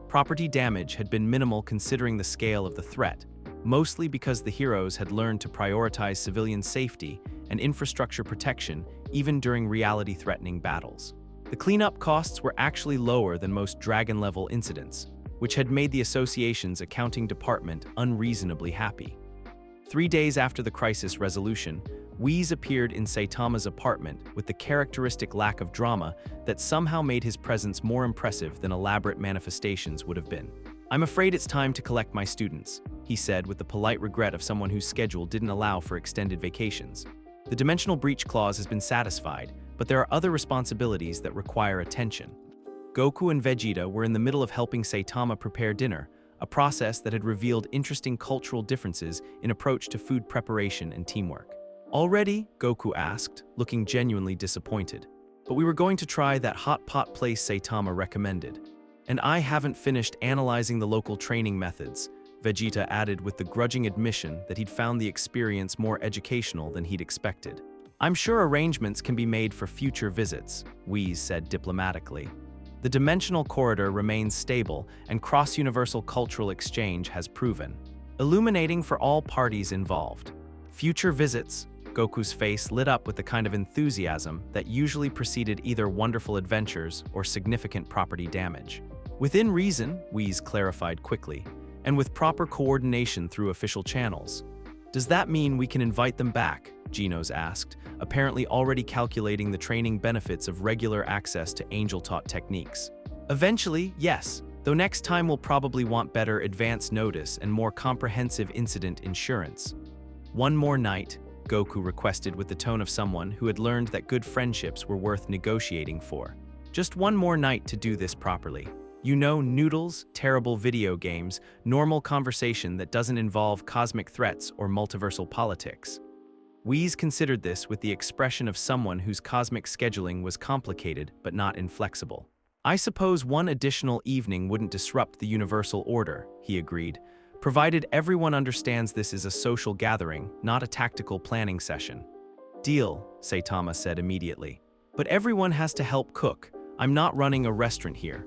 Property damage had been minimal considering the scale of the threat, mostly because the heroes had learned to prioritize civilian safety and infrastructure protection even during reality-threatening battles. The cleanup costs were actually lower than most Dragon-level incidents, which had made the association's accounting department unreasonably happy. 3 days after the crisis resolution, Whis appeared in Saitama's apartment with the characteristic lack of drama that somehow made his presence more impressive than elaborate manifestations would have been. "I'm afraid it's time to collect my students," he said with the polite regret of someone whose schedule didn't allow for extended vacations. "The dimensional breach clause has been satisfied, but there are other responsibilities that require attention." Goku and Vegeta were in the middle of helping Saitama prepare dinner, a process that had revealed interesting cultural differences in approach to food preparation and teamwork. "Already?" Goku asked, looking genuinely disappointed. "But we were going to try that hot pot place Saitama recommended. And I haven't finished analyzing the local training methods," Vegeta added with the grudging admission that he'd found the experience more educational than he'd expected. "I'm sure arrangements can be made for future visits," Whis said diplomatically. "The dimensional corridor remains stable, and cross-universal cultural exchange has proven illuminating for all parties involved. Future visits." Goku's face lit up with the kind of enthusiasm that usually preceded either wonderful adventures or significant property damage. "Within reason," Whis clarified quickly, "and with proper coordination through official channels." "Does that mean we can invite them back?" Genos asked, apparently already calculating the training benefits of regular access to angel-taught techniques. "Eventually, yes, though next time we'll probably want better advance notice and more comprehensive incident insurance." "One more night," Goku requested with the tone of someone who had learned that good friendships were worth negotiating for. "Just one more night to do this properly. You know, noodles, terrible video games, normal conversation that doesn't involve cosmic threats or multiversal politics." Whis considered this with the expression of someone whose cosmic scheduling was complicated but not inflexible. "I suppose one additional evening wouldn't disrupt the universal order," he agreed, "provided everyone understands this is a social gathering, not a tactical planning session." "Deal," Saitama said immediately. "But everyone has to help cook. I'm not running a restaurant here."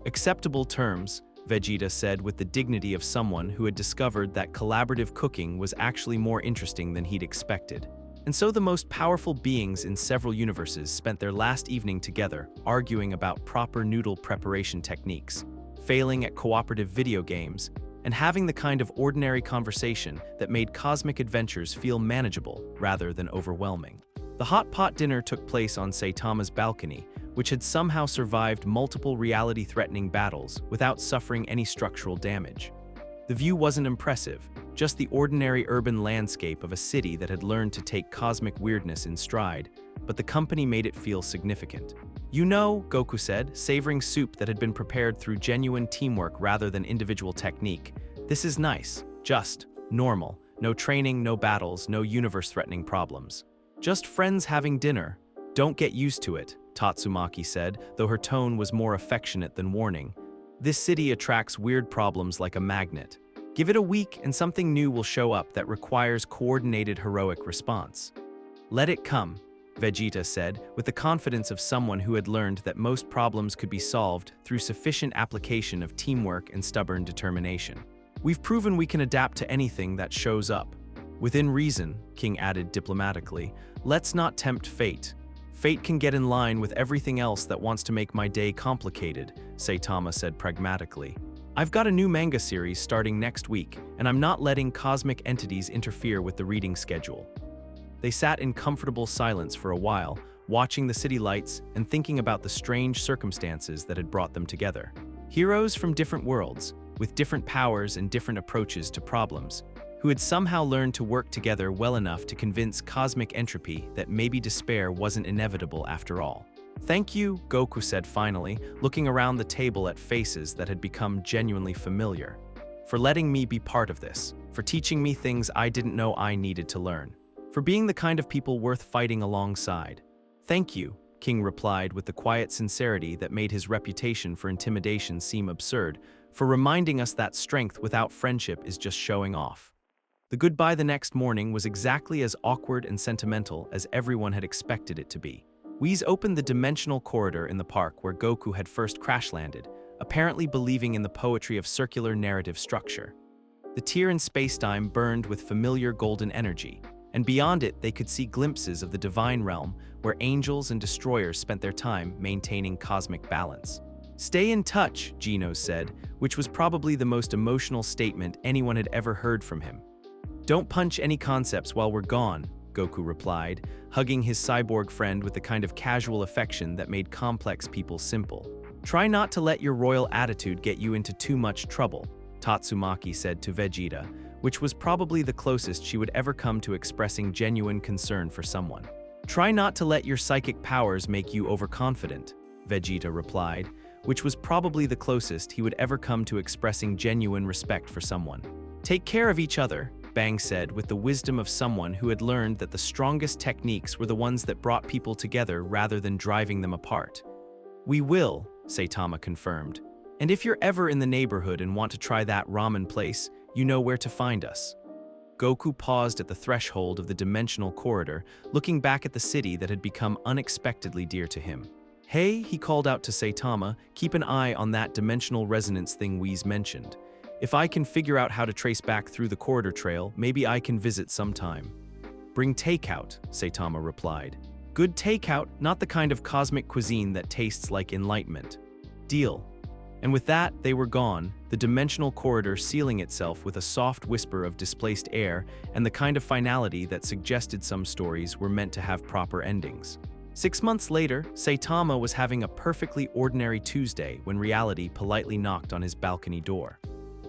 "Acceptable terms," Vegeta said with the dignity of someone who had discovered that collaborative cooking was actually more interesting than he'd expected. And so the most powerful beings in several universes spent their last evening together, arguing about proper noodle preparation techniques, failing at cooperative video games, and having the kind of ordinary conversation that made cosmic adventures feel manageable rather than overwhelming. The hot pot dinner took place on Saitama's balcony, which had somehow survived multiple reality-threatening battles without suffering any structural damage. The view wasn't impressive, just the ordinary urban landscape of a city that had learned to take cosmic weirdness in stride, but the company made it feel significant. "You know," Goku said, savoring soup that had been prepared through genuine teamwork rather than individual technique, "this is nice, just, normal, no training, no battles, no universe-threatening problems. Just friends having dinner. Don't get used to it," Tatsumaki said, though her tone was more affectionate than warning. "This city attracts weird problems like a magnet. Give it a week and something new will show up that requires coordinated heroic response." "Let it come," Vegeta said, with the confidence of someone who had learned that most problems could be solved through sufficient application of teamwork and stubborn determination. "We've proven we can adapt to anything that shows up." "Within reason," King added diplomatically, "let's not tempt fate. Fate can get in line with everything else that wants to make my day complicated," Saitama said pragmatically. "I've got a new manga series starting next week, and I'm not letting cosmic entities interfere with the reading schedule." They sat in comfortable silence for a while, watching the city lights and thinking about the strange circumstances that had brought them together. Heroes from different worlds, with different powers and different approaches to problems, who had somehow learned to work together well enough to convince cosmic entropy that maybe despair wasn't inevitable after all. "Thank you," Goku said finally, looking around the table at faces that had become genuinely familiar, "for letting me be part of this, for teaching me things I didn't know I needed to learn, for being the kind of people worth fighting alongside." "Thank you," King replied with the quiet sincerity that made his reputation for intimidation seem absurd, for reminding us that strength without friendship is just showing off. The goodbye the next morning was exactly as awkward and sentimental as everyone had expected it to be. Whis opened the dimensional corridor in the park where Goku had first crash-landed, apparently believing in the poetry of circular narrative structure. The tier in spacetime burned with familiar golden energy, and beyond it they could see glimpses of the divine realm where angels and destroyers spent their time maintaining cosmic balance. "Stay in touch," Gino said, which was probably the most emotional statement anyone had ever heard from him. "Don't punch any concepts while we're gone," Goku replied, hugging his cyborg friend with the kind of casual affection that made complex people simple. "Try not to let your royal attitude get you into too much trouble," Tatsumaki said to Vegeta, which was probably the closest she would ever come to expressing genuine concern for someone. "Try not to let your psychic powers make you overconfident," Vegeta replied, which was probably the closest he would ever come to expressing genuine respect for someone. "Take care of each other," Bang said with the wisdom of someone who had learned that the strongest techniques were the ones that brought people together rather than driving them apart. "We will," Saitama confirmed. "And if you're ever in the neighborhood and want to try that ramen place, you know where to find us." Goku paused at the threshold of the dimensional corridor, looking back at the city that had become unexpectedly dear to him. "Hey," he called out to Saitama, "keep an eye on that dimensional resonance thing Whis mentioned. If I can figure out how to trace back through the corridor trail, maybe I can visit sometime." "Bring takeout," Saitama replied. "Good takeout, not the kind of cosmic cuisine that tastes like enlightenment." "Deal." And with that, they were gone, the dimensional corridor sealing itself with a soft whisper of displaced air and the kind of finality that suggested some stories were meant to have proper endings. 6 months later, Saitama was having a perfectly ordinary Tuesday when reality politely knocked on his balcony door.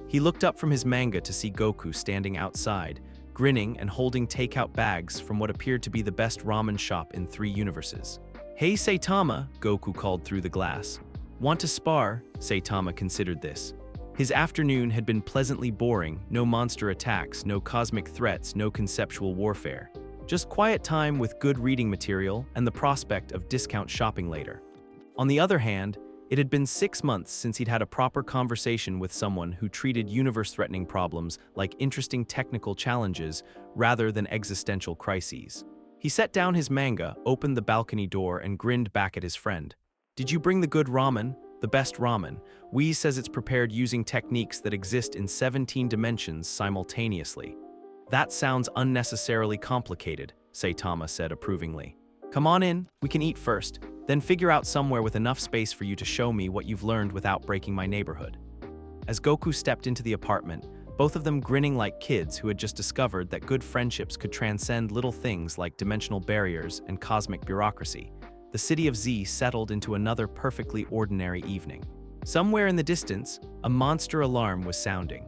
He looked up from his manga to see Goku standing outside, grinning and holding takeout bags from what appeared to be the best ramen shop in 3 universes. "Hey Saitama," Goku called through the glass. "Want to spar?" Saitama considered this. His afternoon had been pleasantly boring, no monster attacks, no cosmic threats, no conceptual warfare. Just quiet time with good reading material and the prospect of discount shopping later. On the other hand, it had been 6 months since he'd had a proper conversation with someone who treated universe-threatening problems like interesting technical challenges rather than existential crises. He set down his manga, opened the balcony door, and grinned back at his friend. "Did you bring the good ramen? The best ramen. Whis says it's prepared using techniques that exist in 17 dimensions simultaneously." "That sounds unnecessarily complicated," Saitama said approvingly. "Come on in, we can eat first, then figure out somewhere with enough space for you to show me what you've learned without breaking my neighborhood." As Goku stepped into the apartment, both of them grinning like kids who had just discovered that good friendships could transcend little things like dimensional barriers and cosmic bureaucracy, the city of Z settled into another perfectly ordinary evening. Somewhere in the distance, a monster alarm was sounding.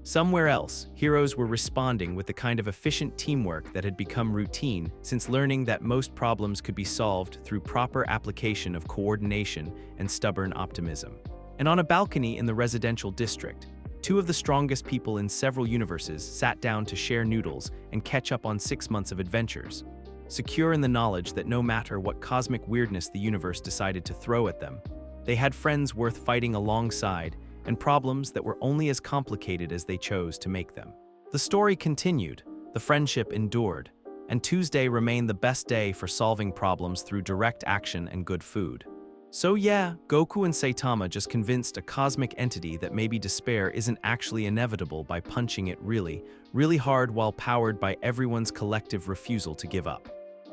Somewhere else, heroes were responding with the kind of efficient teamwork that had become routine since learning that most problems could be solved through proper application of coordination and stubborn optimism. And on a balcony in the residential district, 2 of the strongest people in several universes sat down to share noodles and catch up on 6 months of adventures, secure in the knowledge that no matter what cosmic weirdness the universe decided to throw at them, they had friends worth fighting alongside and problems that were only as complicated as they chose to make them. The story continued, the friendship endured, and Tuesday remained the best day for solving problems through direct action and good food. So yeah, Goku and Saitama just convinced a cosmic entity that maybe despair isn't actually inevitable by punching it really, really hard while powered by everyone's collective refusal to give up.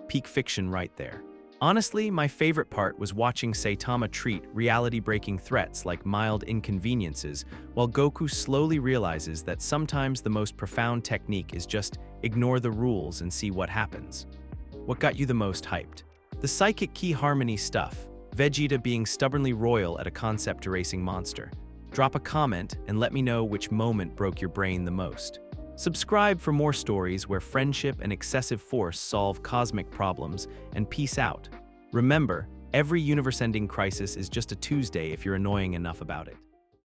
Peak fiction right there. Honestly, my favorite part was watching Saitama treat reality-breaking threats like mild inconveniences, while Goku slowly realizes that sometimes the most profound technique is just ignore the rules and see what happens. What got you the most hyped? The psychic key harmony stuff, Vegeta being stubbornly royal at a concept-erasing monster. Drop a comment and let me know which moment broke your brain the most. Subscribe for more stories where friendship and excessive force solve cosmic problems, and peace out. Remember, every universe-ending crisis is just a Tuesday if you're annoying enough about it.